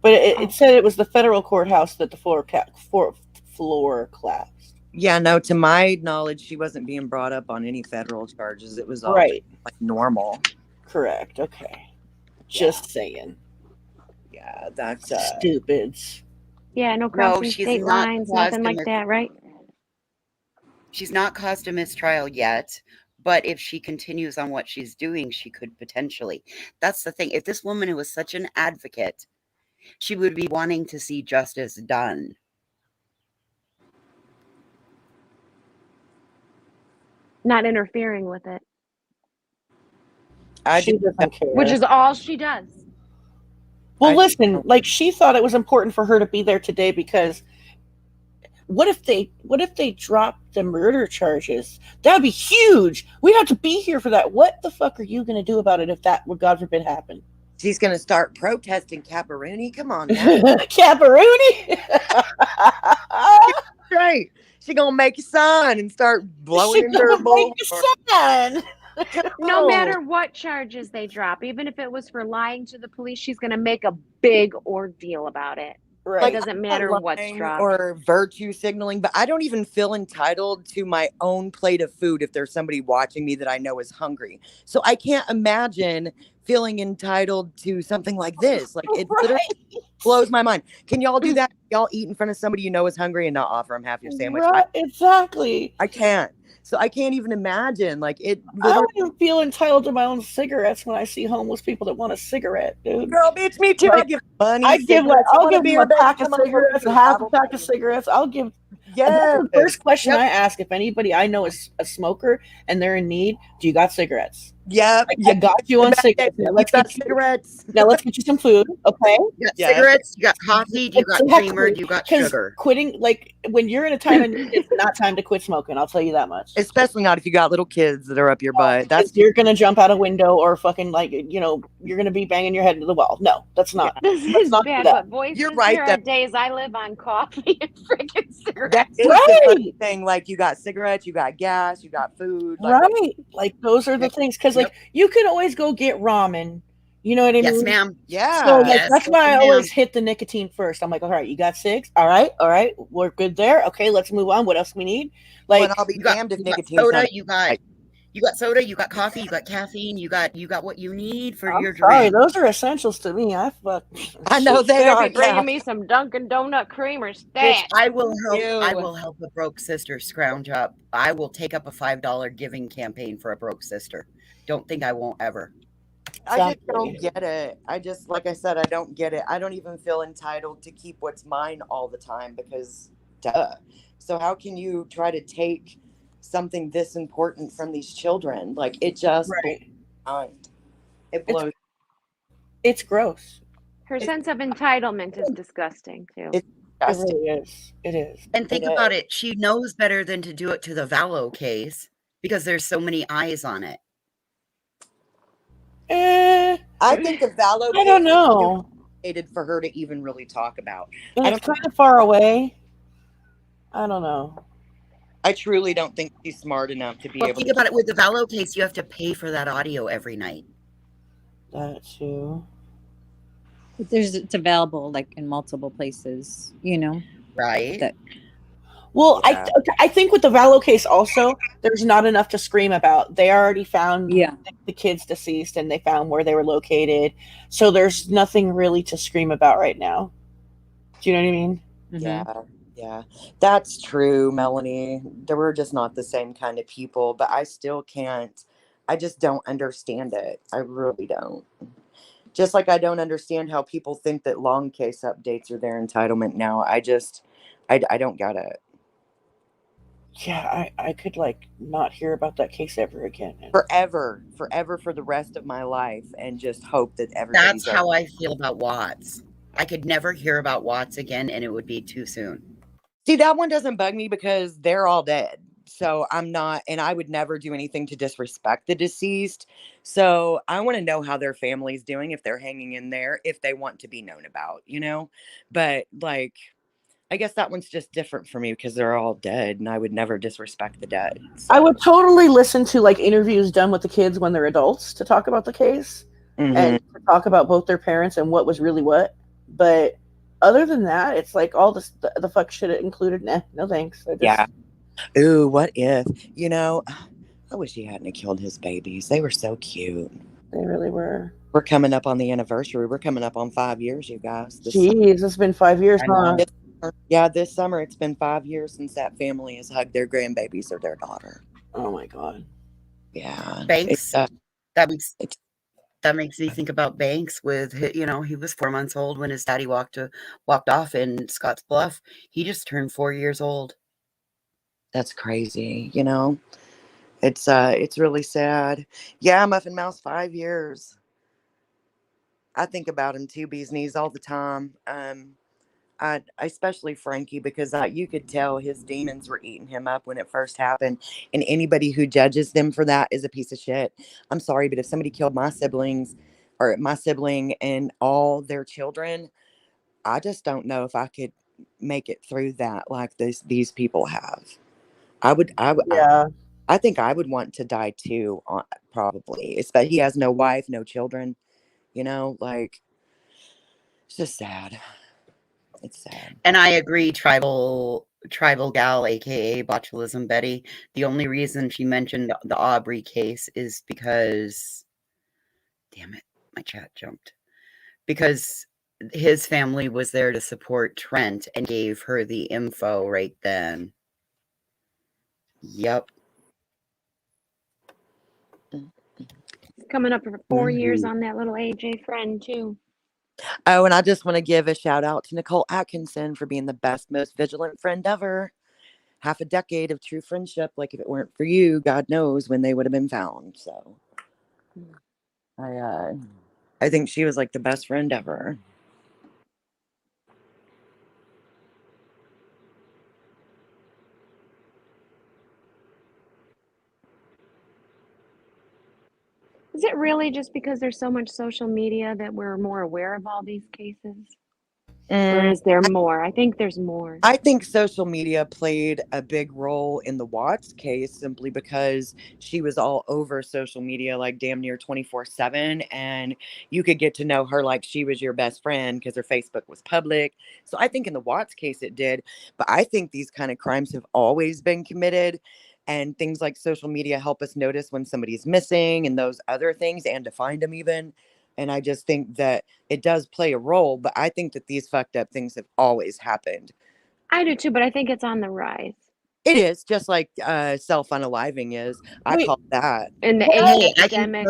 But it said it was the federal courthouse that the floor collapsed. Yeah, no, to my knowledge, she wasn't being brought up on any federal charges. It was all Right. like normal. Correct. Okay. Just saying. Yeah, that's stupids. Yeah, no crossing she's state not lines, caused nothing like that, right? She's not caused a mistrial yet, but if she continues on what she's doing, she could potentially. That's the thing. If this woman was such an advocate, she would be wanting to see justice done. Not interfering with it. She doesn't care. Which is all she does. Well, listen, like, she thought it was important for her to be there today because what if they dropped the murder charges? That would be huge. We have to be here for that. What the fuck are you going to do about it if that would, God forbid, happen? She's going to start protesting Caparoni. Come on now. Caparoni? Right. She's going to make a sign and start blowing into her bowl. No matter what charges they drop, even if it was for lying to the police, she's going to make a big ordeal about it. Right. It doesn't matter what's dropped. Or virtue signaling, but I don't even feel entitled to my own plate of food if there's somebody watching me that I know is hungry. So I can't imagine feeling entitled to something like this. Like, it literally blows my mind. Can y'all do that? Y'all eat in front of somebody you know is hungry and not offer them half your sandwich? Right, exactly. I can't. So I can't even imagine. Like, it I literally. don't even feel entitled to my own cigarettes when I see homeless people that want a cigarette, dude. Girl, bitch, me too. Like, I give money. I give like cigarettes. You I'll want a give them beer, a baby? pack of Come on over cigarettes, to a the half a Bible pack of study. cigarettes. I'll give. Yes. That's the first question I ask if anybody I know is a smoker and they're in need. Do you got cigarettes? Yep. I got you on cigarettes. Now let's get you cigarettes. Now let's get you some food, okay? You got cigarettes, you got coffee, you got creamer, you got sugar. Quitting, like when you're in a time of need, it's not time to quit smoking. I'll tell you that much. Especially not if you got little kids that are up your butt. That's You're gonna jump out a window or fucking like you're gonna be banging your head into the wall. No, that's not. This let's is not do bad, that. but voices, You're right, there though. are days I live on coffee and freaking That cigarettes. is the funny thing. Like, you got cigarettes, you got gas, you got food. Like, Right. Like those are the things. Because like you can always go get ramen. You know what I mean? Yes, ma'am. Yeah. So like Yes, that's why I ma'am. always hit the nicotine first. I'm like, all right, you got 6. All right, we're good there. Okay, let's move on. What else we need? Like, well, I'll be damned if nicotine. Soda, you got soda, you got coffee, you got caffeine, you got what you need for your sorry, drink. those are essentials to me. I know they Better are. be bringing me some Dunkin' Donut creamer Bitch, stat. I will help a broke sister scrounge up. I will take up a $5 giving campaign for a broke sister. Don't think I won't ever. I just don't get it. I just, like I said, I don't get it. I don't even feel entitled to keep what's mine all the time because, duh. So how can you try to take something this important from these children? Like, it just blows my mind. It blows. It's gross. Her sense of entitlement is disgusting too. It's disgusting. It really is. It is. And think about it. She knows better than to do it to the Vallow case because there's so many eyes on it. I think the Vallow I don't know. For her to even really talk about. It's kind of far away. I don't know. I truly don't think she's smart enough to be able Think to. about it with the Vallow case, you have to pay for that audio every night. That too. It's available like in multiple places, right? Well, I think with the Vallow case also, there's not enough to scream about. They already found the kids deceased and they found where they were located. So there's nothing really to scream about right now. Do you know what I mean? Yeah, that's true, Melanie. They were just not the same kind of people, but I still can't. I just don't understand it. I really don't. Just like I don't understand how people think that long case updates are their entitlement now. I don't get it. Yeah, I could like not hear about that case ever again. Forever for the rest of my life and just hope that everybody's That's how I feel about Watts. I could never hear about Watts again and it would be too soon. See, that one doesn't bug me because they're all dead. So I'm not, and I would never do anything to disrespect the deceased. So I want to know how their family's doing, if they're hanging in there, if they want to be known about, But like, I guess that one's just different for me because they're all dead and I would never disrespect the dead. So. I would totally listen to like interviews done with the kids when they're adults to talk about the case and to talk about both their parents and what was really what. But other than that, it's like all this, the fuck shit included. Nah, no thanks. Yeah. Ooh, what if, I wish he hadn't killed his babies. They were so cute. They really were. We're coming up on the anniversary. We're coming up on 5 years, you guys. Jeez, it's been 5 years, huh? Yeah, this summer it's been 5 years since that family has hugged their grandbabies or their daughter. Oh my God. Yeah. Banks. That makes me think about Banks with, he was 4 months old when his daddy walked off in Scotts Bluff. He just turned 4 years old. That's crazy, It's really sad. Yeah, Muffin Mouse, 5 years. I think about him too, bees knees, all the time. I especially Frankie, because you could tell his demons were eating him up when it first happened. And anybody who judges them for that is a piece of shit. I'm sorry, but if somebody killed my siblings or my sibling and all their children, I just don't know if I could make it through that like these people have. I think I would want to die too, probably. But he has no wife, no children. It's just sad. It's sad. And I agree, tribal gal, aka botulism Betty. The only reason she mentioned the Aubrey case is because, damn it, My chat jumped. Because his family was there to support Trent and gave her the info right then. Yep. It's coming up for 4 years on that little AJ friend, too. Oh, and I just want to give a shout out to Nicole Atkinson for being the best, most vigilant friend ever. Half a decade of true friendship. Like, if it weren't for you, God knows when they would have been found. So I think she was like the best friend ever. Is it really just because there's so much social media that we're more aware of all these cases? Or is there more? I think there's more. I think social media played a big role in the Watts case simply because she was all over social media like damn near 24/7, and you could get to know her like she was your best friend because her Facebook was public. So I think in the Watts case it did, but I think these kind of crimes have always been committed, and things like social media help us notice when somebody's missing and those other things, and to find them even. And I just think that it does play a role, but I think that these fucked up things have always happened. I do too, but I think it's on the rise. It is, just like self-unaliving is. I Wait. call that. And the Well, AIDS epidemic.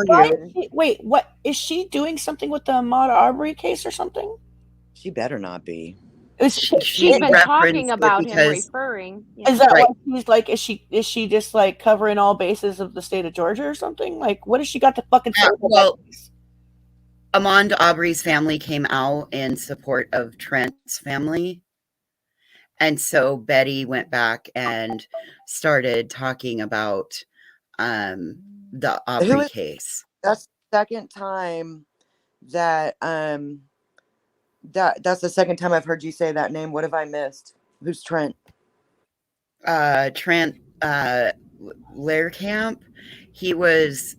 Wait, what is she doing something with the Ahmaud Arbery case or something? She better not be. She's been talking about him referring. Yeah. Is that why she's like? Is she just like covering all bases of the state of Georgia or something? Like, what has she got to fucking say? Well, Ahmaud Arbery's family came out in support of Trent's family. And so Betty went back and started talking about the Arbery case. That's the second time that that's the second time I've heard you say that name. What have I missed? Who's Trent? Trent Lehrkamp. He was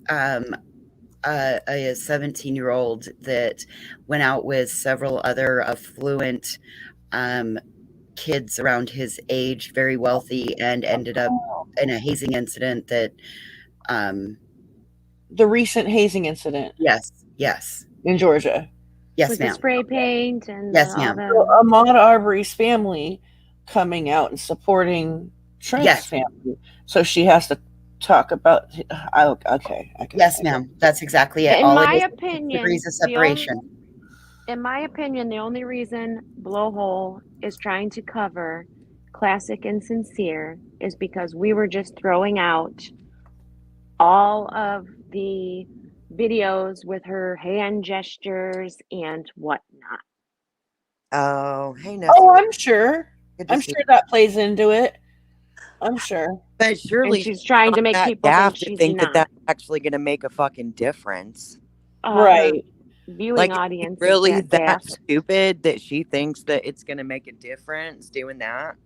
a 17-year-old that went out with several other affluent kids around his age, very wealthy, and ended up in a hazing incident that the recent hazing incident. Yes. In Georgia. Yes, with ma'am. the spray paint and Yes, all ma'am. the... So Ahmaud Arbery's family coming out and supporting Trent's family. So she has to talk about. Okay. Yes, ma'am. That's exactly it. In All my it is opinion, degrees of separation. In my opinion, the only reason Blowhole is trying to cover Classic and Sincere is because we were just throwing out all of the videos with her hand gestures and whatnot. Oh, hey, Nessie. Oh, I'm sure. I'm see sure that plays into it. I'm sure. But surely And she's trying to make not people daft think to she's think not. that that's actually going to make a fucking difference. Right. Viewing Like, audience is really that that daft. stupid that she thinks that it's going to make a difference doing that?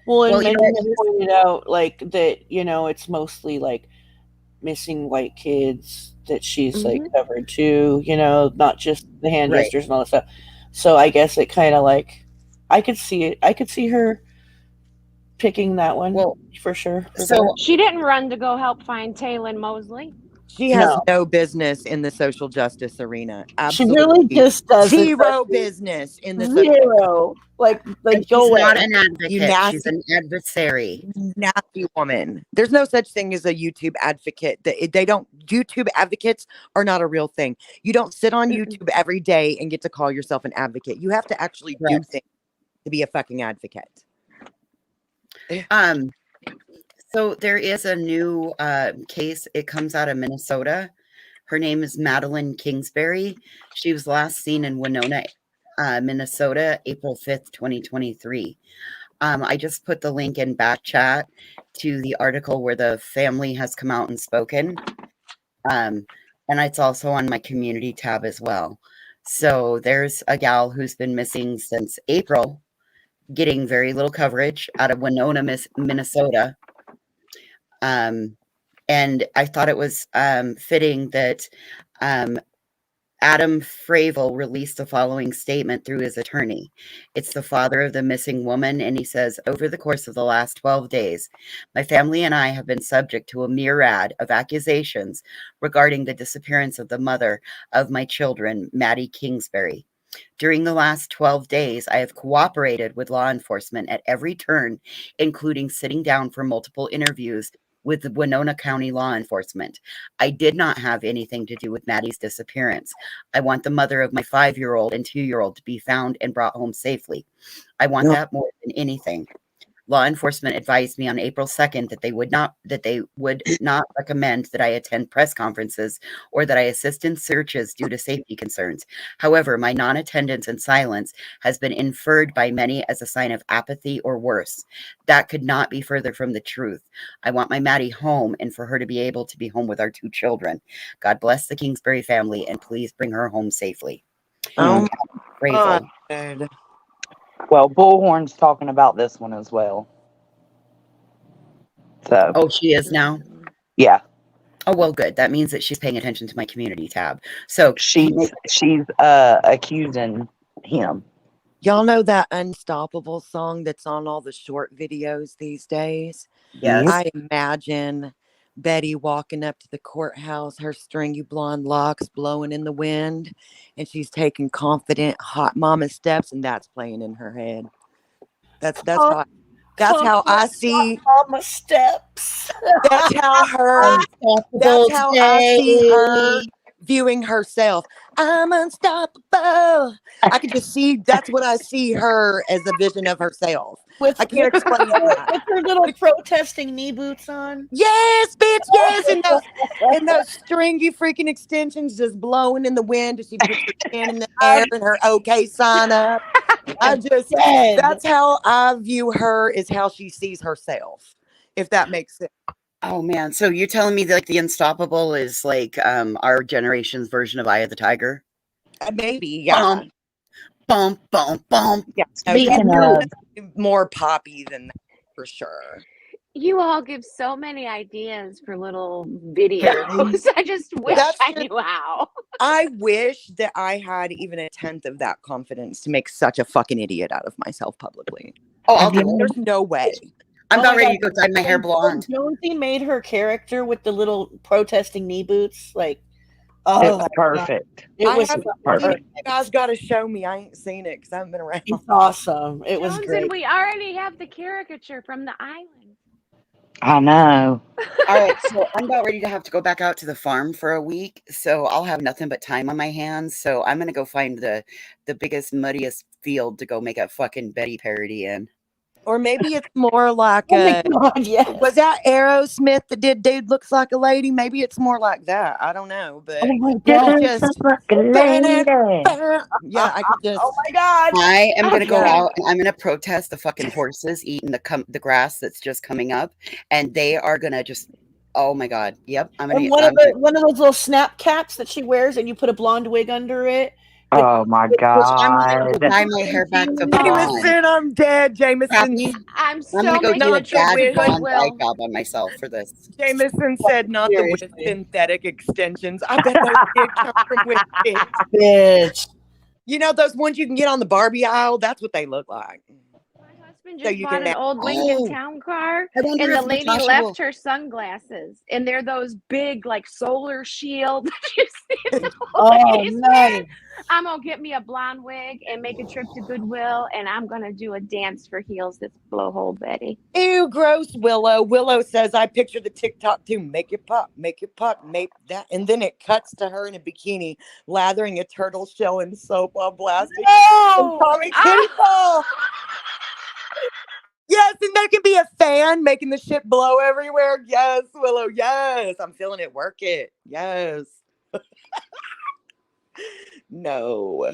Well, and Well, you many know, have pointed out like that, it's mostly like missing white kids that she's like covered too, not just the hand Right. gestures and all that stuff. So I guess it kind of like I could see it. I could see her picking that one for sure. So she didn't run to go help find Taylor Mosley. She has no business in the social justice arena. Absolutely. She really just doesn't. Zero business in the Zero. Like she's go away. not an advocate. You nasty, she's an adversary. Nasty woman. There's no such thing as a YouTube advocate. They don't. YouTube advocates are not a real thing. You don't sit on YouTube every day and get to call yourself an advocate. You have to actually do things to be a fucking advocate. So there is a new case. It comes out of Minnesota. Her name is Madeline Kingsbury. She was last seen in Winona, Minnesota, April 5th, 2023. I just put the link in back chat to the article where the family has come out and spoken. And it's also on my community tab as well. So there's a gal who's been missing since April, getting very little coverage out of Winona, Minnesota. And I thought it was fitting that Adam Fravel released the following statement through his attorney. It's the father of the missing woman, and he says, over the course of the last 12 days, my family and I have been subject to a myriad of accusations regarding the disappearance of the mother of my children, Maddie Kingsbury. During the last 12 days, I have cooperated with law enforcement at every turn, including sitting down for multiple interviews with the Winona County law enforcement. I did not have anything to do with Maddie's disappearance. I want the mother of my 5-year-old and 2-year-old to be found and brought home safely. I want that more than anything. Law enforcement advised me on April 2nd that they would not recommend that I attend press conferences or that I assist in searches due to safety concerns. However, my non-attendance and silence has been inferred by many as a sign of apathy or worse. That could not be further from the truth. I want my Maddie home and for her to be able to be home with our 2 children. God bless the Kingsbury family and please bring her home safely. Oh, Fravel. God. Well, Bullhorn's talking about this one as well. So. Oh, she is now? Yeah. Oh, well, good. That means that she's paying attention to my community tab. So she's accusing him. Y'all know that Unstoppable song that's on all the short videos these days? Yes. I imagine Betty walking up to the courthouse, her stringy blonde locks blowing in the wind, and she's taking confident hot mama steps, and that's playing in her head. That's how I see mama steps. That's how I see her viewing herself. I'm unstoppable. I can just see, that's what I see her as a vision of herself. I can't explain that. With her little protesting knee boots on. Yes, bitch, yes. And those stringy freaking extensions just blowing in the wind as she puts her hand in the air and her okay sign up. That's how I view her, is how she sees herself, if that makes sense. Oh man, so you're telling me that like the Unstoppable is like our generation's version of Eye of the Tiger? Maybe, yeah. Bump, bump, bump. Yeah, Speaking of more poppy than that, for sure. You all give so many ideas for little videos. I just wish I knew how. I wish that I had even a tenth of that confidence to make such a fucking idiot out of myself publicly. Oh, I'll do it. There's no way. I'm about ready to go dye my hair blonde. Jonesy made her character with the little protesting knee boots. Like, it was perfect. It was perfect. You guys got to show me. I ain't seen it because I haven't been around. It's awesome. It was Jones, great. and we already have the caricature from the island. I know. All right, so I'm about ready to have to go back out to the farm for a week. So I'll have nothing but time on my hands. So I'm gonna go find the biggest, muddiest field to go make a fucking Betty parody in. Or maybe it's more like was that Aerosmith that did Dude Looks Like a Lady? Maybe it's more like that. I don't know, but Just like a lady. Yeah, I could just. Oh my god! I am gonna go out and I'm gonna protest the fucking horses eating the grass that's just coming up, and they are gonna just. Oh my god! Yep, I'm gonna. One of those little snap caps that she wears, and you put a blonde wig under it. Oh my god! Dye my hair back to Jameson, I'm dead. Jameson, I'm gonna go do a bad blonde dye job on myself for this. Jameson said not the with synthetic extensions. I bet those did come from with bitch. You know those ones you can get on the Barbie aisle? That's what they look like. Just bought an old Lincoln Town Car, and the lady left her sunglasses, and they're those big like solar shield. You see no! I'm gonna get me a blonde wig and make a trip to Goodwill, and I'm gonna do a dance for heels that's blowhole Betty. Ew, gross, Willow. Willow says I picture the TikTok too. Make it pop, make that, and then it cuts to her in a bikini, lathering a turtle shell in soap while blasting. No! Tommy Kimball. Yes, and there can be a fan making the shit blow everywhere. Yes, Willow. Yes, I'm feeling it. Work it. Yes. No.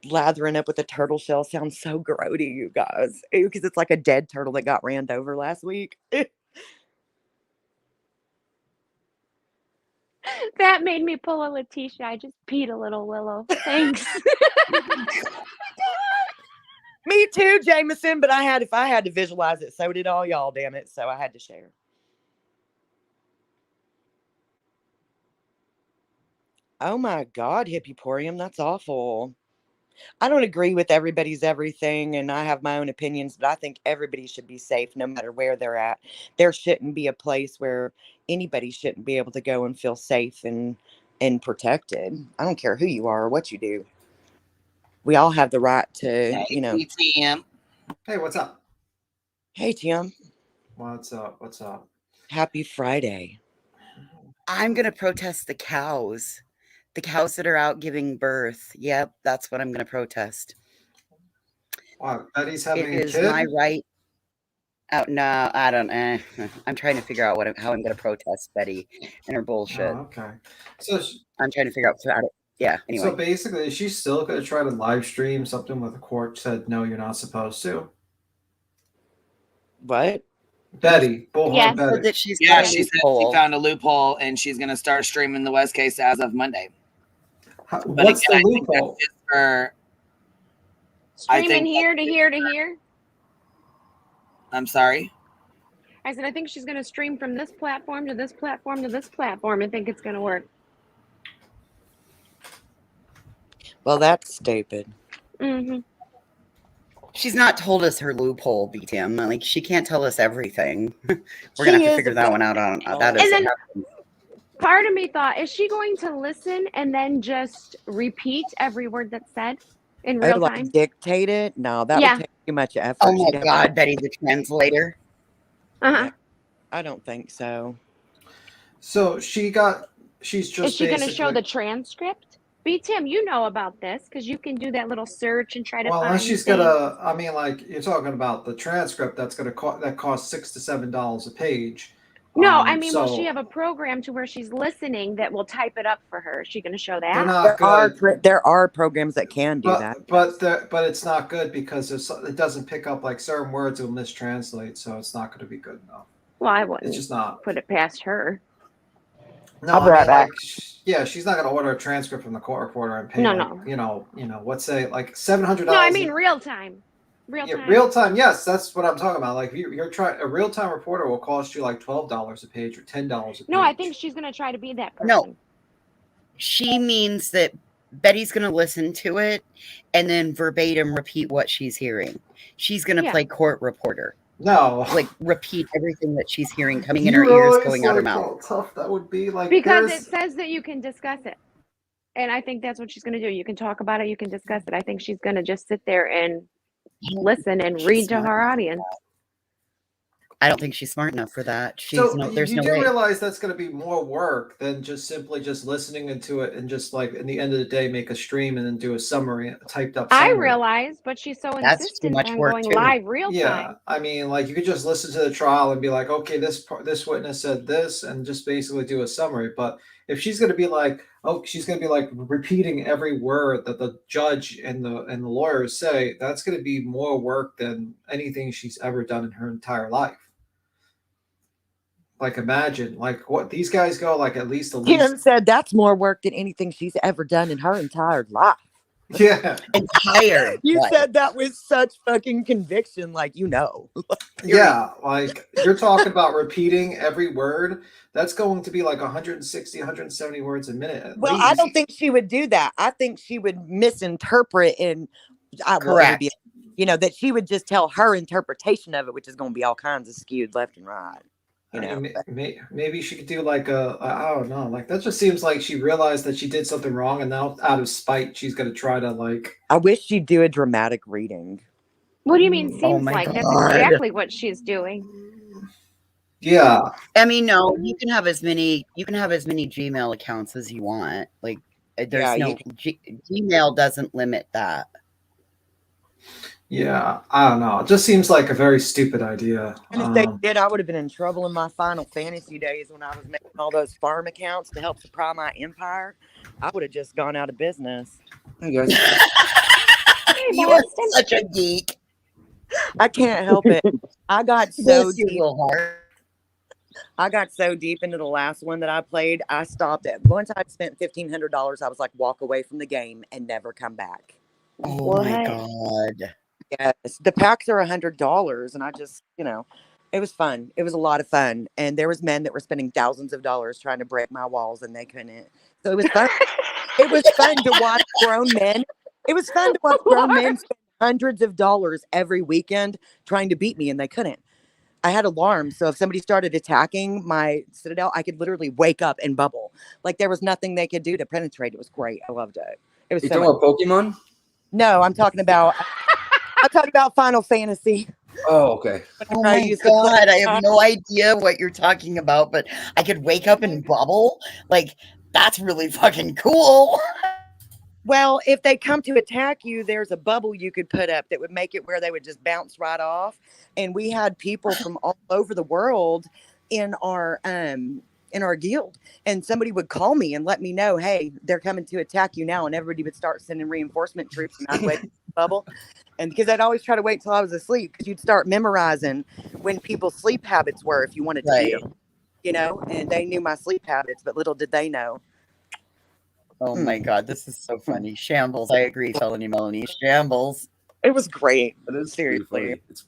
Lathering up with a turtle shell sounds so grody, you guys. Because it's like a dead turtle that got ran over last week. That made me pull a Letitia. I just peed a little, Willow. Thanks. Me too, Jameson, but if I had to visualize it, so did all y'all, damn it. So I had to share. Oh my God, Hippoporium, that's awful. I don't agree with everybody's everything, and I have my own opinions, but I think everybody should be safe no matter where they're at. There shouldn't be a place where anybody shouldn't be able to go and feel safe and protected. I don't care who you are or what you do. We all have the right to, Hey, TM. Hey, what's up? Hey, Tim. What's up? What's up? Happy Friday. I'm going to protest the cows. The cows that are out giving birth. Yep, that's what I'm going to protest. Wow, Betty's having It is my right. Oh, no, I don't. I'm trying to figure out how I'm going to protest Betty and her bullshit. Oh, okay. So I'm trying to figure out how to. Yeah. Anyway. So basically, is she still going to try to live stream something where the court said no, you're not supposed to? What? Betty, Bullhorn Betty. She said she found a loophole and she's going to start streaming the West case as of Monday. What's the loophole? Streaming here to here to here. I'm sorry? I said, I think she's going to stream from this platform to this platform to this platform. I think it's going to work. Well, that's stupid. Mm-hmm. She's not told us her loophole, BTM. Like, she can't tell us everything. We're going to have to figure that one out. That is. And then part of me thought, is she going to listen and then just repeat every word that's said in real time? Like dictate it? No, that would take too much effort. Oh my God, Betty the translator. Uh-huh. I don't think so. So she's just. Is she going to show the transcript? B. Tim, you know about this because you can do that little search and try to find. Well, she's gonna. I mean, like you're talking about the transcript. That's gonna costs $6 to $7 a page. No, I mean, will she have a program to where she's listening that will type it up for her? Is she going to show that? They're not good. There are programs that can do that. But it's not good because it doesn't pick up like certain words will mistranslate, so it's not going to be good enough. Well, I wouldn't. It's just not. Put it past her. No, I'll be right back. She's not going to order a transcript from the court reporter and pay. No. What's say like $700. No, I mean real time. Real time. Yes, that's what I'm talking about. Like you're trying a real time reporter will cost you like $12 a page or $10 a page. No, I think she's going to try to be that person. No, she means that Betty's going to listen to it and then verbatim repeat what she's hearing. She's going to play court reporter. No, like repeat everything that she's hearing coming in her ears, going out her mouth. How tough that would be. Like because it says that you can discuss it, and I think that's what she's going to do. You can talk about it. You can discuss it. I think she's going to just sit there and listen and read to her audience. I don't think she's smart enough for that. There's no way. You realize that's going to be more work than just simply just listening into it and just like in the end of the day make a stream and then do a summary, a typed up summary. I realize, but she's so insistent on going live real time. Yeah, I mean, like you could just listen to the trial and be like, okay, this witness said this, and just basically do a summary. But if she's going to be like, she's going to be like repeating every word that the judge and the lawyers say, that's going to be more work than anything she's ever done in her entire life. Like imagine, like what these guys go like at least. Kim said that's more work than anything she's ever done in her entire life. Yeah, entire. You said that with such fucking conviction, like Yeah, like you're talking about repeating every word. That's going to be like 160, 170 words a minute. Well, least. I don't think she would do that. I think she would misinterpret and correct. That she would just tell her interpretation of it, which is going to be all kinds of skewed left and right. Maybe she could do like I don't know, like that just seems like she realized that she did something wrong and now out of spite she's gonna try to like. I wish she'd do a dramatic reading. What do you mean seems like? God. That's exactly what she's doing. Yeah, I mean, no, you can have as many Gmail accounts as you want. Like there's Gmail doesn't limit that. Yeah, I don't know. It just seems like a very stupid idea. And if they did, I would have been in trouble in my Final Fantasy days when I was making all those farm accounts to help supply my empire. I would have just gone out of business. You are such a geek. I can't help it. I got so deep. I got so deep into the last one that I played. I stopped at once. I spent $1,500. I was like, walk away from the game and never come back. Oh my God. Yes, the packs are $100, and I just, it was fun. It was a lot of fun, and there was men that were spending thousands of dollars trying to break my walls, and they couldn't. So it was fun. It was fun to watch grown men. It was fun to watch grown men spend hundreds of dollars every weekend trying to beat me, and they couldn't. I had alarms, so if somebody started attacking my citadel, I could literally wake up and bubble. Like there was nothing they could do to penetrate. It was great. I loved it. It was You so talking about Pokemon? No, I'm talking about Final Fantasy. Oh, okay. Oh my God, I have no idea what you're talking about, but I could wake up and bubble. Like, that's really fucking cool. Well, if they come to attack you, there's a bubble you could put up that would make it where they would just bounce right off. And we had people from all over the world in our guild, and somebody would call me and let me know, hey, they're coming to attack you now, and everybody would start sending reinforcement troops, and I'd wait in the bubble. And because I'd always try to wait till I was asleep, because you'd start memorizing when people's sleep habits were if you wanted to beat them, you know, and they knew my sleep habits, but little did they know. Oh my God, this is so funny. Shambles. I agree, Melanie. Shambles. It was great. It is seriously. It's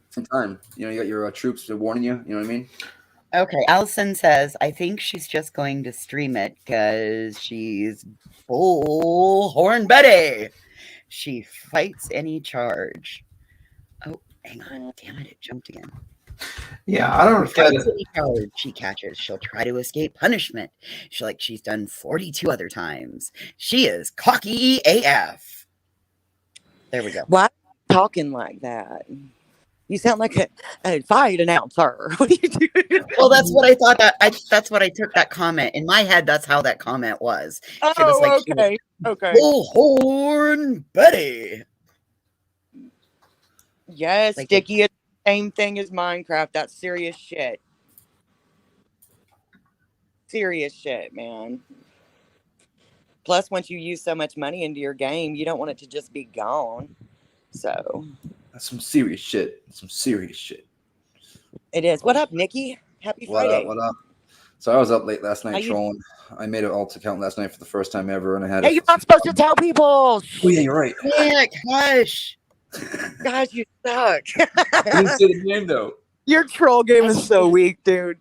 some time. You know, you got your troops warning you. You know what I mean? Okay, Allison says, I think she's just going to stream it because she's Bullhorn Betty. She fights any charge. Oh, hang on. Damn it, it jumped again. Yeah, I don't get Fights it. any charge she catches. She'll try to escape punishment. She's done 42 other times. She is cocky AF. There we go. Why are you talking like that? You sound like a fight announcer. What are you doing? Well, that's what I thought. That's what I took that comment in my head. That's how that comment was. She was like, okay, okay. Bullhorn Betty. Yes, Sticky. It's the same thing as Minecraft. That's serious shit. Serious shit, man. Plus, once you use so much money into your game, you don't want it to just be gone. So that's some serious shit. Some serious shit. It is. What up, Nikki? Happy Friday. What up? So I was up late last How night you- trolling. I made an alt account last night for the first time ever, and I had. Hey, you're not supposed to tell people. Oh yeah, you're right. Nick, hush. Guys, you suck. I didn't say the name though. Your troll game is so weak, dude.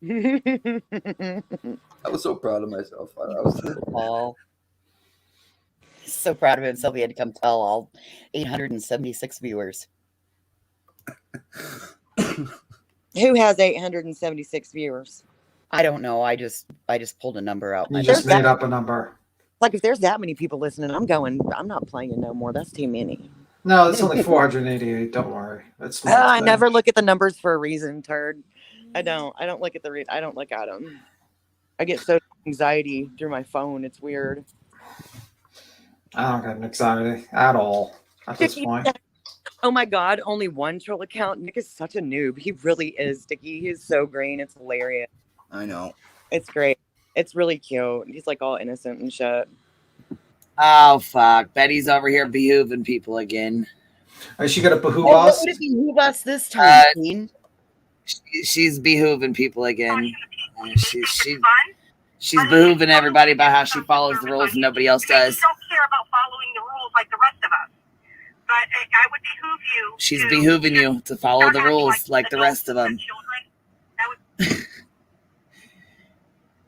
I was so proud of myself. I was Paul. He's so proud of himself. He had to come tell all 876 viewers. Who has 876 viewers? I don't know. I just pulled a number out. You just made up a number. Like, if there's that many people listening, I'm not playing no more. That's too many. No, it's only 488. Don't worry. That's I never look at the numbers for a reason, turd. I don't look at I don't look at them. I get so anxiety through my phone. It's weird. I don't get anxiety at all at this point. Oh my God, only one troll account. Nick is such a noob. He really is, Sticky. He is so green. It's hilarious. I know. It's great. It's really cute. He's like all innocent and shit. Oh, fuck. Betty's over here behooving people again. Is she going to behoove What us? would it behoove us this time, Queen? She's behooving people again. She's behooving everybody about how she follows the rules and nobody else does. Don't care about following the rules like the rest of us. But I would behoove you. She's behooving you to follow the rules like the rest of them.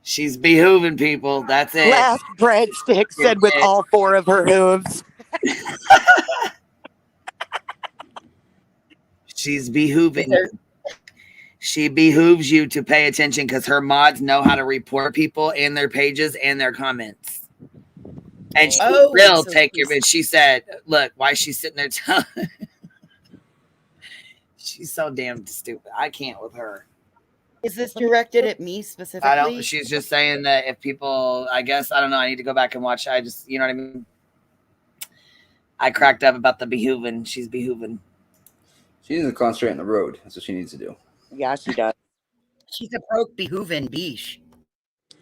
She's behooving people. That's it. Last breadstick said with all four of her hooves. She's behooving you. She behooves you to pay attention because her mods know how to report people and their pages and their comments. And she will take your bitch. She said, look, why is she sitting there telling she's so damn stupid. I can't with her. Is this directed at me specifically? I don't. She's just saying that if people, I guess, I don't know. I need to go back and watch. I just, you know what I mean? I cracked up about the behooving. She's behooving. She needs to concentrate on the road. That's what she needs to do. Yeah, she does. She's a broke behooving beesh.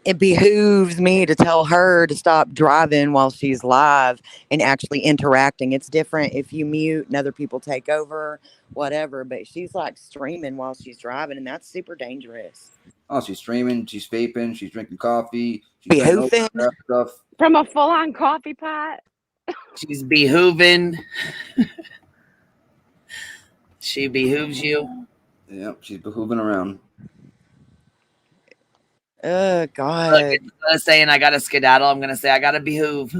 It behooves me to tell her to stop driving while she's live and actually interacting. It's different if you mute and other people take over, whatever. But she's like streaming while she's driving, and that's super dangerous. Oh, she's streaming. She's vaping. She's drinking coffee. She's Behooving stuff. From a full-on coffee pot. She's behooving. She behooves you. Yep, she's behooving around. Oh, God. Look, instead of saying I got to skedaddle, I'm going to say I got to behoove.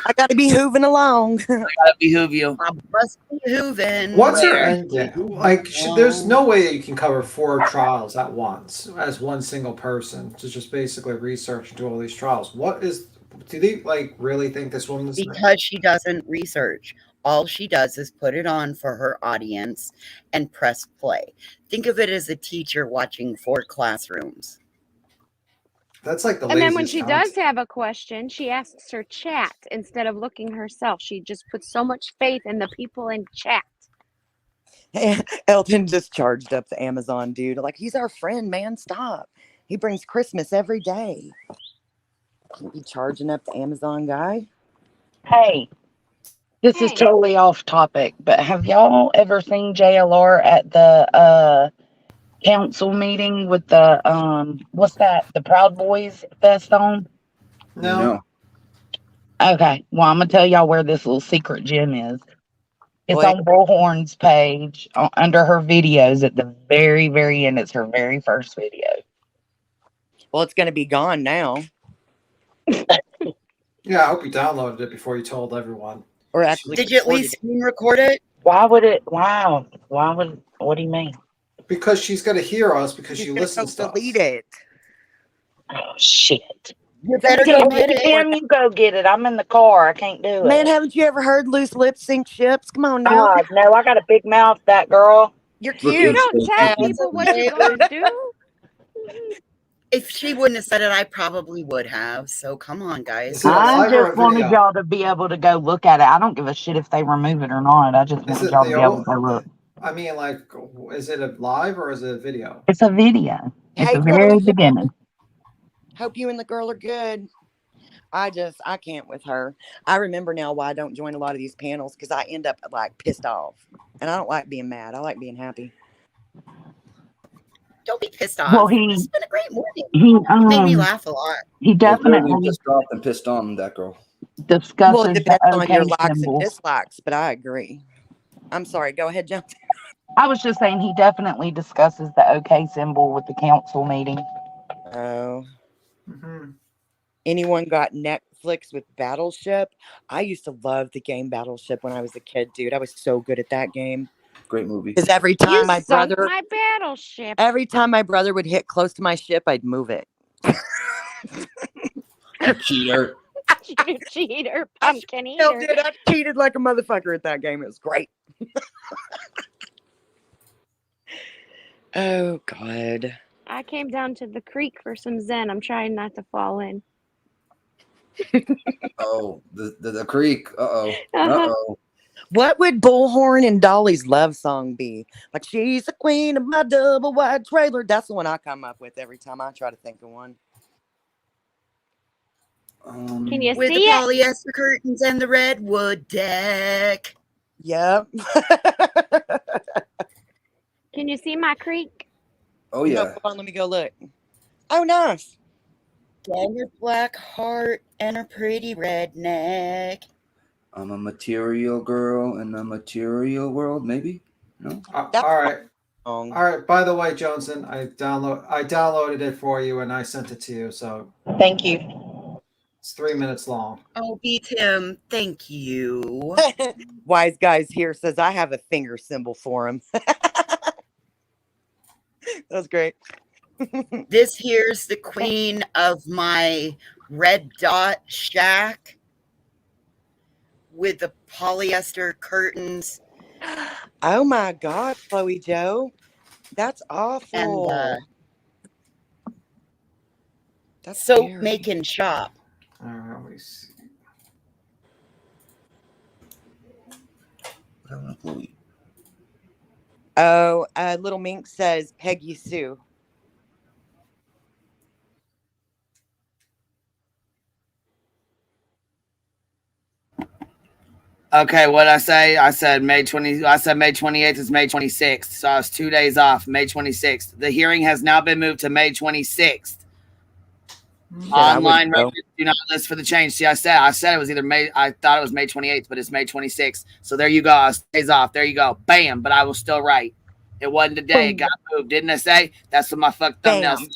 I got to be hooving along. I got to behoove you. I must be hooving. What's her? Later. Yeah, like there's no way that you can cover 4 trials at once as one single person to just basically research and do all these trials. What is? Do they like really think this woman is? Because she doesn't research. All she does is put it on for her audience and press play. Think of it as a teacher watching 4 classrooms. That's like the And then when laziest she content. does have a question, she asks her chat instead of looking herself. She just puts so much faith in the people in chat. Elton just charged up the Amazon dude. Like, he's our friend, man. Stop. He brings Christmas every day. Can't be charging up the Amazon guy. Hey, this is totally off topic, but have y'all ever seen JLR at the council meeting with the what's that? The Proud Boys vest on? No. Okay, well, I'm gonna tell y'all where this little secret gem is. It's Wait. on Bullhorn's page under her videos at the very, very end. It's her very first video. Well, it's going to be gone now. Yeah, I hope you downloaded it before you told everyone. Or actually, Did you at least screen record it? Why would it? Wow. Why would? What do you mean? Because she's gonna hear us because she listens to us. delete it. Oh shit! You better go get it. Tim, you go get it. I'm in the car. I can't do it. Man, haven't you ever heard loose lips sink ships? Come on now. No, I got a big mouth, that girl. You're Look, cute. You don't tell That's people what okay. you're going to do. If she wouldn't have said it, I probably would have. So come on, guys. I just wanted y'all to be able to go look at it. I don't give a shit if they remove it or not. I just want y'all to be able to go look. I mean, like, is it a live or is it a video? It's a video. It's Hey, the very girl. beginning. Hope you and the girl are good. I can't with her. I remember now why I don't join a lot of these panels, because I end up like pissed off. And I don't like being mad. I like being happy. Don't be pissed off. Well, It's been a great morning. He made me laugh a lot. He definitely pissed off and pissed on that girl. discusses Well, it depends the on your OK likes symbol. and dislikes, but I agree. I'm sorry. Go ahead, Jones. I was just saying he definitely discusses the OK symbol with the council meeting. Oh. Anyone got Netflix with Battleship? I used to love the game Battleship when I was a kid, dude. I was so good at that game. Great movie. Because every time You my sunk brother my battleship. every time my brother would hit close to my ship, I'd move it. You cheater. You cheater, pumpkin Still eater. did. I cheated like a motherfucker at that game. It was great. Oh God. I came down to the creek for some zen. I'm trying not to fall in. Oh, the creek. Uh-oh. Uh-oh. What would Bullhorn and Dolly's love song be? Like, she's the queen of my double wide trailer. That's the one I come up with every time I try to think of one. Can you With see the it? polyester curtains and the redwood deck. Yep. Can you see my creek? Oh yeah. No, hold on, let me go look. Oh, nice. And your black heart and a pretty red neck. I'm a material girl in a material world, maybe? No? All right. All right. By the way, Johnson, I downloaded it for you and I sent it to you. So Thank you. it's 3 minutes long. Oh, beat him. Thank you. Wise Guys here says I have a finger symbol for him. That's great. This here's the queen of my red dot shack with the polyester curtains. Oh my God, Chloe Joe. That's awful. And That's soap scary. making shop. All right, let me see. Oh, Little Mink says Peggy Sue. Okay, what I say? I said May 28th is May 26th. So I was 2 days off, May 26th. The hearing has now been moved to May 26th. Online records do not list for the change. See, I said it was either May. I thought it was May 28th, but it's May 26th. So there you go. I was 2 days off. There you go. Bam. But I was still right. It wasn't today. It got moved. Didn't I say? That's what my fuck thumbnail said.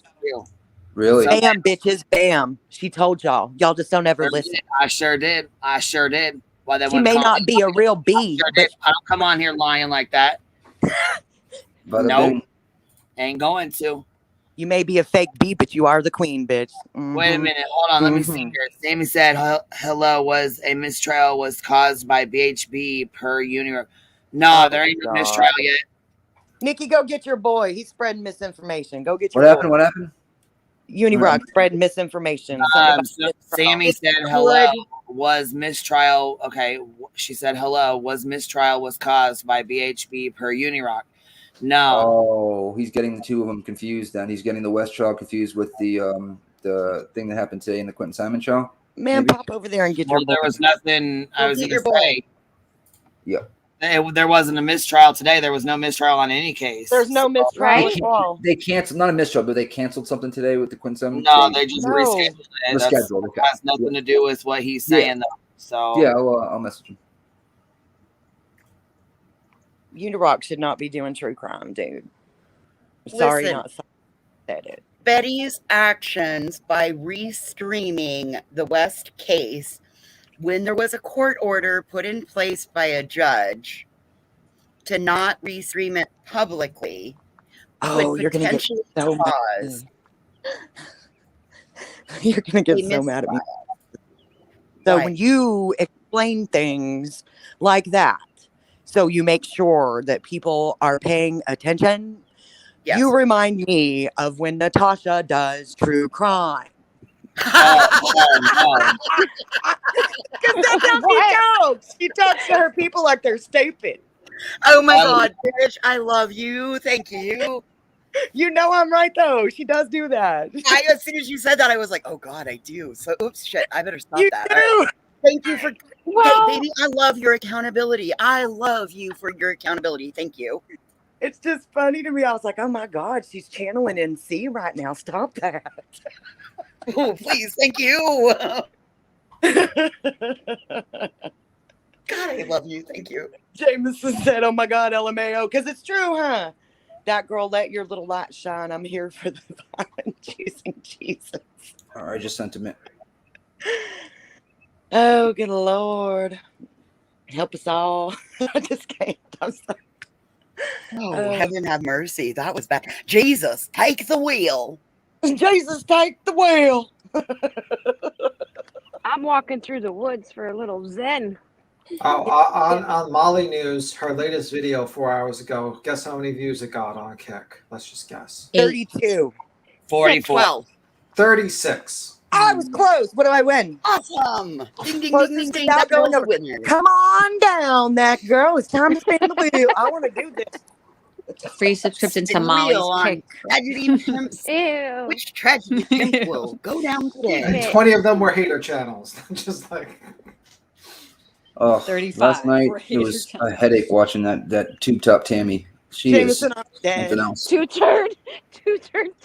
Really? Bam, bitches, bam. She told y'all. Y'all just don't ever listen. I sure did. Why they She want to may call not me? be a real bee, Sure but did. I don't come on here lying like that. Bada Nope. bing. Ain't going to. you may be a fake bee, but you are the queen, bitch. Wait a minute. Hold on. Let me see here. Sammy said, hello, was a mistrial was caused by BHB per Unirock. No, there ain't no mistrial yet. Nikki, go get your boy. He's spreading misinformation. Go get your What happened? boy. What happened? Unirock spreading misinformation. So Sammy said hello was mistrial. Okay, she said hello was mistrial was caused by BHB per Unirock. No. Oh, he's getting the two of them confused. Then he's getting the West trial confused with the thing that happened today in the Quentin Simon trial. Man, maybe? pop over there and get Well, your boy. there was nothing. I was get going your to say. Yeah. There wasn't a mistrial today. There was no mistrial on any case. There's no mistrial at all. They canceled, not a mistrial, but they canceled something today with the Quentin Simon. No, they just rescheduled it. Rescheduled. That has nothing to do with what he's saying, though. So yeah, I'll message him. Unirock should not be doing true crime, dude. Sorry, Listen, not sorry. Said it. Betty's actions by restreaming the West case when there was a court order put in place by a judge to not restream it publicly could you're gonna get potentially so mad. cause You're gonna get a so mad at me. mistrial. So Right. when you explain things like that, so you make sure that people are paying attention, you remind me of when Natasha does true crime. Because that's how she talks. She talks to her people like they're stupid. Oh my God, bitch, I love you. Thank you. You know I'm right though. She does do that. As soon as you said that, I was like, oh God, I do. So oops, shit, I better stop You that. do. All right. Thank you for Well- hey, baby, I love your accountability. I love you for your accountability. Thank you. It's just funny to me. I was like, oh my God, she's channeling NC right now. Stop that. Oh, please, thank you. God, I love you. Thank you. Jameson said, oh my God, LMAO. Because it's true, huh? That girl, let your little light shine. I'm here for the violent choosing Jesus. All right, I just sent him it. Oh, good Lord. Help us all. I just can't. I'm sorry. Oh, heaven have mercy. That was bad. Jesus, take the wheel. Jesus, take the wheel. I'm walking through the woods for a little zen. On Molly News, her latest video 4 hours ago, guess how many views it got on Kick? Let's just guess. 32. 44. 36. I was close. What do I win? Awesome. Ding, ding, Closest ding, ding, ding. without That going girl's a over. winner. Come on down, that girl. It's time to spin the wheel. I want to do this. Free subscription to Spin Molly's wheel on Kick. Tragedy Pimps. Ew. Which tragedy pimp will go down today? And 20 of them were hater channels. Just like. Oh, 35 last night for it was haters. a headache watching that tube top Tammy. She Jameson, is I'm dead. something else. Two-turd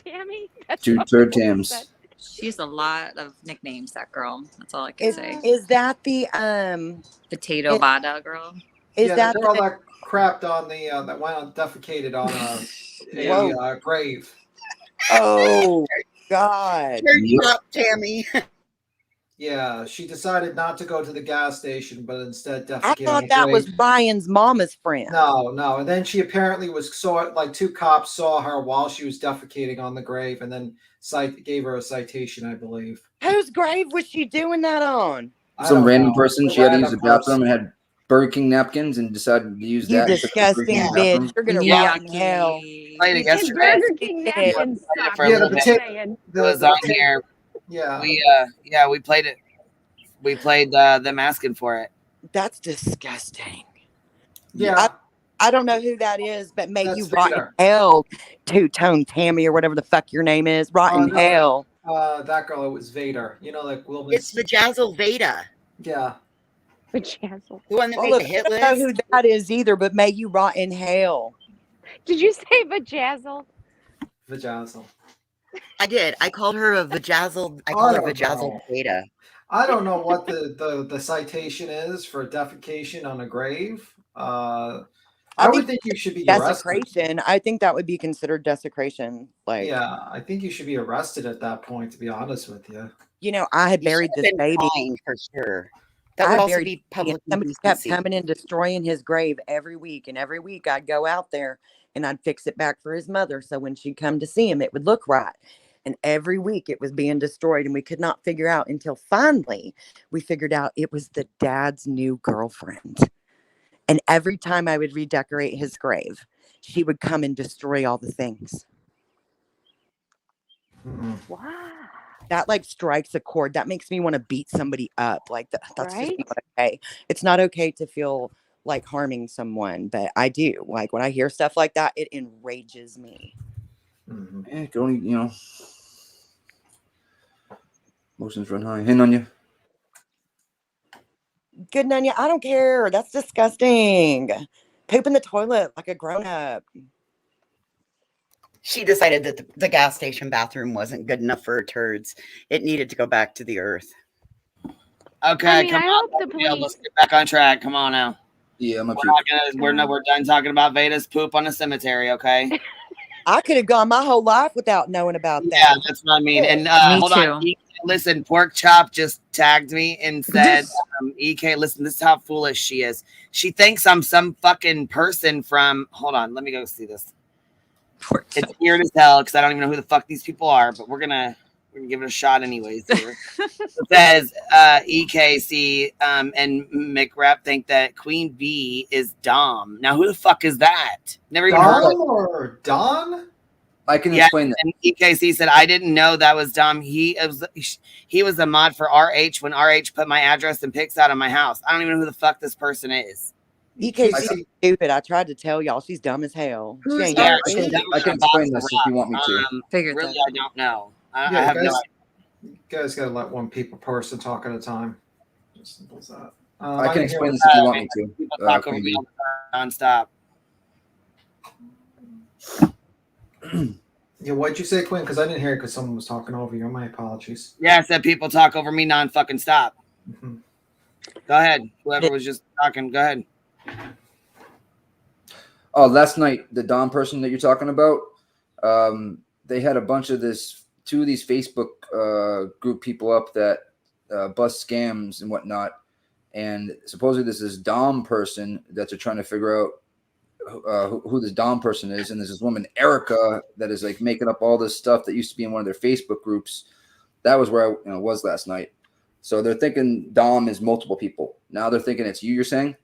Tammy. That's Two what third she Tams. said. She has a lot of nicknames, that girl. That's all I can say. Is that the Potato Bada girl? Is Yeah, that the girl the, that crapped on the that went on defecated on a grave. Oh God. Dirty up, Tammy. Yeah, she decided not to go to the gas station, but instead defecated I on thought a that was grave. Ryan's mama's friend. No. And then she apparently two cops saw her while she was defecating on the grave, and then gave her a citation, I believe. Whose grave was she doing that on? Some random know. person. A She had to use random the bathroom person. and had Burger King napkins and decided to use You that. instead of Burger disgusting King bitch. bathroom. You're gonna rot in hell. Played it You yesterday. Burger King napkins suck. Yeah, the I'm just potato- saying. It was on here. Yeah. We played it. We played them asking for it. That's disgusting. Yeah. I don't know who that is, but may That's you rot in Vader. hell, two-tone Tammy or whatever the fuck your name is. Rot in no, hell. That girl, it was Vader. You know, like Wilbur. It's Vajazzle Veda. Yeah. Vajazzle. The one that Well, made look, the hit I don't know who list. that is either, but may you rot in hell. Did you say vajazzle? Vajazzle. I did. I called her a Vajazzle. I called her don't Vajazzle know. Veda. I don't know what the citation is for defecation on a grave. I would think you should be arrested. Desecration. I think that would be considered desecration. Like, Yeah, I think you should be arrested at that point, to be honest with you. you know, I had You should buried have this been baby. fined for sure. That I would had also buried be this baby, and public somebody kept indecency. coming and destroying his grave every week. And every week I'd go out there and I'd fix it back for his mother. So when she'd come to see him, it would look right. And every week it was being destroyed. And we could not figure out until finally we figured out it was the dad's new girlfriend. And every time I would redecorate his grave, she would come and destroy all the things. Wow. That like strikes a chord. That makes me want to beat somebody up. Like that's just Right? not okay. It's not okay to feel like harming someone, but I do. Like when I hear stuff like that, it enrages me. Yeah, can only, you know, emotions run high. Hey, Nanya. Good Nunya, I don't care. That's disgusting. Poop in the toilet like a grown up. She decided that the gas station bathroom wasn't good enough for her turds. It needed to go back to the earth. Okay, I mean, come I on. hope the police. Let's get back on track. Come on now. Yeah, I'm we're done talking about Veda's poop on a cemetery, okay? I could have gone my whole life without knowing about that. Yeah, that's what I mean. And Me hold too. on. Listen, Pork Chop just tagged me and said, EK, listen, this is how foolish she is. She thinks I'm some fucking person from, hold on, let me go see this. It's weird as hell because I don't even know who the fuck these people are, but we're gonna give it a shot anyways here. It says EKC and McRep think that Queen Bee is Dom. Now who the fuck is that? Never even heard of Dom or Don? I can explain that. And EKC said I didn't know that was Dom. He was a mod for RH when RH put my address and pics out of my house. I don't even know who the fuck this person is. EKC stupid. I tried to tell y'all she's dumb as hell. She ain't I can explain this if you want me to. Really, I don't know. I Yeah, have guys, no idea. you guys gotta let one person talk at a time. Just simple as that. I can explain this if you want me to. People talk over Queen me Bee. nonstop. Yeah, what'd you say, Quinn? Because I didn't hear it because someone was talking over you. My apologies. Yeah, I said people talk over me non-fucking stop. Mhm. Go ahead. Whoever was just talking, go ahead. Oh, last night, the Dom person that you're talking about, they had a bunch of two of these Facebook group people up that bust scams and whatnot. And supposedly this is Dom person that they're trying to figure out who this Dom person is. And there's this woman, Erica, that is like making up all this stuff that used to be in one of their Facebook groups. That was where I was last night. So they're thinking Dom is multiple people. Now they're thinking it's you're saying?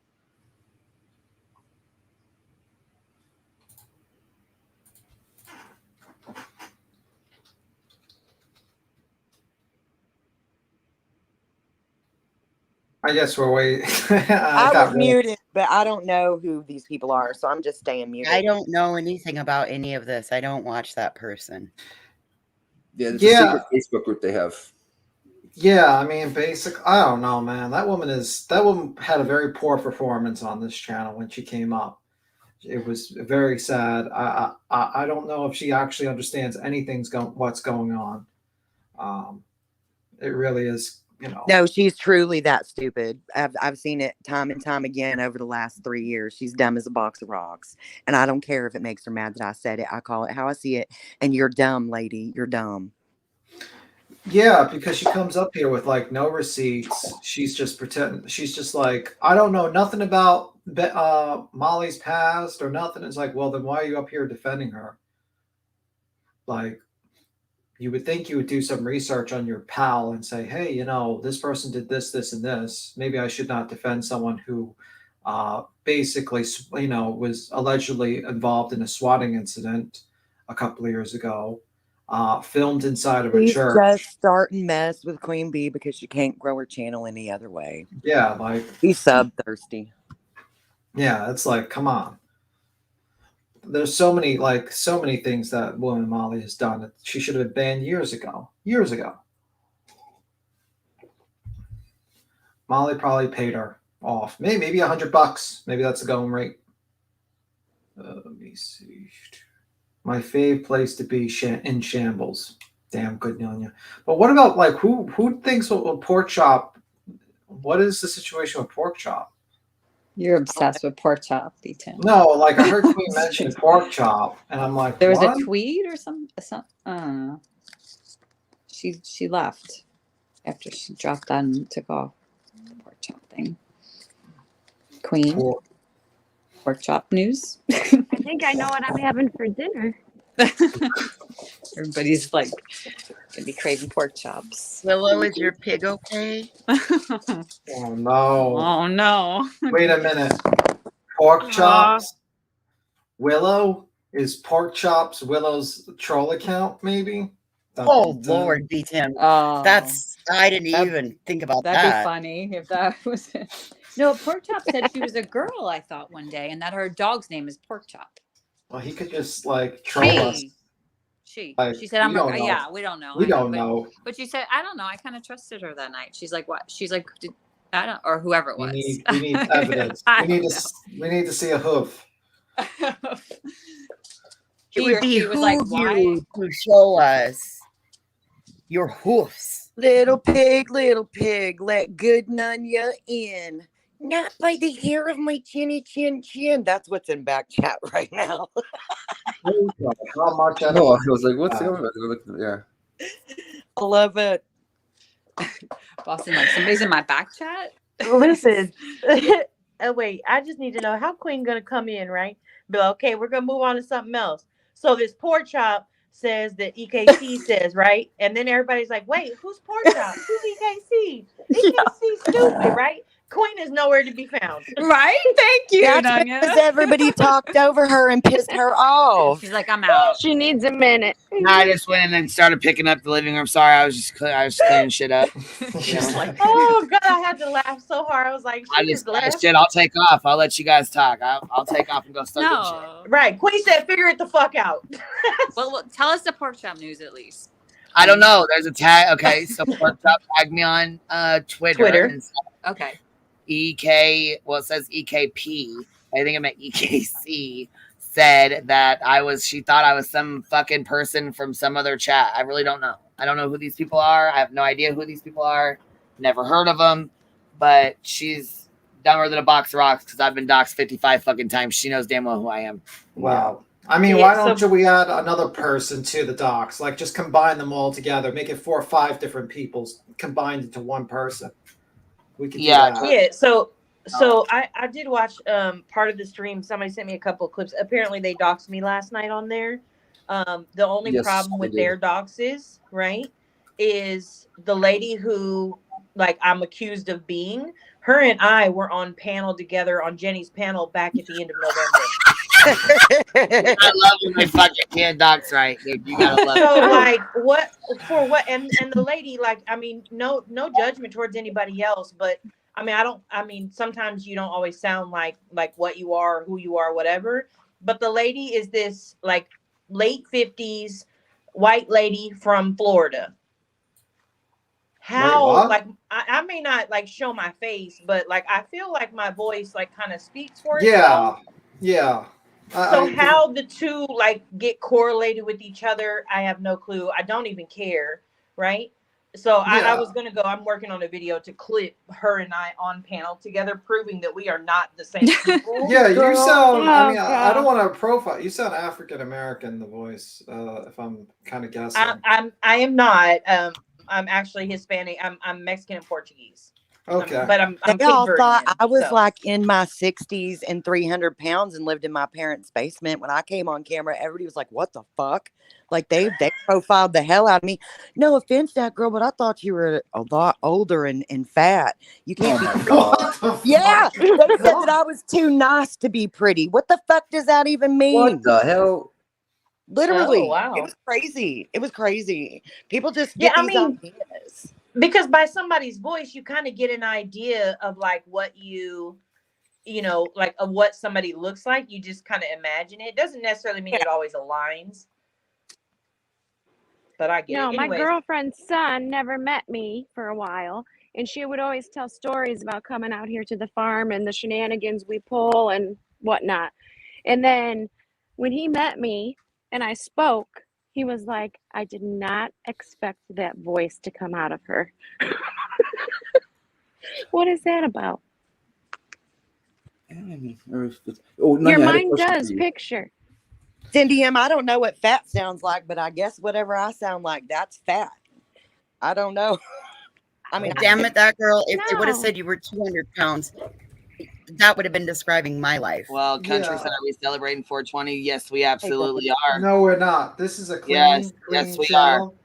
I guess we're waiting. I was muted, but I don't know who these people are, so I'm just staying muted. I don't know anything about any of this. I don't watch that person. Yeah, it's a secret Facebook group they have. Yeah, I mean, I don't know, man. That woman had a very poor performance on this channel when she came up. It was very sad. I don't know if she actually understands what's going on. It really is, No, she's truly that stupid. I've seen it time and time again over the last 3 years. She's dumb as a box of rocks. And I don't care if it makes her mad that I said it. I call it how I see it. And you're dumb, lady. You're dumb. Yeah, because she comes up here with like no receipts. She's just pretending. She's just like, I don't know nothing about Molly's past or nothing. It's like, well, then why are you up here defending her? Like, you would think you would do some research on your pal and say, hey, this person did this, this, and this. Maybe I should not defend someone who basically, was allegedly involved in a swatting incident a couple of years ago. Filmed inside of a She's church. just starting mess with Queen Bee because she can't grow her channel any other way. Yeah, like he's sub thirsty. Yeah, it's like, come on. There's so many things that woman Molly has done that she should have been banned years ago. Years ago. Molly probably paid her off. Maybe $100. Maybe that's the going rate. Let me see. My fave place to be in shambles. Damn good knowing you. But what about like who thinks Pork Chop? What is the situation with Pork Chop? You're obsessed with pork chop, D10. No, like I heard Queen mention pork chop, and I'm like, There was what? a tweet or some I don't know. She left after she dropped that and took off the pork chop thing. Queen. Pork chop news. I think I know what I'm having for dinner. Everybody's like gonna be craving pork chops. Willow, is your pig okay? Oh no. Oh no. Wait a minute. Pork chops? Willow? Is pork chops Willow's troll account, maybe? Oh Lord, D10. Oh, I didn't even think about that'd that. be funny if that was it. No, Pork Chop said she was a girl, I thought one day, and that her dog's name is Pork Chop. Well, he could just like troll us. She Like, said, "I'm a, yeah, we don't know. We don't know. But she said, I don't know. I kind of trusted her that night. She's like, what? She's like, I don't, or whoever it was. We need evidence. We need to see a hoof. It would He was like, why? you to show us your hoofs. Little pig, let good Nunya in. Not by the hair of my chinny chin chin. That's what's in back chat right now. How much? No, I was like, what's going on? Yeah. I love it. Boston, like, somebody's in my back chat? Listen. Oh, wait, I just need to know how Queen gonna come in, right? Be like, okay, we're gonna move on to something else. So this pork chop says that EKC says, right? And then everybody's like, wait, who's pork chop? Who's EKC? EKC stupid, right? Queen is nowhere to be found. Right? Thank you, That's Nanya. because everybody talked over her and pissed her off. She's like, I'm out. She needs a minute. I just went in and started picking up the living room. Sorry, I was cleaning shit up. She's like, Oh God, I had to laugh so hard. I was like, I just shit. I'll take off. I'll let you guys talk. I'll take off and go start doing shit. Right. Queen said, figure it the fuck out. well, tell us the pork chop news at least. I don't know. There's a tag. Okay, so Pork Chop tagged me on Twitter. And said, Okay. EK, well, it says EKP. I think it meant EKC. Said that she thought I was some fucking person from some other chat. I really don't know. I don't know who these people are. I have no idea who these people are. Never heard of them. But she's dumber than a box of rocks because I've been doxxed 55 fucking times. She knows damn well who I am. Wow. I mean, why don't we add another person to the docs? Like, just combine them all together. Make it 4 or 5 different people combined into one person. We could do that. Yeah. So I did watch part of the stream. Somebody sent me a couple of clips. Apparently they doxed me last night on there. The only problem with their doxes, right, is the lady who, like, I'm accused of being. Her and I were on panel together on Jenny's panel back at the end of November. I love when they fucking can't dox right. Dude, you gotta love So it. like what and the lady, like, I mean, no judgment towards anybody else, but I mean sometimes you don't always sound like what you are, who you are, whatever. But the lady is this like late 50s white lady from Florida. How, like, I may not like show my face, but like I feel like my voice like kind of speaks for itself. Yeah. So how the two like get correlated with each other, I have no clue. I don't even care, right? So I was gonna go. I'm working on a video to clip her and I on panel together, proving that we are not the same people. Yeah, you sound. I mean, I don't want to profile. You sound African American. The voice, if I'm kind of guessing. I am not. I'm actually Hispanic. I'm Mexican and Portuguese. Okay. But I'm They all pig thought Verdean, I was so. like in my 60s and 300 pounds and lived in my parents' basement. When I came on camera, everybody was like, what the fuck? Like they profiled the hell out of me. No offense, that girl, but I thought you were a lot older and fat. You can't be pretty. Yeah. They said that I was too nice to be pretty. What the fuck does that even mean? What the hell? Literally. Oh, wow. It was crazy. It was crazy. People just Yeah, get I these mean, ideas. because by somebody's voice, you kind of get an idea of like what you know, like of what somebody looks like. You just kind of imagine it. It doesn't necessarily mean it always aligns. But I get it. My Anyways. girlfriend's son never met me for a while, and she would always tell stories about coming out here to the farm and the shenanigans we pull and whatnot. And then when he met me and I spoke, he was like, I did not expect that voice to come out of her. What is that about? Oh, Your Nanya, I had a mind question does for you. picture. Cindy M, I don't know what fat sounds like, but I guess whatever I sound like, that's fat. I don't know. I mean, Damn it, that girl, if they would have No. said you were 200 pounds, that would have been describing my life. Well, countryside, are we celebrating 420? Yes, we absolutely are. No, we're not. This is a Yes, clean yes, we channel.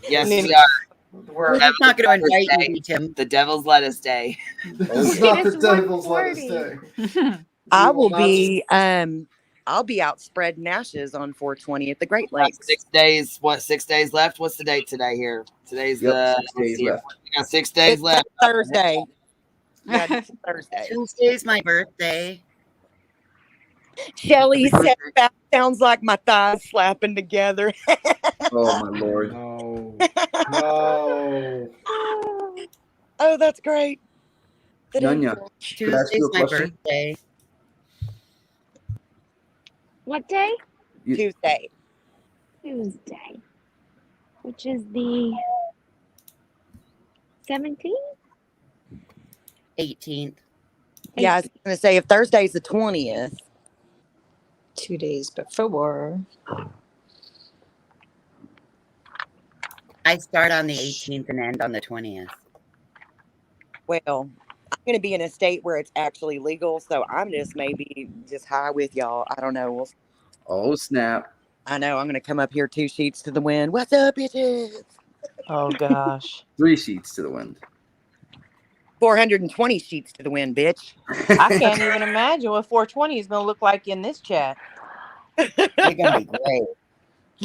Yes, we are. We're just not going to invite Day. you, Tim. The devil's lettuce day. This is not the devil's lettuce day. I will be I'll be out spreading ashes on 420 at the Great Lakes. 6 days. What? 6 days left? What's the date today here? Today's the 6 days left. We got 6 days It's left. Thursday. Yeah, it's Thursday. Tuesday's my birthday. Shelly said that sounds like my thighs slapping together. Oh my lord. No. No. Oh, that's great. Nanya, could I ask you a Tuesday's my question? birthday. What day? Tuesday. Tuesday. Which is the 17th? 18th. Yeah, I was going to say if Thursday's the 20th. 2 days before. I start on the 18th and end on the 20th. Well, I'm going to be in a state where it's actually legal, so I'm just maybe just high with y'all. I don't know. Oh snap! I know. I'm going to come up here 2 sheets to the wind. What's up, bitches? Oh gosh. 3 sheets to the wind. 420 sheets to the wind, bitch. I can't even imagine what 420 is going to look like in this chat. You're going to be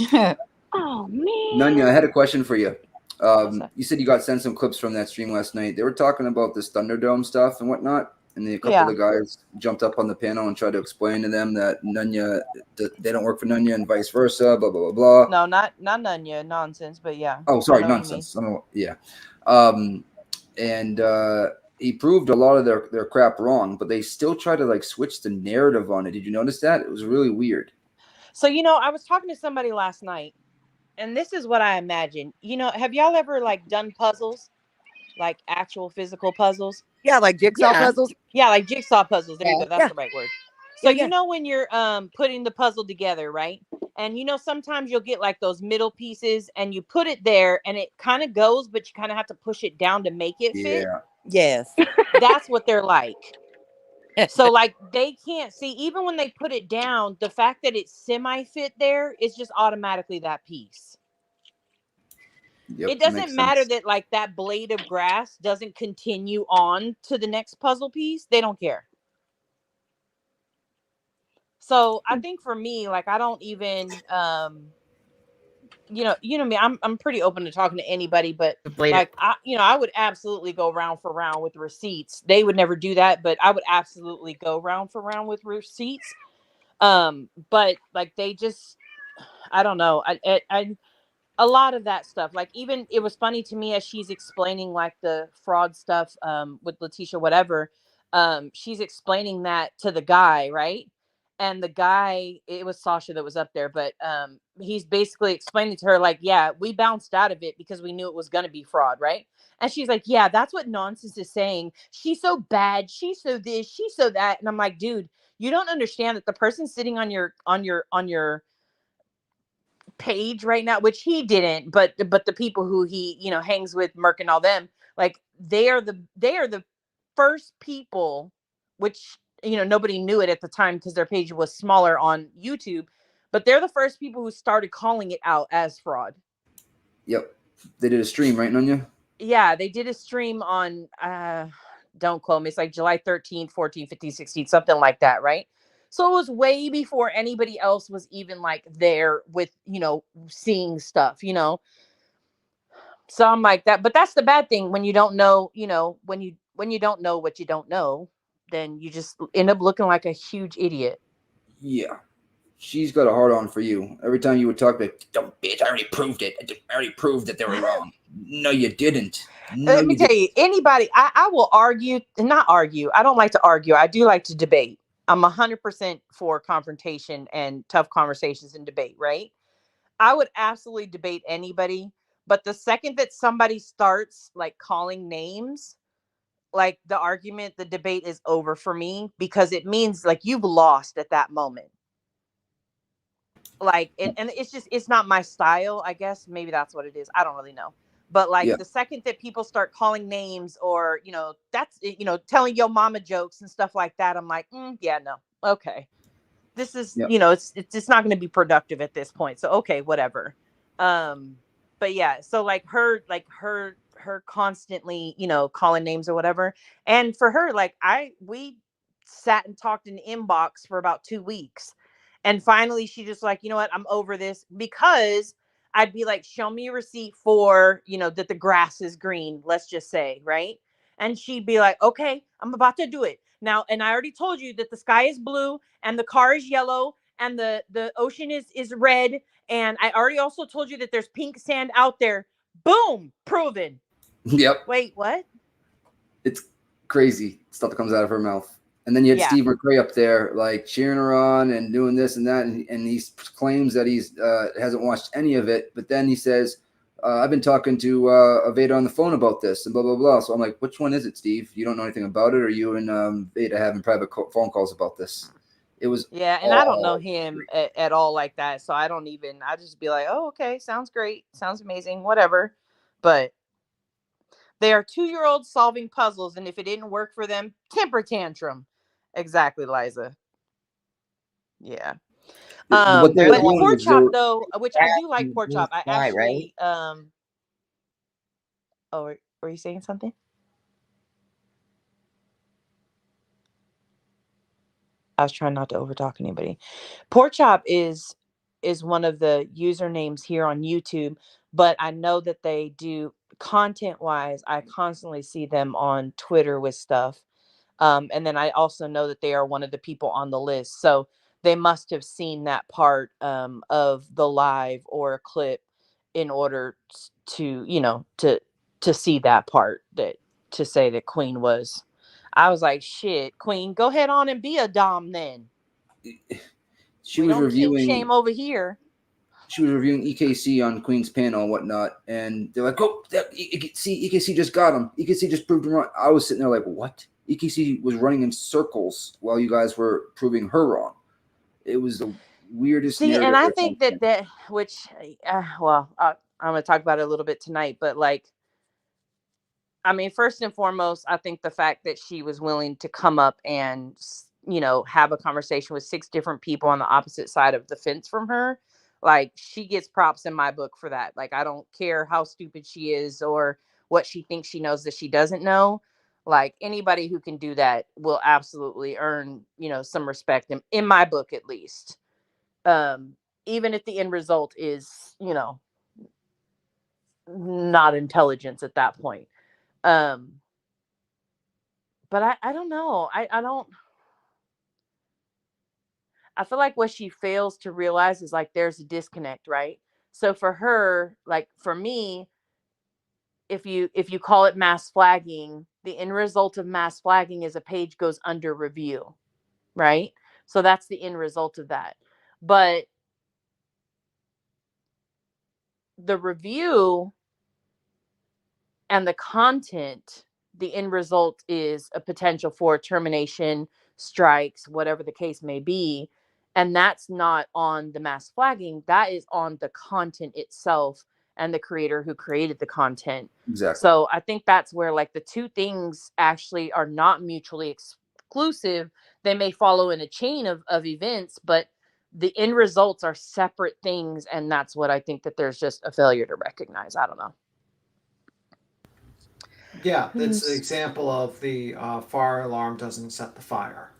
great. Oh, man. Nanya, I had a question for you. You said you got sent some clips from that stream last night. They were talking about this Thunderdome stuff and whatnot, and then a couple of guys jumped up on the panel and tried to explain to them that Nanya, they don't work for Nanya and vice versa, blah, blah, blah, blah. No, not Nanya nonsense, but yeah. Oh, sorry, nonsense. Yeah. And he proved a lot of their crap wrong, but they still try to like switch the narrative on it. Did you notice that? It was really weird. So, I was talking to somebody last night, and this is what I imagine. Have y'all ever like done puzzles, like actual physical puzzles? Yeah, like jigsaw puzzles. Yeah, like jigsaw puzzles. There you go. That's the right word. So when you're putting the puzzle together, right? And sometimes you'll get like those middle pieces, and you put it there, and it kind of goes, but you kind of have to push it down to make it fit. Yes. That's what they're like. So like they can't see, even when they put it down, the fact that it's semi-fit there is just automatically that piece. Yep, it doesn't matter that like that blade of grass doesn't continue on to the next puzzle piece. They don't care. So I think for me, like I don't even me, I'm pretty open to talking to anybody, but like I would absolutely go round for round with receipts. They would never do that, but I would absolutely go round for round with receipts. But like they just, I don't know. I a lot of that stuff, like even it was funny to me as she's explaining like the fraud stuff with Letitia, whatever. She's explaining that to the guy, right? And the guy, it was Sasha that was up there, but he's basically explaining to her, like, yeah, we bounced out of it because we knew it was going to be fraud, right? And she's like, yeah, that's what nonsense is saying. She's so bad. She's so this, she's so that. And I'm like, dude, you don't understand that the person sitting on your page right now, which he didn't, but the people who he hangs with, Merck and all them, like they are the first people, which nobody knew it at the time because their page was smaller on YouTube, but they're the first people who started calling it out as fraud. Yep, they did a stream, right, Nanya? Yeah, they did a stream on don't quote me, it's like July 13th, 14th, 15th, 16th, something like that, right? So it was way before anybody else was even like there with, seeing stuff, So I'm like that, but that's the bad thing when you don't know, when you don't know what you don't know, then you just end up looking like a huge idiot. Yeah. She's got a hard on for you. Every time you would talk, like, dumb bitch, I already proved it. I already proved that they were wrong. No, you didn't. No, Let me tell you, anybody, I will argue, not argue. I don't like to argue. I do like to debate. I'm 100% for confrontation and tough conversations and debate, right? I would absolutely debate anybody. But the second that somebody starts like calling names, like the argument, the debate is over for me, because it means like you've lost at that moment. Like, and it's just, it's not my style, I guess. Maybe that's what it is. I don't really know. But like the second that people start calling names, or, you know, that's, you know, telling your mama jokes and stuff like that, I'm like, yeah, no. Okay. This is, you know, it's not going to be productive at this point. So, okay, whatever. But yeah, so like her constantly, you know, calling names or whatever. And for her, like we sat and talked in the inbox for about 2 weeks. And finally she just like, you know what, I'm over this, because I'd be like, show me a receipt for, you know, that the grass is green, let's just say, right? And she'd be like, okay, I'm about to do it now. And I already told you that the sky is blue and the car is yellow and the ocean is red. And I already also told you that there's pink sand out there. Boom, proven. Yep. Wait, what? It's crazy stuff that comes out of her mouth. And then you had Steve McRae up there, like cheering her on and doing this and that. And he claims that he's hasn't watched any of it. But then he says, I've been talking to Veda on the phone about this and blah, blah, blah. So I'm like, which one is it, Steve? You don't know anything about it? Or you and Veda having private phone calls about this? It was. Yeah. And I don't know him at all like that. So I just be like, oh, okay. Sounds great. Sounds amazing. Whatever. But they are 2-year-olds solving puzzles. And if it didn't work for them, temper tantrum. Exactly, Liza. Yeah. But Pork Chop, though, which I do like Pork Chop. I actually, oh, were you saying something? I was trying not to overtalk anybody. Pork Chop is one of the usernames here on YouTube, but I know that they do content wise. I constantly see them on Twitter with stuff. And then I also know that they are one of the people on the list. So they must have seen that part of the live or a clip in order to, you know, to see that part, that to say that Queen was. I was like, shit, Queen, go ahead on and be a dom then. She was reviewing shame over here. She was reviewing EKC on Queen's panel and whatnot, and they're like, "Oh, EKC just got him. EKC just proved him wrong." I was sitting there like, "What?" EKC was running in circles while you guys were proving her wrong. It was the weirdest. See, and I think that which, well, I'm going to talk about it a little bit tonight, but like, I mean, first and foremost, I think the fact that she was willing to come up and, you know, have a conversation with 6 different people on the opposite side of the fence from her, like, she gets props in my book for that. Like, I don't care how stupid she is or what she thinks she knows that she doesn't know. Like, anybody who can do that will absolutely earn, you know, some respect in my book, at least. Even if the end result is, you know, not intelligence at that point. But I don't know. I feel like what she fails to realize is like there's a disconnect, right? So for her, like for me, if you call it mass flagging, the end result of mass flagging is a page goes under review, right? So that's the end result of that. But the review and the content, the end result is a potential for termination, strikes, whatever the case may be. And that's not on the mass flagging. That is on the content itself and the creator who created the content. Exactly. So I think that's where like the two things actually are not mutually exclusive. They may follow in a chain of events, but the end results are separate things. And that's what I think that there's just a failure to recognize. I don't know. Yeah, that's an example of the fire alarm doesn't set the fire.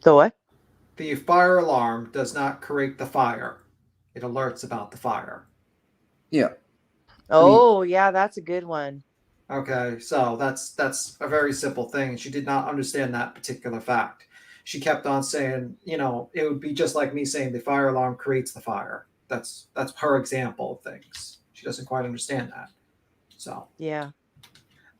The what? The fire alarm does not create the fire. It alerts about the fire. Yeah. Oh, yeah, that's a good one. Okay, so that's a very simple thing. She did not understand that particular fact. She kept on saying, you know, it would be just like me saying the fire alarm creates the fire. That's her example of things. She doesn't quite understand that. So yeah.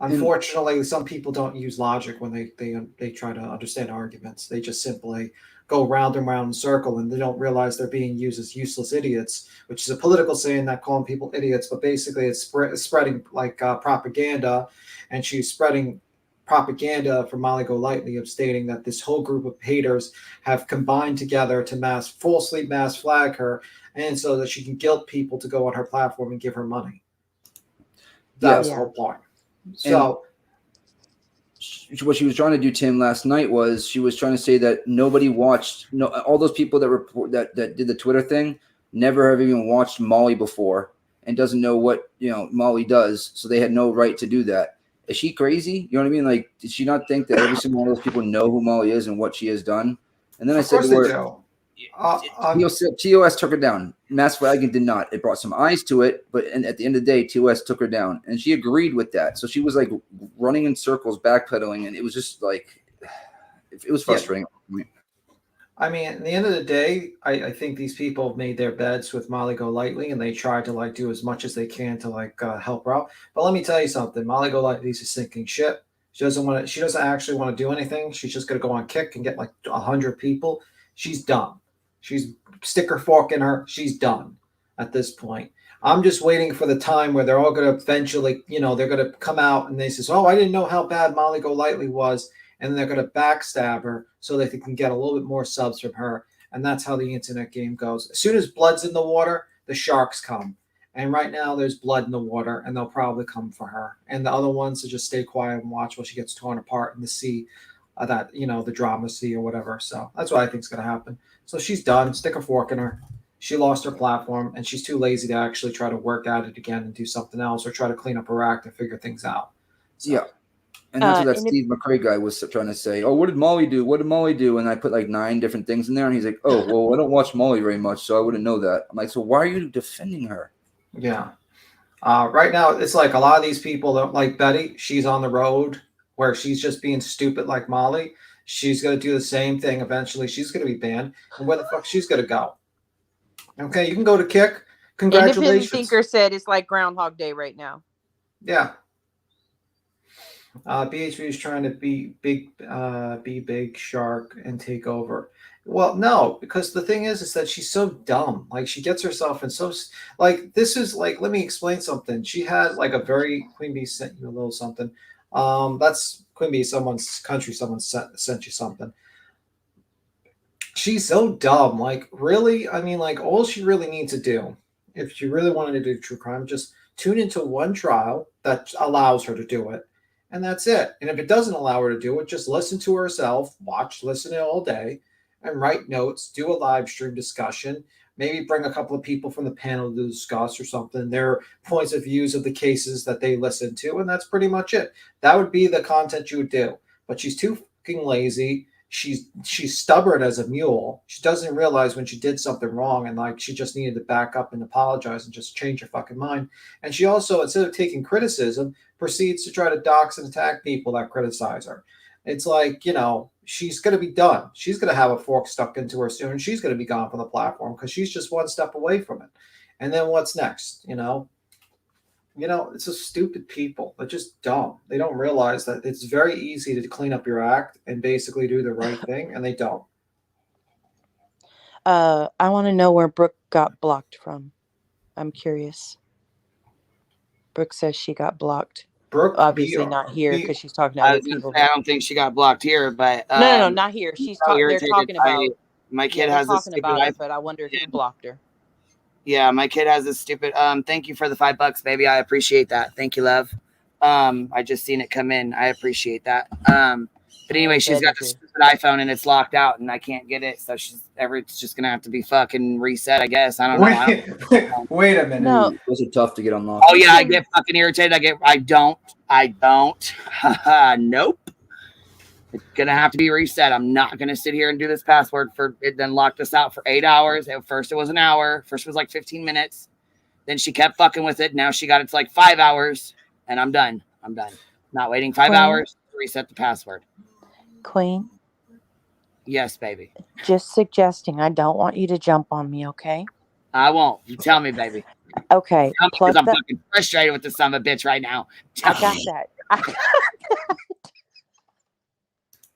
Unfortunately, some people don't use logic when they try to understand arguments. They just simply go round and round in circle, and they don't realize they're being used as useless idiots, which is a political saying, not calling people idiots, but basically it's spreading like propaganda, and she's spreading propaganda for Molly Golightly of stating that this whole group of haters have combined together to falsely mass flag her, and so that she can guilt people to go on her platform and give her money. That was the whole point. So, what she was trying to do, Tim, last night was she was trying to say that nobody watched. No, all those people that did the Twitter thing never have even watched Molly before and doesn't know what Molly does, so they had no right to do that. Is she crazy? You know what I mean? Like, did she not think that every single one of those people know who Molly is and what she has done? And then I said to her, TOS took her down. Mass flagging did not. It brought some eyes to it, but at the end of the day, TOS took her down, and she agreed with that. So she was like running in circles, backpedaling, and it was just like it was frustrating. I mean, at the end of the day, I think these people have made their beds with Molly Golightly, and they try to like do as much as they can to help her out. But let me tell you something: Molly Golightly's a sinking ship. She doesn't actually want to do anything. She's just going to go on Kick and get like 100 people. She's done. She's stick her fork in her. She's done at this point. I'm just waiting for the time where they're all going to eventually, they're going to come out and they say, "Oh, I didn't know how bad Molly Golightly was," and then they're going to backstab her so that they can get a little bit more subs from her. And that's how the internet game goes. As soon as blood's in the water, the sharks come. And right now there's blood in the water, and they'll probably come for her. And the other ones to just stay quiet and watch while she gets torn apart in the sea, the drama sea or whatever. So that's what I think is going to happen. So she's done. Stick a fork in her. She lost her platform, and she's too lazy to actually try to work at it again and do something else or try to clean up her act and figure things out. So. Yeah. And that's what that Steve McRae guy was trying to say. Oh, what did Molly do? What did Molly do? And I put like 9 different things in there, and he's like, "Oh, well, I don't watch Molly very much, so I wouldn't know that." I'm like, "So why are you defending her?" Yeah. Right now, it's like a lot of these people don't like Betty. She's on the road where she's just being stupid like Molly. She's going to do the same thing. Eventually, she's going to be banned. And where the fuck she's going to go? Okay, you can go to Kick. Congratulations. Independent Thinker said it's like Groundhog Day right now. Yeah. BHB is trying to be big shark and take over. Well, no, because the thing is that she's so dumb. Like, she gets herself in so like, this is like, let me explain something. She had like a very Queen Bee sent you a little something. That's Queen Bee, someone's country. Someone sent you something. She's so dumb. Like, really? I mean, like, all she really needs to do, if she really wanted to do true crime, just tune into one trial that allows her to do it. And that's it. And if it doesn't allow her to do it, just listen to herself, listen to it all day, and write notes, do a live stream discussion, maybe bring a couple of people from the panel to discuss or something, their points of views of the cases that they listen to, and that's pretty much it. That would be the content you would do. But she's too fucking lazy. She's stubborn as a mule. She doesn't realize when she did something wrong, and like she just needed to back up and apologize and just change her fucking mind. And she also, instead of taking criticism, proceeds to try to dox and attack people that criticize her. It's like, she's going to be done. She's going to have a fork stuck into her soon. She's going to be gone from the platform because she's just one step away from it. And then what's next? It's just stupid people. They're just dumb. They don't realize that it's very easy to clean up your act and basically do the right thing, and they don't. I want to know where Brooke got blocked from. I'm curious. Brooke says she got blocked. Brooke, obviously not here because she's talking to other people. I don't think she got blocked here, but no, not here. They're talking about. My kid has this stupid iPhone, but I wonder who blocked her. Yeah, my kid has this stupid. Thank you for the $5, baby. I appreciate that. Thank you, love. I just seen it come in. I appreciate that. But anyway, she's got this stupid iPhone and it's locked out and I can't get it. So it's just gonna have to be fucking reset, I guess. I don't know. Wait a minute. No. Those are tough to get unlocked. Oh yeah, I get fucking irritated. I don't. Nope. It's gonna have to be reset. I'm not gonna sit here and do this password for it. Then locked us out for 8 hours. At first it was an hour. First it was like 15 minutes. Then she kept fucking with it. Now she got it to like 5 hours, and I'm done. Not waiting 5 hours to reset the password. Queen. Yes, baby. Just suggesting. I don't want you to jump on me, okay? I won't. You tell me, baby. Okay. I'm fucking frustrated with the son of a bitch right now. I got that.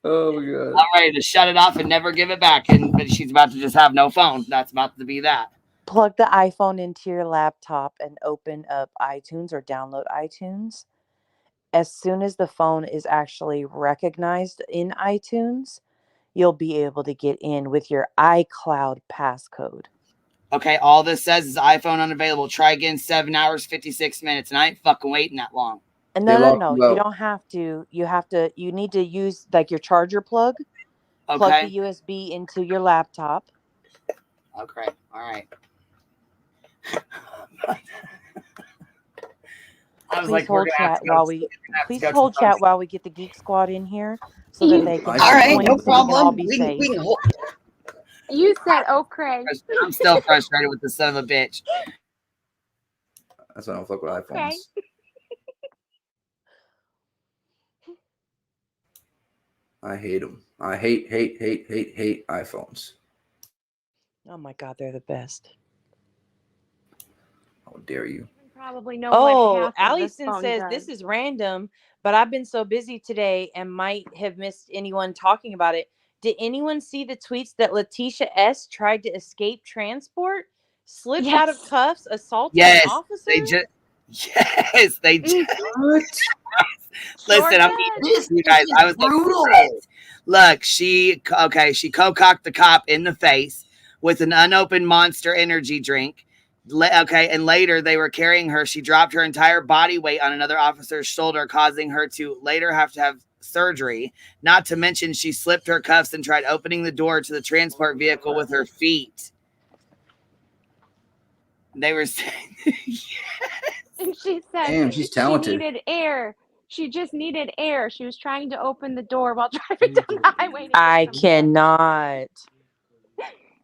Oh my god. I'm ready to shut it off and never give it back. But she's about to just have no phone. That's about to be that. Plug the iPhone into your laptop and open up iTunes or download iTunes. As soon as the phone is actually recognized in iTunes, you'll be able to get in with your iCloud passcode. Okay, all this says is iPhone unavailable. Try again 7 hours, 56 minutes. And I ain't fucking waiting that long. No. You don't have to. You need to use like your charger plug. Okay. Plug the USB into your laptop. Okay. All right. I was Please like, hold chat while we get the Geek Squad in here so that they can. All right, no so we can all problem. be We safe. can hold. You said, "Oh, Craig." I'm still frustrated with the son of a bitch. That's why I don't fuck with iPhones. Okay. I hate them. I hate iPhones. Oh my God, they're the best. How dare you? Probably know what half of this Allison phone says does. this is random, but I've been so busy today and might have missed anyone talking about it. Did anyone see the tweets that Letitia S. tried to escape transport, slipped out of cuffs, assaulted an officer? They just. Listen, you guys. I was brutal. Look, she co-cocked the cop in the face with an unopened Monster Energy drink. Okay, and later they were carrying her. She dropped her entire body weight on another officer's shoulder, causing her to later have to have surgery. Not to mention, she slipped her cuffs and tried opening the door to the transport vehicle with her feet. They were saying, yes. And she said, "Damn, she's talented. She needed air. She just needed air. She was trying to open the door while driving down the highway. I cannot.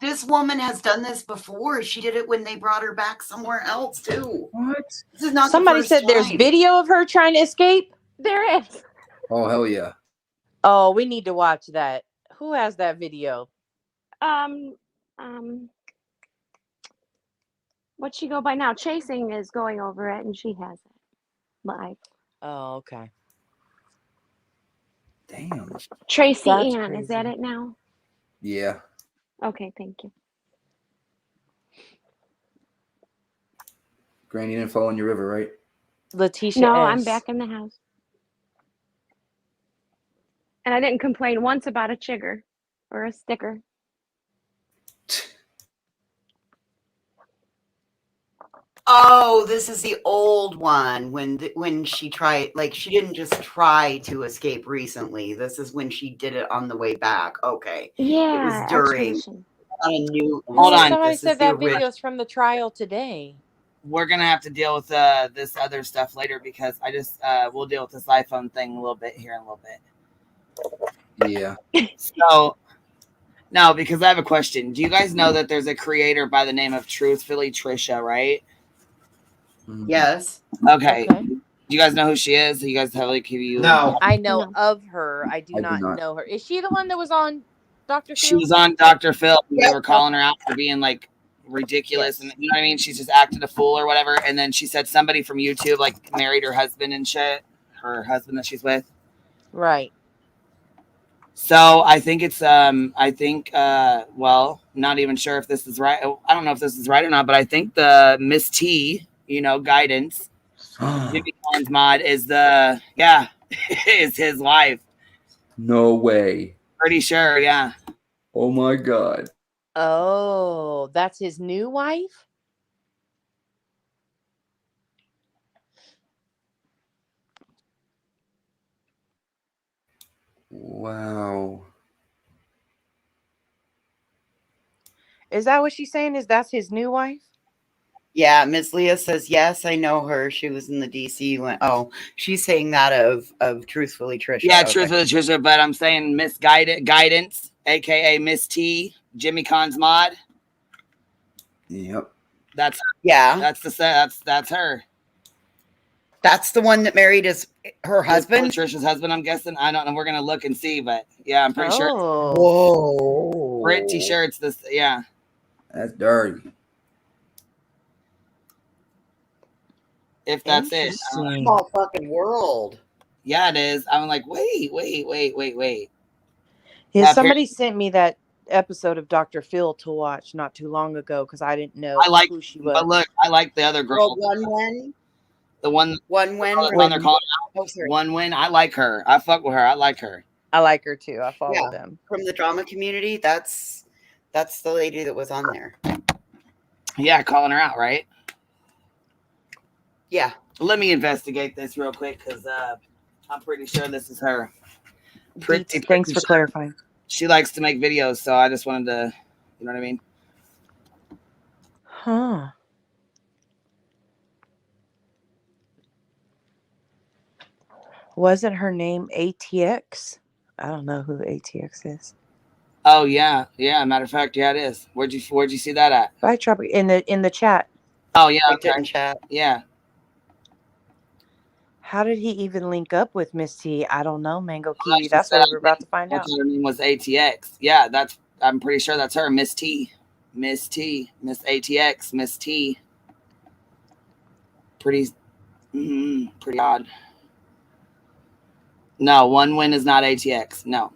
This woman has done this before. She did it when they brought her back somewhere else too. What? This is not. Somebody the first said time. there's video of her trying to escape. There is. Oh hell yeah. Oh, we need to watch that. Who has that video? What'd she go by now? Chasing is going over it, and she has it live. Oh, okay. Damn. Tracy That's Ann, crazy. is that it now? Yeah. Okay, thank you. Granny didn't fall in your river, right? Letitia No, S. I'm back in the house. And I didn't complain once about a chigger or a sticker. Oh, this is the old one when she tried, like she didn't just try to escape recently. This is when she did it on the way back. Okay. Yeah, It was during expedition. not a new. Hold on. Somebody This is said the that video is from the trial today. We're gonna have to deal with this other stuff later because I just we'll deal with this iPhone thing a little bit here in a little bit. Yeah. So no, because I have a question. Do you guys know that there's a creator by the name of Truthfully Trisha, right? Yes. Okay. Do you guys know who she is? You guys have like you? No. I know of her. I do not not. know her. Is she the one that was on Dr. Phil? She was on Dr. Phil. They were calling her out for being like ridiculous, and you know what I mean. She's just acting a fool or whatever. And then she said somebody from YouTube like married her husband and shit. Her husband that she's with. Right. So I think it's well, not even sure if this is right. I don't know if this is right or not, but I think the Miss T, guidance, Jimmy Collins mod is is his wife. No way. Pretty sure, yeah. Oh my god. Oh, that's his new wife? Wow. Is that what she's saying? Is that's his new wife? Yeah, Miss Leah says yes. I know her. She was in the DC one. Oh, she's saying that of Truthfully Trisha. Yeah, Okay. Truthfully Trisha, but I'm saying Miss Guidance, aka Miss T, Jimmy Collins mod. Yep. That's her. That's the one that married her husband. Trisha's husband, I'm guessing. I don't know. We're gonna look and see, but yeah, I'm pretty sure. Whoa. Pretty sure it's this. Yeah. That's dirty. If that's it. Small fucking world. Yeah, it is. I'm like, wait. Yeah, somebody sent me that episode of Dr. Phil to watch not too long ago because I didn't know who she was. But look, I like the other girl. Well, One the one One they're calling out. Oh, sorry. One Win. I like her. I fuck with her. I like her. I like her too. I follow them. From the drama community. That's the lady that was on there. Yeah, calling her out, right? Yeah. Let me investigate this real quick because I'm pretty sure this is her. Thanks for clarifying. She likes to make videos, so I just wanted to, you know what I mean? Huh. Wasn't her name ATX? I don't know who ATX is. Oh yeah. Matter of fact, yeah, it is. Where'd you see that at? Bye, Tropic. In the chat. Oh yeah, okay. In chat. Yeah. How did he even link up with Miss T? I don't know, Mango Kiwi. That's what we're about to find out. Her name was ATX. Yeah, I'm pretty sure that's her, Miss T. Miss ATX, Miss T. Pretty odd. No, One Win is not ATX. No.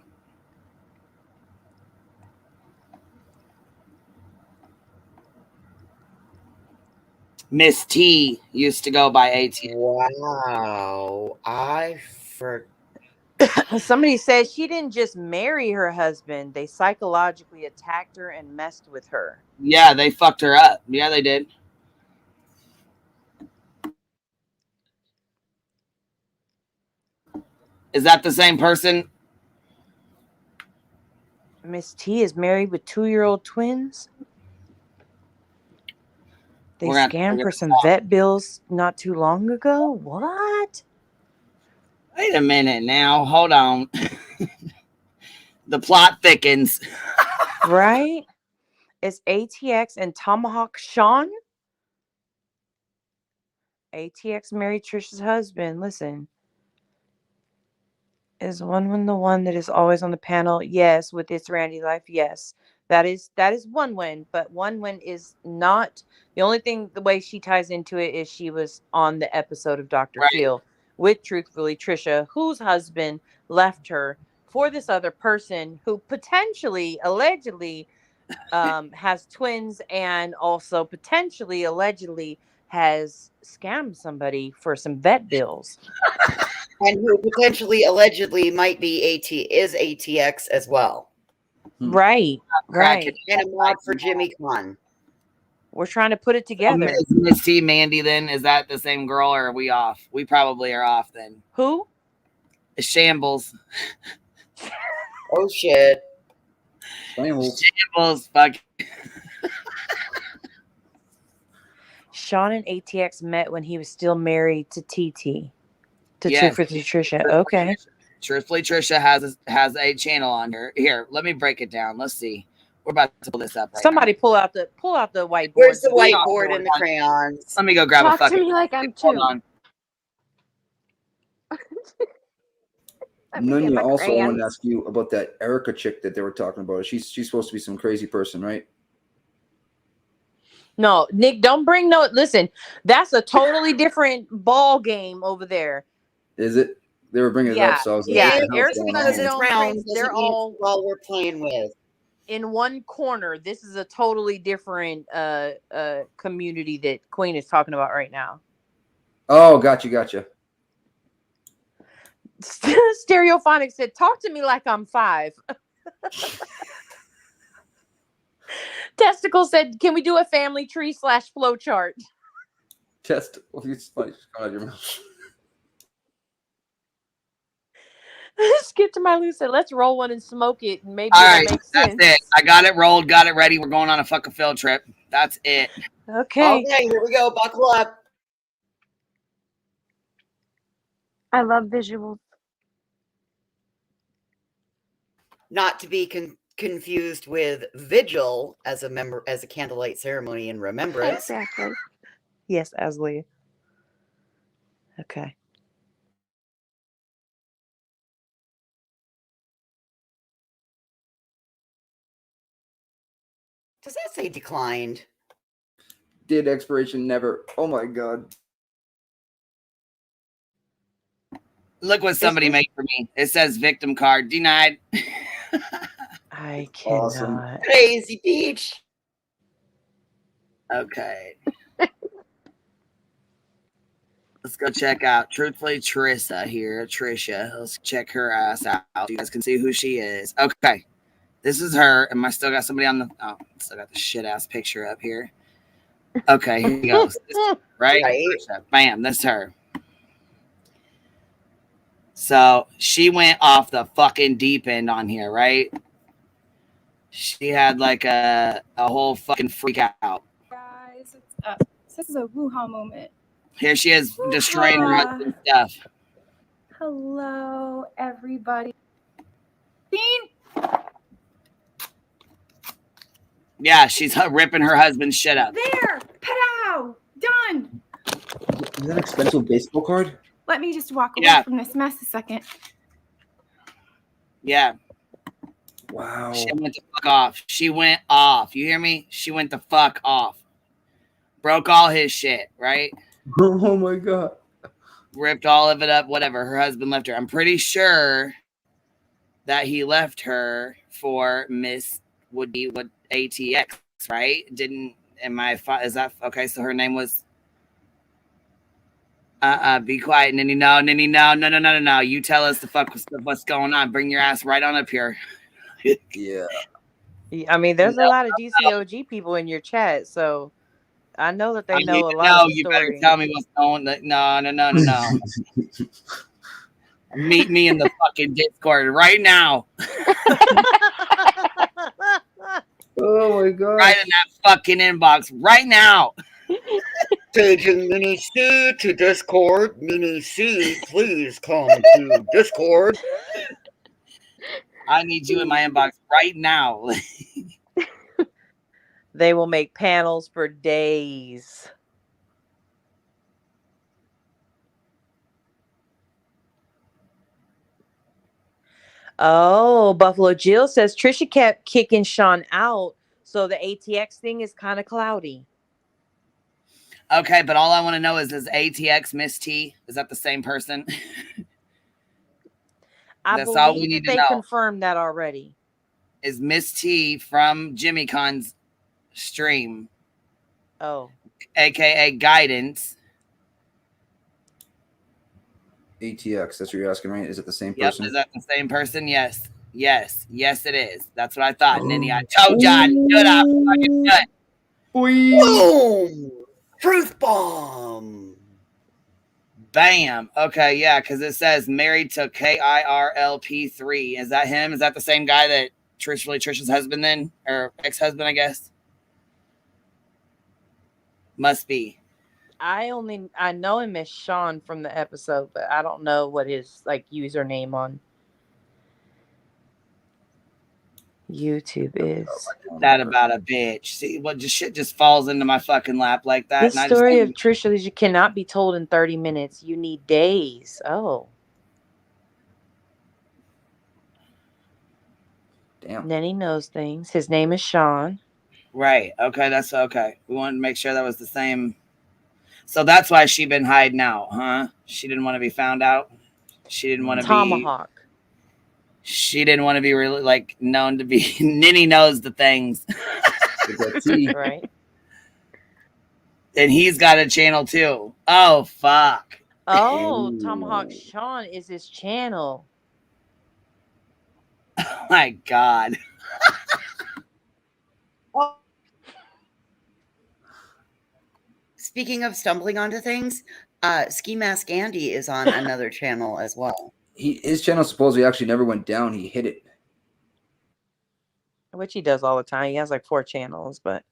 Miss T used to go by ATX. Wow. Somebody said she didn't just marry her husband. They psychologically attacked her and messed with her. Yeah, they fucked her up. Yeah, they did. Is that the same person? Miss T is married with 2-year-old twins. They scammed for some vet bills not too long ago. What? Wait a minute now. Hold on. The plot thickens. Right? It's ATX and Tomahawk Sean. ATX married Trisha's husband. Listen. Is One Win the one that is always on the panel? Yes, with It's Randy Life. Yes. That is One Win, but One Win is not the only thing. The way she ties into it is she was on the episode of Dr. Phil with Truthfully Trisha, whose husband left her for this other person who potentially, allegedly, has twins and also potentially, allegedly, has scammed somebody for some vet bills. And who potentially, allegedly, might be ATX as well. Right. And a mod for Jimmy Con. We're trying to put it together. Miss T Mandy, then is that the same girl, or are we off? We probably are off then. Who? Shambles. Oh shit. Shambles. Fuck. Sean and ATX met when he was still married to TT. Truthfully Trisha. Okay. Truthfully Trisha has a channel on her. Here, let me break it down. Let's see. We're about to pull this up. Somebody pull out the whiteboard. Where's the whiteboard and the crayons? Let me go grab a fucking. Talk to me like I'm two. Hold on. Nunya, also I wanted to ask you about that Erica chick that they were talking about. She's supposed to be some crazy person, right? No, Nick, don't bring listen, that's a totally different ball game over there. Is it? They were bringing it up, so I was like, they're all we're playing with. In one corner. This is a totally different community that Queen is talking about right now. Oh, gotcha. Stereophonic said, talk to me like I'm 5. Testicle said, can we do a family tree / flow chart? Skip to my Lou said, let's roll one and smoke it. And maybe it'll make sense. That's it. I got it rolled, got it ready. We're going on a fucking field trip. That's it. Okay, here we go. Buckle up. I love visuals. Not to be confused with vigil as a candlelight ceremony in remembrance. Exactly. Yes, Asley. Okay. Does that say declined? Did expiration never? Oh my god. Look what somebody made for me. It says victim card denied. I cannot. Awesome. Crazy beach. Okay. Let's go check out Truthfully Trisha here. Trisha. Let's check her ass out. You guys can see who she is. Okay. This is her. And I still got somebody on the still got the shit ass picture up here. Okay, here he goes. Right? Bam, that's her. So she went off the fucking deep end on here, right? She had like a whole fucking freak out. Guys, this is a woo-ha moment. Here she is destroying her husband's stuff. Hello, everybody. Yeah, she's ripping her husband's shit up. There, pow, done. Is that an expensive baseball card? Let me just walk away from this mess a second. Yeah. Wow. She went the fuck off. She went off. You hear me? She went the fuck off. Broke all his shit, right? Oh my God. Ripped all of it up, whatever. Her husband left her. I'm pretty sure that he left her for Miss Woody ATX, right? Is that okay? So her name was be quiet, Ninny. No. You tell us the fuck what's going on. Bring your ass right on up here. Yeah. I mean, there's a lot of DCOG people in your chat, so I know that they know a lot of the you story. better tell me what's going on. No. Meet me in the fucking Discord right now. Oh my God. Right in that fucking inbox right now. Staging Mini C to Discord. Mini C, please come to Discord. I need you in my inbox right now. They will make panels for days. Oh, Buffalo Jill says Trisha kept kicking Sean out, so the ATX thing is kind of cloudy. Okay, but all I want to know is ATX Miss T? Is that the same person? That's all we need to know. They confirmed that already. Is Miss T from Jimmy Con's stream? Oh. AKA Guidance. ATX, that's what you're asking, right? Is it the same person? Is that the same person? Yes, it is. That's what I thought, Ninny. I told you I'd shut up. Fucking shut. Boom! Truth bomb. Bam. Okay, yeah, because it says married to KIRLP3. Is that him? Is that the same guy that Trisha's husband then? Or ex-husband, I guess? Must be. I know him as Sean from the episode, but I don't know what his username on YouTube is. That about a bitch. See what shit just falls into my fucking lap like that. The story of Trisha cannot be told in 30 minutes. You need days. Oh. Damn. Nenny knows things. His name is Sean. Right. Okay, that's okay. We wanted to make sure that was the same. So that's why she been hiding out, huh? She didn't want to be found out. She didn't want to be Tomahawk. She didn't want to be really known to be. Ninny knows the things. Right. And he's got a channel too. Oh fuck. Oh, Tomahawk Sean is his channel. Oh my God. Speaking of stumbling onto things, Ski Mask Andy is on another channel as well. His channel supposedly actually never went down. He hit it. Which he does all the time. He has 4 channels, but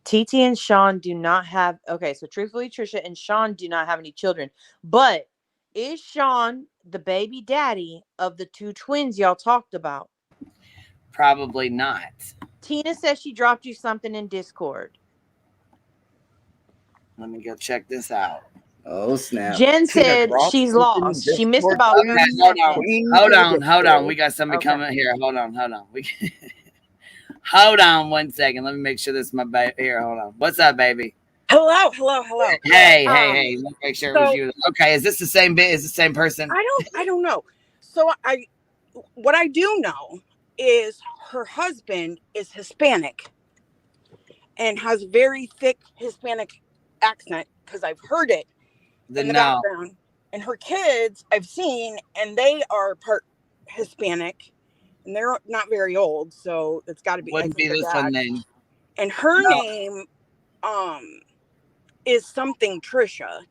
TT and Sean do not have. Okay, so truthfully, Trisha and Sean do not have any children. But is Sean the baby daddy of the 2 twins y'all talked about? Probably not. Tina says she dropped you something in Discord. Let me go check this out. Oh snap! Jen said she's lost. She missed about 30 seconds. Hold on. We got somebody coming here. Hold on. Hold on 1 second. Let me make sure this is my baby. Here, hold on. What's up, baby? Hello. Hey. Let's make sure it was So you. Okay, is this the same bit? Is the same person? I don't know. So what I do know is her husband is Hispanic and has very thick Hispanic accent because I've heard it in the background. And her kids I've seen, and they are part Hispanic, and they're not very old, so it's got to be. Wouldn't be this one then. And her name is something Trisha.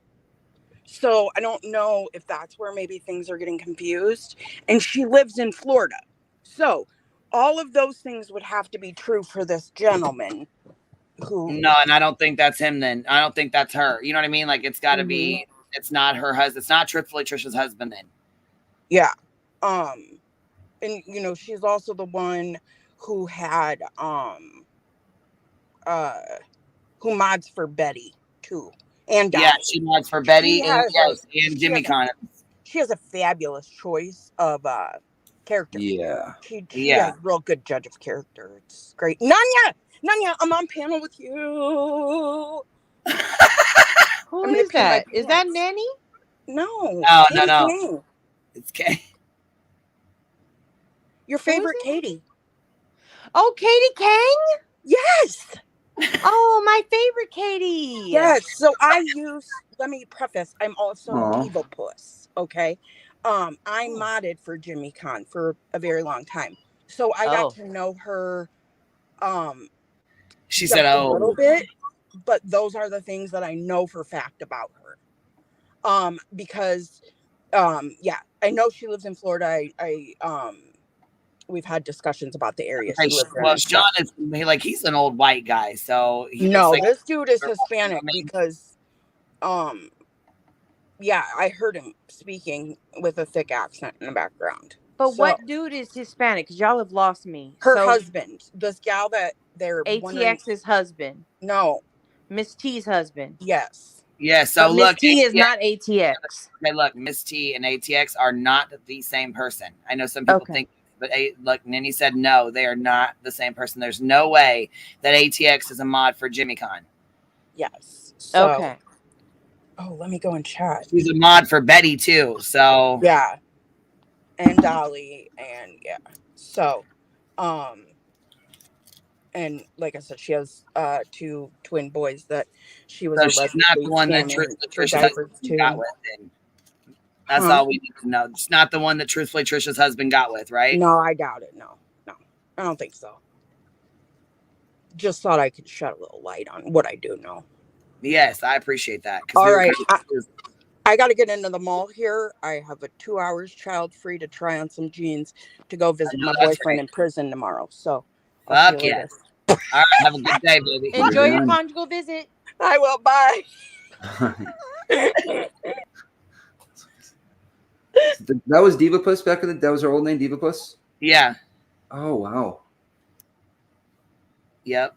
So I don't know if that's where maybe things are getting confused. And she lives in Florida. So all of those things would have to be true for this gentleman. No, and I don't think that's him then. I don't think that's her. You know what I mean? Like it's got to be. It's not her husband. It's not truthfully Trisha's husband then. Yeah. And you know, she's also the one who had who mods for Betty too. And yeah, she mods for Betty and Jimmy Con. She has a fabulous choice of character. Yeah. She has a real good judge of character. It's great. Nanya, I'm on panel with you. Who is that? Is that Nanny? No. No. It's Kay. Your favorite Katie. Oh, Katie Kang? Yes. Oh, my favorite Katie. Yes. So let me preface, I'm also Diva Puss. Okay. I modded for Jimmy Con for a very long time. So I got to know her she said a little bit, but those are the things that I know for fact about her. Because I know she lives in Florida. We've had discussions about the area. Well, Sean is he's an old white guy, so this dude is Hispanic because I heard him speaking with a thick accent in the background. But what dude is Hispanic? Because y'all have lost me. Her husband, this gal that they're ATX's husband. No, Miss T's husband. Yes. Yeah, so but look, Miss T is not ATX. Okay, look, Miss T and ATX are not the same person. I know some people think, but look, Ninny said no, they are not the same person. There's no way that ATX is a mod for Jimmy Con. Yes. So, okay. Oh, let me go and chat. She's a mod for Betty too. So yeah, and Dolly, and so, and like I said, she has 2 twin boys that she was. So she's not the one that Trisha's husband got with. Then. That's all we need to know. It's not the one that truthfully Trisha's husband got with, right? No, I doubt it. No, I don't think so. Just thought I could shed a little light on what I do know. Yes, I appreciate that. All right. I got to get into the mall here. I have a 2 hours child free to try on some jeans to go visit my boyfriend in prison tomorrow. So, fuck yeah. All right, have a good day, baby. Enjoy your conjugal visit. I will. Bye. That was Diva Puss back in the. That was her old name, Diva Puss. Yeah. Oh wow. Yep.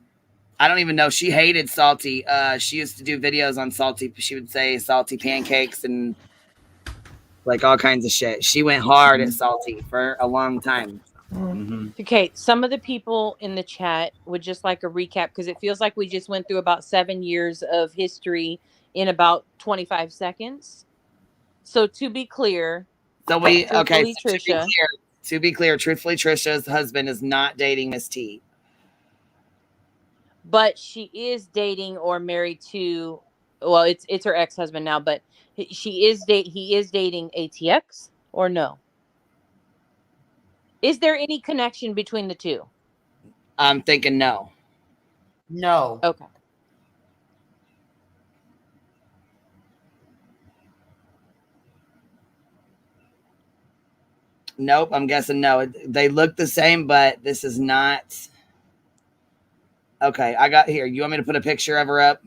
I don't even know. She hated salty. She used to do videos on salty. She would say salty pancakes and like all kinds of shit. She went hard at salty for a long time. Mm-hmm. Okay, some of the people in the chat would just like a recap because it feels like we just went through about 7 years of history in about 25 seconds. So to be clear, to be clear, truthfully, Trisha's husband is not dating Miss T. But she is dating or married to, well, it's her ex-husband now, but he is dating ATX or no? Is there any connection between the two? I'm thinking no. No. Okay. Nope, I'm guessing no. They look the same, but this is not. Okay, I got here. You want me to put a picture of her up?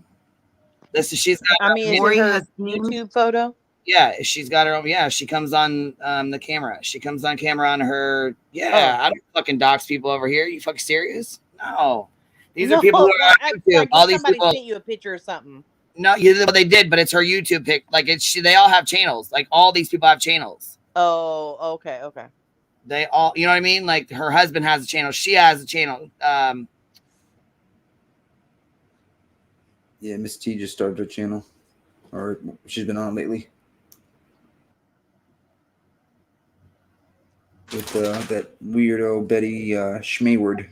She's got. I mean, is it her YouTube photo? Yeah, she's got her own. Yeah, she comes on the camera. She comes on camera on her. Yeah, I don't fucking dox people over here. You fucking serious? No. These are people who are on YouTube. All these people sent you a picture or something. No, they did, but it's her YouTube pic. Like they all have channels. Like all these people have channels. Oh, okay. They all, you know what I mean? Like her husband has a channel. She has a channel. Yeah, Miss T just started her channel, or she's been on lately. With that weirdo Betty Schmayward.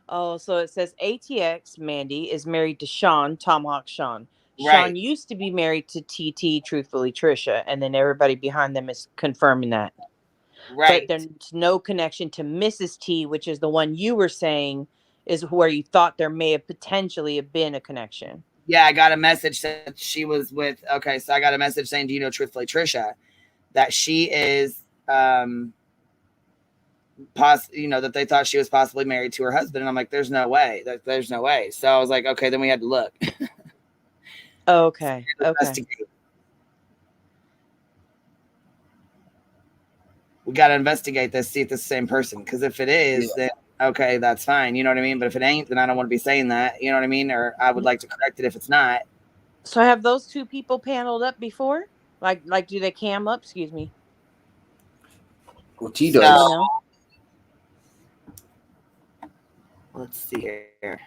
Oh, so it says ATX Mandy is married to Sean, Tomahawk Sean. Right. Sean used to be married to TT, truthfully Trisha, and then everybody behind them is confirming that. Right. But there's no connection to Mrs. T, which is the one you were saying is where you thought there may have potentially have been a connection. Yeah, I got a message that she was with. Okay, so I got a message saying, "Do you know truthfully Trisha?" That she is, that they thought she was possibly married to her husband, and I'm like, "There's no way. There's no way." So I was like, "Okay." Then we had to look. Okay. Okay. We got to investigate this, see if it's the same person. Because if it is, then okay, that's fine. You know what I mean? But if it ain't, then I don't want to be saying that. You know what I mean? Or I would like to correct it if it's not. So have those two people paneled up before? Like do they cam up? Excuse me. Well, T does. No. Let's see here.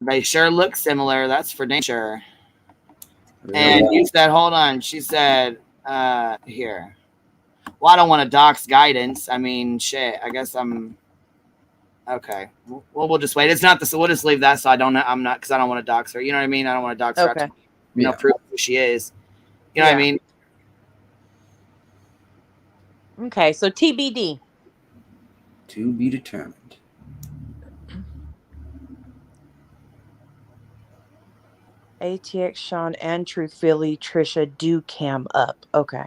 They sure look similar. That's for damn sure. And you said, hold on. She said, here. Well, I don't want to dox guidance. I mean, shit. I guess I'm okay. Well, we'll just wait. It's not this. We'll just leave that. So I'm not, because I don't want to dox her. You know what I mean? I don't want to dox her. Okay. Prove who she is. You know what I mean? Okay. So TBD. To be determined. ATX Sean and truthfully Trisha do cam up. Okay.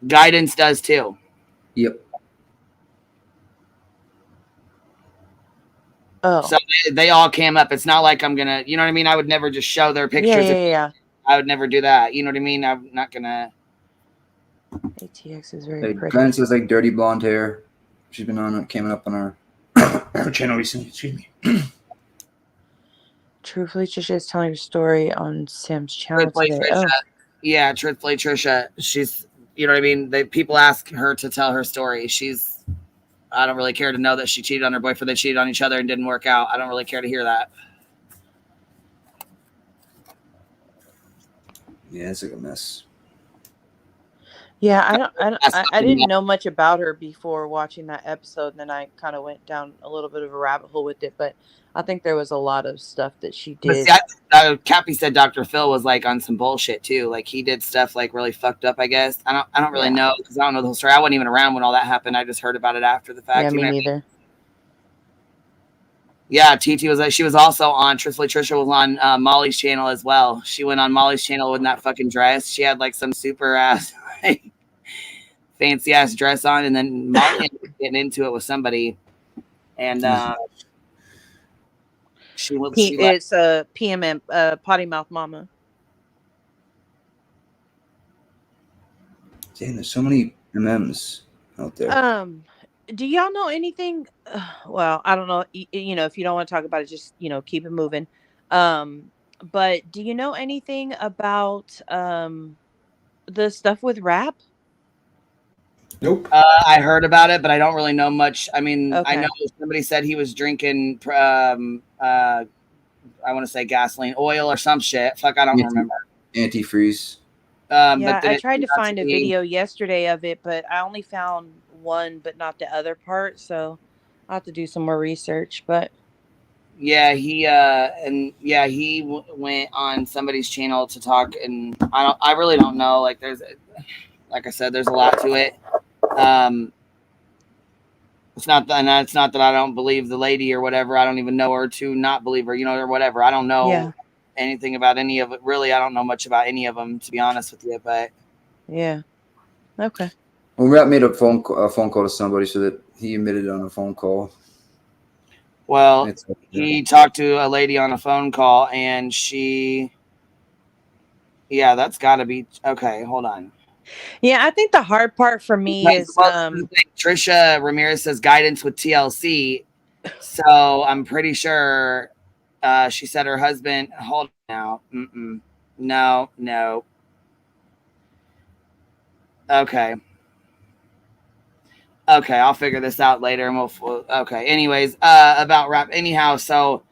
Guidance does too. Yep. Oh. So they all cam up. It's not like I'm gonna, you know what I mean? I would never just show their pictures. Yeah. I would never do that. You know what I mean? I'm not gonna. ATX is very pretty. Guidance has like dirty blonde hair. She's been came up on our channel recently. Excuse me. Truthfully, Trisha is telling her story on Sam's channel today. Trisha. Yeah, truthfully, Trisha. She's, you know what I mean? People ask her to tell her story. I don't really care to know that she cheated on her boyfriend. They cheated on each other and didn't work out. I don't really care to hear that. Yeah, it's like a mess. Yeah, I didn't know much about her before watching that episode, and then I kind of went down a little bit of a rabbit hole with it. But I think there was a lot of stuff that she did. Cappy said Dr. Phil was like on some bullshit too. Like he did stuff like really fucked up, I guess. I don't really know, because I don't know the whole story. I wasn't even around when all that happened. I just heard about it after the fact. Yeah, me neither. Yeah, TT was like, she was also on, truthfully, Trisha was on Molly's channel as well. She went on Molly's channel with that fucking dress. She had like some super ass, like, fancy ass dress on, and then Molly ended up getting into it with somebody. And it's a PMM, Potty Mouth Mama. Damn, there's so many MMs out there. Do y'all know anything? Well, I don't know. You know, if you don't want to talk about it, just, keep it moving. But do you know anything about the stuff with rap? Nope. I heard about it, but I don't really know much. I mean, I Okay. know somebody said he was drinking, I want to say gasoline, oil, or some shit. Fuck, I don't remember. Antifreeze. Yeah, I tried to find a video yesterday of it, but I only found one, but not the other part. So I'll have to do some more research. But yeah, he went on somebody's channel to talk, and I really don't know. Like I said, there's a lot to it. It's not that I don't believe the lady or whatever. I don't even know her to not believe her, or whatever. I don't know anything about any of it. Really, I don't know much about any of them, to be honest with you. But yeah, okay. Well, Rap made a phone call to somebody so that he admitted on a phone call. Well, he talked to a lady on a phone call, and that's got to be okay. Hold on. Yeah, I think the hard part for me is Trisha Ramirez says guidance with TLC, so I'm pretty sure she said her husband. Hold on now. No. Okay. Okay, I'll figure this out later, and we'll okay. Anyways, about rap. Anyhow, so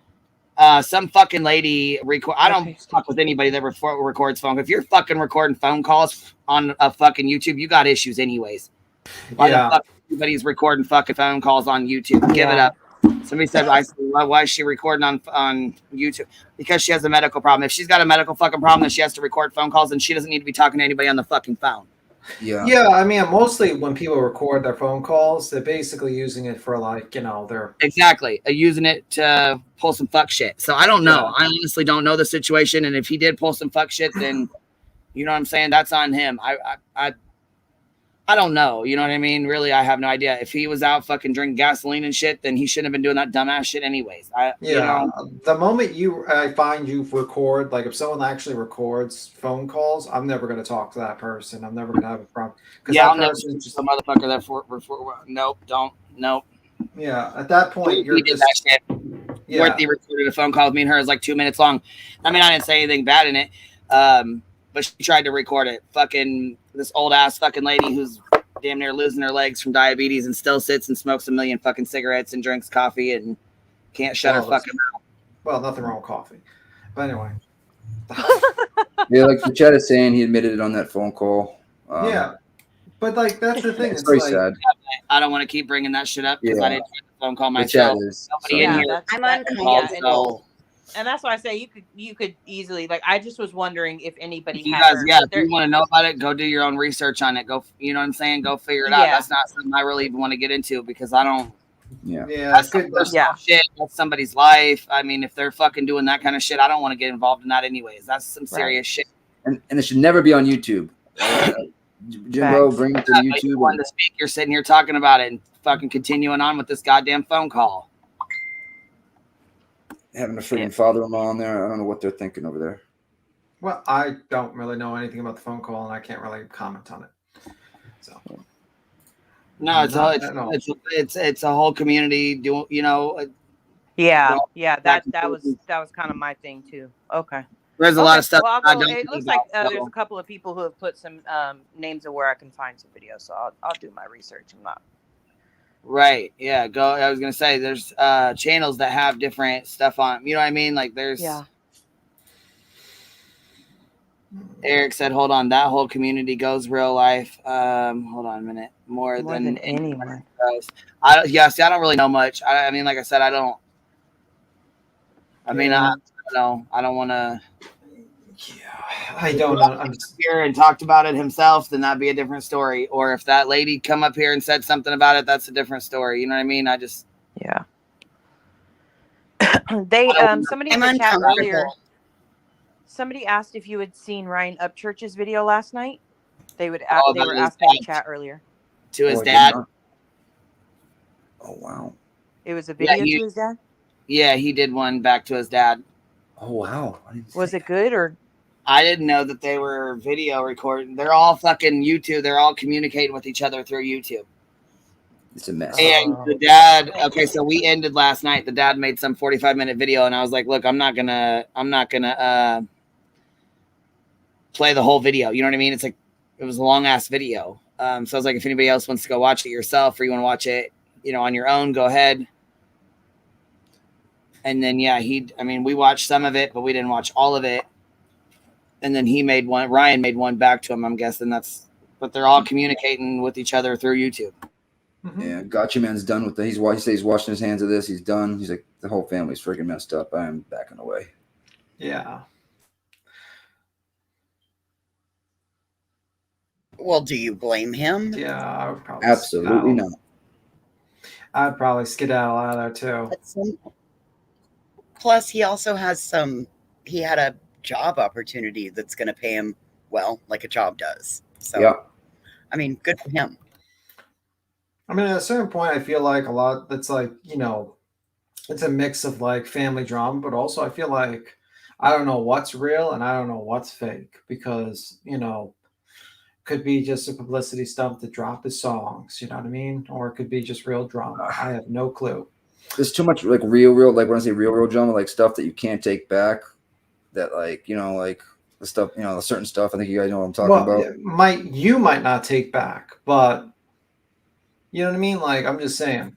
some fucking lady record. I don't fuck with anybody that records phone. If you're fucking recording phone calls on a fucking YouTube, you got issues anyways. Why the fuck everybody's recording fucking phone calls on YouTube? Give it up. Somebody said, why is she recording on YouTube? Because she has a medical problem. If she's got a medical fucking problem, then she has to record phone calls, and she doesn't need to be talking to anybody on the fucking phone. Yeah. I mean, mostly when people record their phone calls, they're basically using it for like, they're using it to pull some fuck shit. So I don't know. I honestly don't know the situation, and if he did pull some fuck shit, then you know what I'm saying. That's on him. I don't know. You know what I mean? Really, I have no idea. If he was out fucking drinking gasoline and shit, then he shouldn't have been doing that dumbass shit anyways. You know? The moment I find you record, like if someone actually records phone calls, I'm never going to talk to that person. I'm never going to have a problem. Yeah, I'll never just a motherfucker that nope, don't, nope. Yeah, at that point, you're just that shit. Yeah. Worthy recorded a phone call with me and her. It was like 2 minutes long. I mean, I didn't say anything bad in it. But she tried to record it. Fucking this old ass fucking lady who's damn near losing her legs from diabetes and still sits and smokes a million fucking cigarettes and drinks coffee and can't shut her fucking mouth. Well, nothing wrong with coffee. But anyway. Yeah, like the chat is saying, he admitted it on that phone call. Yeah. But like that's the thing. It's very sad. I don't want to keep bringing that shit up because I didn't try the phone call myself. Nobody in here. I'm uncomfortable. And that's why I say you could easily, like, I just was wondering if anybody you had guys, heard, if you want to know about it, go do your own research on it. Go, you know what I'm saying? Go figure it out. That's not something I really even want to get into because I don't. Yeah. That's shit. That's somebody's life. I mean, if they're fucking doing that kind of shit, I don't want to get involved in that anyways. That's some serious shit. And it should never be on YouTube. Jimbo, bring it to YouTube. You wanted to speak. You're sitting here talking about it and fucking continuing on with this goddamn phone call. Having a freaking father-in-law on there. I don't know what they're thinking over there. Well, I don't really know anything about the phone call, and I can't really comment on it. So, no, it's a whole community. Yeah, that was kind of my thing too. Okay, there's a lot of stuff. Well, it looks like there's a couple of people who have put some names of where I can find some videos, so I'll do my research. I'm not. Right. Yeah. I was gonna say there's channels that have different stuff on. You know what I mean? Like there's. Yeah. Eric said, "Hold on, that whole community goes real life." Hold on a minute. More than anyone. I don't really know much. I mean, like I said, I don't. I mean, I don't want to. I don't know. I'm here and talked about it himself, then that'd be a different story. Or if that lady come up here and said something about it, that's a different story. You know what I mean? They somebody in the chat earlier. Somebody asked if you had seen Ryan Upchurch's video last night. They were asking in the chat earlier. To his dad. Oh wow! It was a video to his dad. Yeah, he did one back to his dad. Oh wow! Was it good or? I didn't know that they were video recording. They're all fucking YouTube. They're all communicating with each other through YouTube. It's a mess. And the dad, okay, so we ended last night. The dad made some 45-minute video, and I was like, look, I'm not gonna play the whole video. You know what I mean? It's like it was a long ass video. So I was like, if anybody else wants to go watch it yourself or you want to watch it, on your own, go ahead. And then we watched some of it, but we didn't watch all of it. And then Ryan made one back to him, I'm guessing but they're all communicating with each other through YouTube. Yeah, Gotcha Man's done with it. He says he's washing his hands of this. He's done. He's like, the whole family's freaking messed up. I am backing away. Yeah. Well, do you blame him? Yeah, I would probably. Absolutely not. I'd probably skedaddle out of there too. Plus, he also has he had a job opportunity that's going to pay him well, like a job does. So, yeah. I mean, good for him. I mean, at a certain point, I feel like a lot that's like, it's a mix of like family drama, but also I feel like I don't know what's real and I don't know what's fake because, could be just a publicity stunt to drop his songs, you know what I mean? Or it could be just real drama. I have no clue. There's too much like real, like when I say real drama, like stuff that you can't take back. That like like the stuff, the certain stuff. I think you guys know what I'm talking about. You might not take back, but You know what I mean? Like, I'm just saying.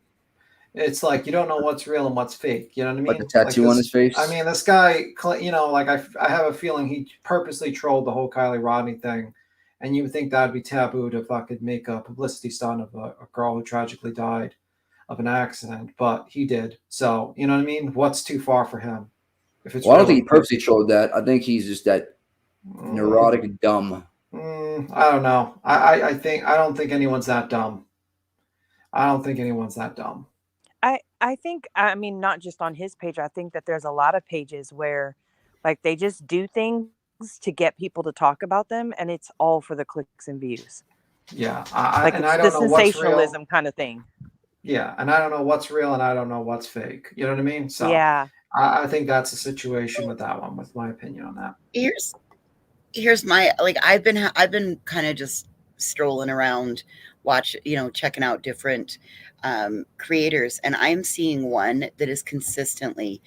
It's like you don't know what's real and what's fake. You know what I mean? Like the tattoo on his face. I mean, this guy, you know, like I have a feeling he purposely trolled the whole Kylie Rodney thing, and you would think that'd be taboo to fucking make a publicity stunt of a girl who tragically died of an accident, but he did. So you know what I mean? What's too far for him? If it's I don't think he purposely trolled that. I think he's just that neurotic and dumb. I don't know. I don't think anyone's that dumb. I don't think anyone's that dumb. I think, I mean, not just on his page. I think that there's a lot of pages where, like, they just do things to get people to talk about them, and it's all for the clicks and views. Yeah, it's I don't the know what's sensationalism real. kind of thing. Yeah, and I don't know what's real, and I don't know what's fake. You know what I mean? So yeah, I think that's a situation with that one. With my opinion on that. Here's my, like, I've been kind of just strolling around, checking out different creators, and I'm seeing one that is consistently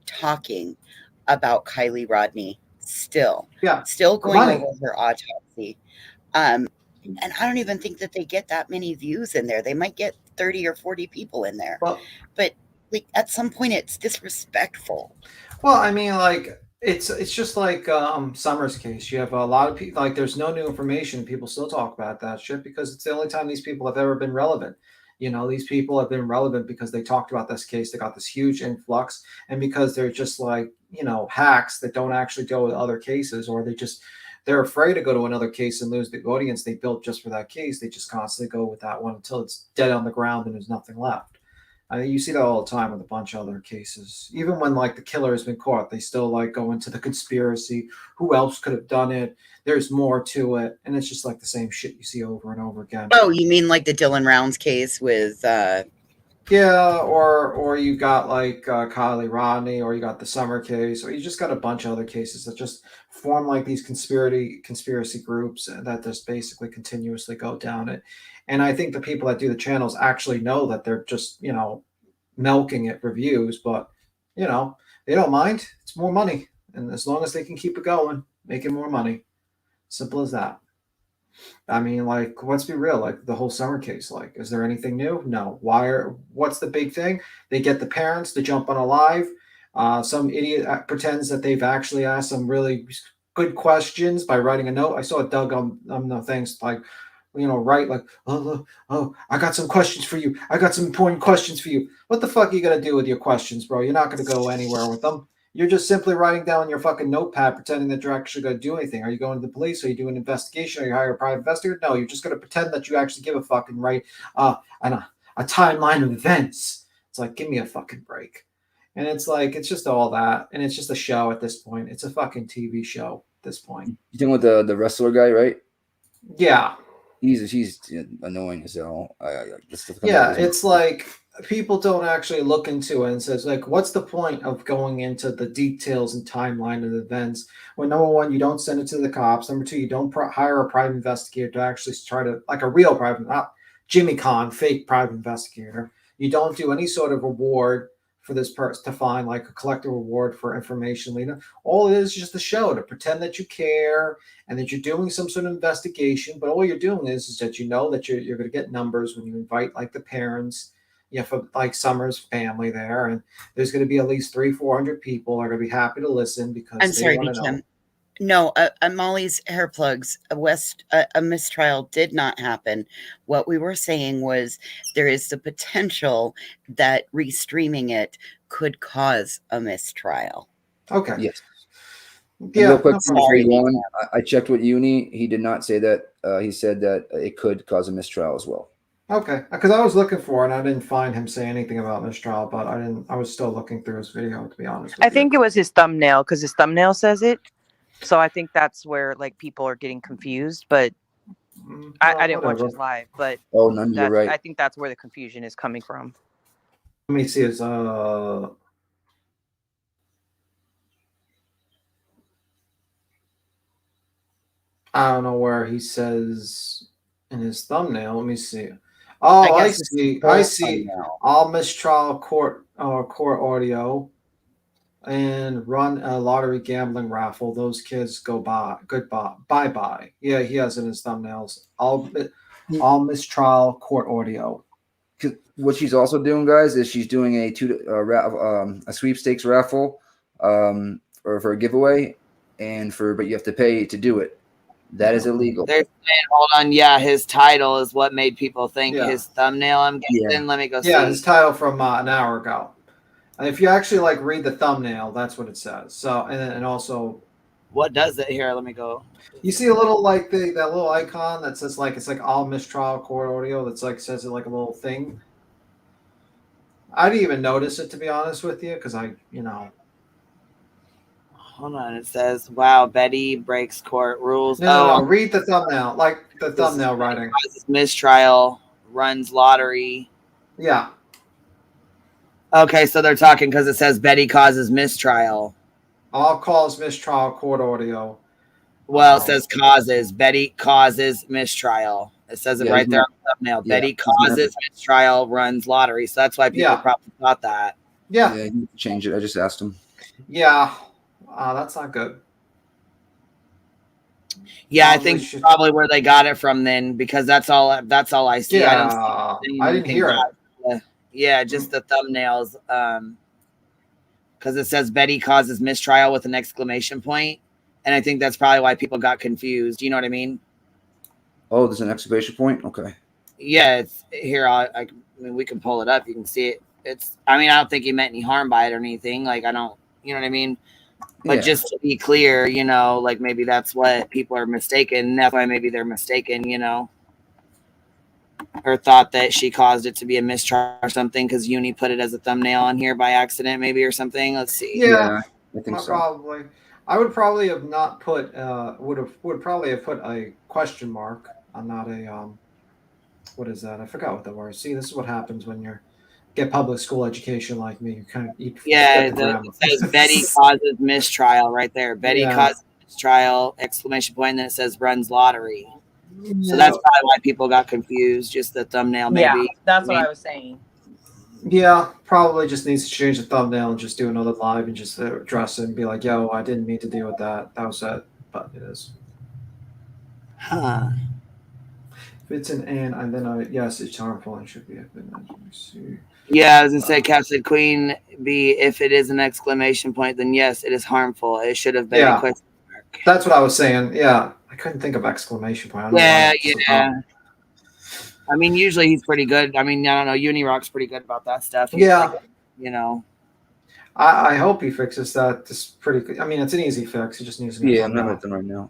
talking about Kylie Rodney still going over her autopsy. And I don't even think that they get that many views in there. They might get 30 or 40 people in there. But like at some point it's disrespectful. Well, I mean, like it's just like Summer's case. You have a lot of people, like there's no new information. People still talk about that shit because it's the only time these people have ever been relevant. You know, these people have been relevant because they talked about this case. They got this huge influx, and because they're just like, you know, hacks that don't actually deal with other cases, or they're afraid to go to another case and lose the audience they built just for that case. They just constantly go with that one until it's dead on the ground and there's nothing left. I mean, you see that all the time with a bunch of other cases. Even when like the killer has been caught, they still like go into the conspiracy. Who else could have done it? There's more to it, and it's just like the same shit you see over and over again. Oh, you mean like the Dylan Rounds case with? Yeah, or you got like Kylie Rodney, or you got the Summer case, or you just got a bunch of other cases that just form like these conspiracy groups that just basically continuously go down it. And I think the people that do the channels actually know that they're just, you know, milking it for views, but you know, they don't mind. It's more money. And as long as they can keep it going, making more money. Simple as that. I mean, like, let's be real. Like the whole Summer case. Like, is there anything new? No. What's the big thing? They get the parents to jump on a live. Some idiot pretends that they've actually asked some really good questions by writing a note. I saw Doug on the things like, you know, write like, oh, I got some questions for you. I got some important questions for you. What the fuck are you gonna do with your questions, bro? You're not gonna go anywhere with them. You're just simply writing down your fucking notepad, pretending that you're actually going to do anything. Are you going to the police? Are you doing an investigation? Are you hire a private investigator? No, you're just going to pretend that you actually give a fucking right and a timeline of events. It's like, give me a fucking break. And it's like, it's just all that, and it's just a show at this point. It's a fucking TV show at this point. You dealing with the wrestler guy, right? Yeah. He's annoying as hell. Yeah, it's like people don't actually look into it and says like, what's the point of going into the details and timeline of the events when number one, you don't send it to the cops. Number two, you don't hire a private investigator to actually try to, like a real private, not Jimmy Kahn, fake private investigator. You don't do any sort of reward for this person to find like a collective reward for information leader. All it is just a show to pretend that you care and that you're doing some sort of investigation. But all you're doing is that you know that you're going to get numbers when you invite like the parents, you know, for like Summer's family there, and there's going to be at least 300-400 people are going to be happy to listen because I'm sorry, want to know. No, Molly's hair plugs. A mistrial did not happen. What we were saying was there is the potential that restreaming it could cause a mistrial. Okay. Yes. Yeah. Real quick, I checked with Uni. He did not say that. He said that it could cause a mistrial as well. Okay, because I was looking for it and I didn't find him say anything about mistrial, but I was still looking through his video, to be honest with you. I think it was his thumbnail because his thumbnail says it. So I think that's where like people are getting confused, but I didn't watch his live, but you're right. I think that's where the confusion is coming from. Let me see his I don't know where he says in his thumbnail. Let me see. Oh, I see. All mistrial court audio and run a lottery gambling raffle. Those kids go bye. Yeah, he has in his thumbnails. All mistrial court audio. what she's also doing, guys, is she's doing a sweepstakes raffle for a giveaway, but you have to pay to do it. That is illegal. They're saying, hold on, his title is what made people think his thumbnail. I'm guessing. Let me go see. Yeah, his title from an hour ago. And if you actually read the thumbnail, that's what it says. So and also, what does it here? Let me go. You see a little that little icon that says it's all mistrial court audio. That's says it like a little thing. I didn't even notice it, to be honest with you, because Hold on, it says, "Wow, Betty breaks court rules." No, read the thumbnail, the thumbnail writing. Mistrial, runs lottery. Yeah. Okay, so they're talking because it says Betty causes mistrial. All calls mistrial court audio. Well, it says causes. Betty causes mistrial. It says it right there on the thumbnail. Yeah. Betty causes mistrial, runs lottery. So that's why people probably thought that. Yeah. Yeah, you change it. I just asked him. Yeah. That's not good. Yeah, I think probably where they got it from then, because that's all I see. Yeah, I didn't hear it. Yeah, just the thumbnails. Because it says Betty causes mistrial with an exclamation point. And I think that's probably why people got confused. You know what I mean? Oh, there's an exclamation point? Okay. Yeah, it's here. I mean, we can pull it up. You can see it. I don't think he meant any harm by it or anything. I don't, you know what I mean? But just to be clear, maybe that's what people are mistaken. That's why maybe they're mistaken, or thought that she caused it to be a mistrial or something because Uni put it as a thumbnail on here by accident, maybe, or something. Let's see. Yeah, I think so. Probably. I would probably have not put would probably have put a question mark on, not a what is that? I forgot what the word. See, this is what happens when you get public school education like me. You kind of it says Betty causes mistrial right there. Betty causes mistrial, exclamation point, and then it says runs lottery. So that's probably why people got confused. Just the thumbnail, maybe. Yeah, that's what I was saying. Yeah, probably just needs to change the thumbnail and just do another live and just address it and be like, "Yo, I didn't mean to deal with that. That was it, but it is." Huh. If it's an and then yes, it's harmful and should be. Let me see. Yeah, I was gonna say, Cap said Queen B. If it is an exclamation point, then yes, it is harmful. It should have been a question mark. That's what I was saying. Yeah, I couldn't think of exclamation point. Yeah. I mean, usually he's pretty good. I mean, I don't know. Unirock's pretty good about that stuff. Yeah. I hope he fixes that. It's pretty good. I mean, it's an easy fix. He just needs to. Yeah, I'm not at them right now.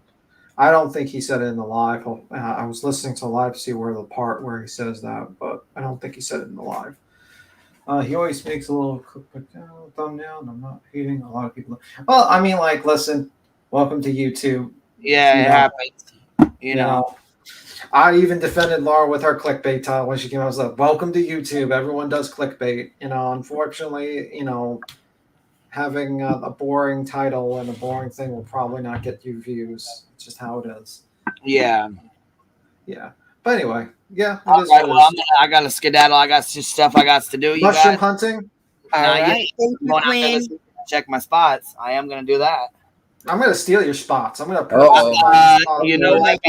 I don't think he said it in the live. I was listening to live to see where the part where he says that, but I don't think he said it in the live. He always makes a little thumbnail, and I'm not hating a lot of people. Well, I mean, listen, welcome to YouTube. Yeah, it happens. You know. I even defended Laura with her clickbait title when she came out. I was like, welcome to YouTube. Everyone does clickbait. Unfortunately, having a boring title and a boring thing will probably not get you views. It's just how it is. Yeah. Yeah. But anyway, yeah. All right, well, I got to skedaddle. I got some stuff I got to do. Mushroom hunting? All right. Check my spots. I am going to do that. I'm going to steal your spots. I'm going to you know what?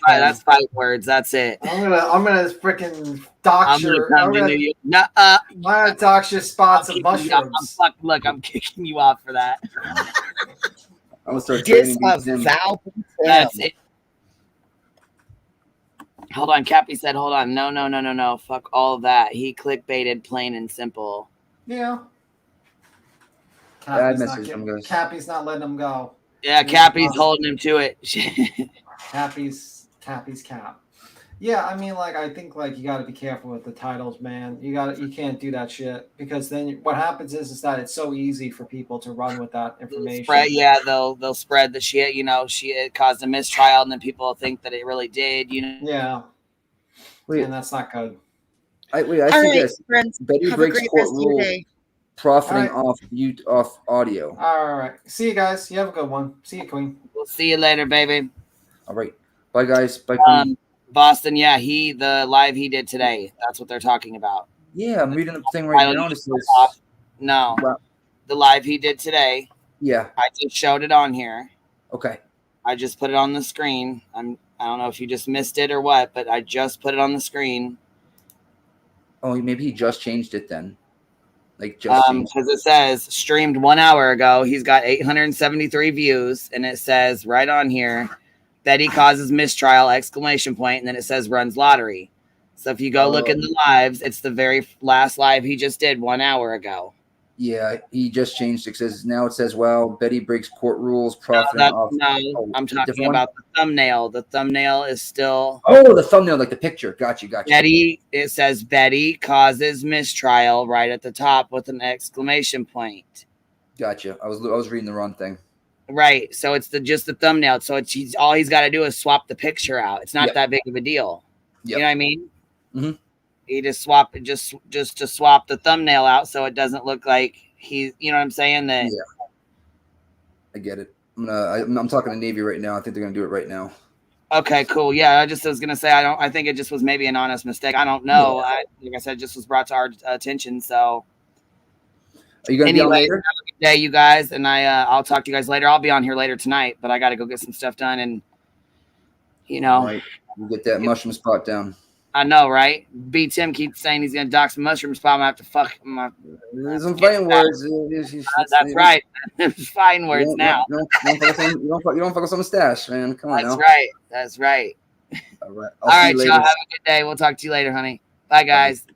That's 5 words. That's it. I'm gonna freaking dox your. I'm gonna dox your spots of mushrooms. Look, I'm kicking you off for that. I'm gonna start training these. That's it. Hold on, Cappy said, hold on. No. Fuck all that. He clickbaited, plain and simple. Yeah. Bad message from guys. Cappy's not letting him go. Yeah, Cappy's holding him to it. Cappy's Cap. Yeah, I mean, I think you got to be careful with the titles, man. You can't do that shit, because then what happens is that it's so easy for people to run with that information. They'll spread the shit. It caused a mistrial, and then people think that it really did. Yeah. And that's not good. I see this. Betty breaks court rule. Profiting off audio. All right. See you guys. You have a good one. See you, Queen. We'll see you later, baby. All right. Bye, guys. Bye, Queen. Boston, yeah, the live he did today. That's what they're talking about. Yeah, I'm reading the thing right now. No. The live he did today. Yeah. I just showed it on here. Okay. I just put it on the screen. I don't know if you just missed it or what, but I just put it on the screen. Oh, maybe he just changed it then. Like just changed. Because it says streamed 1 hour ago. He's got 873 views, and it says right on here, Betty causes mistrial, exclamation point, and then it says runs lottery. So if you go look in the lives, it's the very last live he just did 1 hour ago. Yeah, he just changed it. Now it says, "Well, Betty breaks court rules, I'm I'm talking about the thumbnail. The thumbnail is still. Oh, the thumbnail, like the picture. Got you. Betty. It says Betty causes mistrial right at the top with an exclamation point. Gotcha. I was reading the wrong thing. Right. So it's just the thumbnail. So all he's got to do is swap the picture out. It's not that big of a deal. Yep. You know what I mean? Mm-hmm. He just swap it just to swap the thumbnail out so it doesn't look like he's, you know what I'm saying? That I get it. I'm talking to Navy right now. I think they're gonna do it right now. Okay, cool. Yeah, I was gonna say I think it just was maybe an honest mistake. I don't know. Like I said, it just was brought to our attention. So are you gonna be on later? Have a good day, you guys, and I'll talk to you guys later. I'll be on here later tonight, but I got to go get some stuff done, and right. We'll get that mushroom spot down. I know, right? B. Tim keeps saying he's gonna dox the mushroom spot. I'm gonna have to fuck my. There's some fighting words. That's right. There's fighting words now. You don't focus on the stash, man. Come on. That's right. That's right. All right. All right, y'all. Have a good day. We'll talk to you later, honey. Bye, guys. Bye.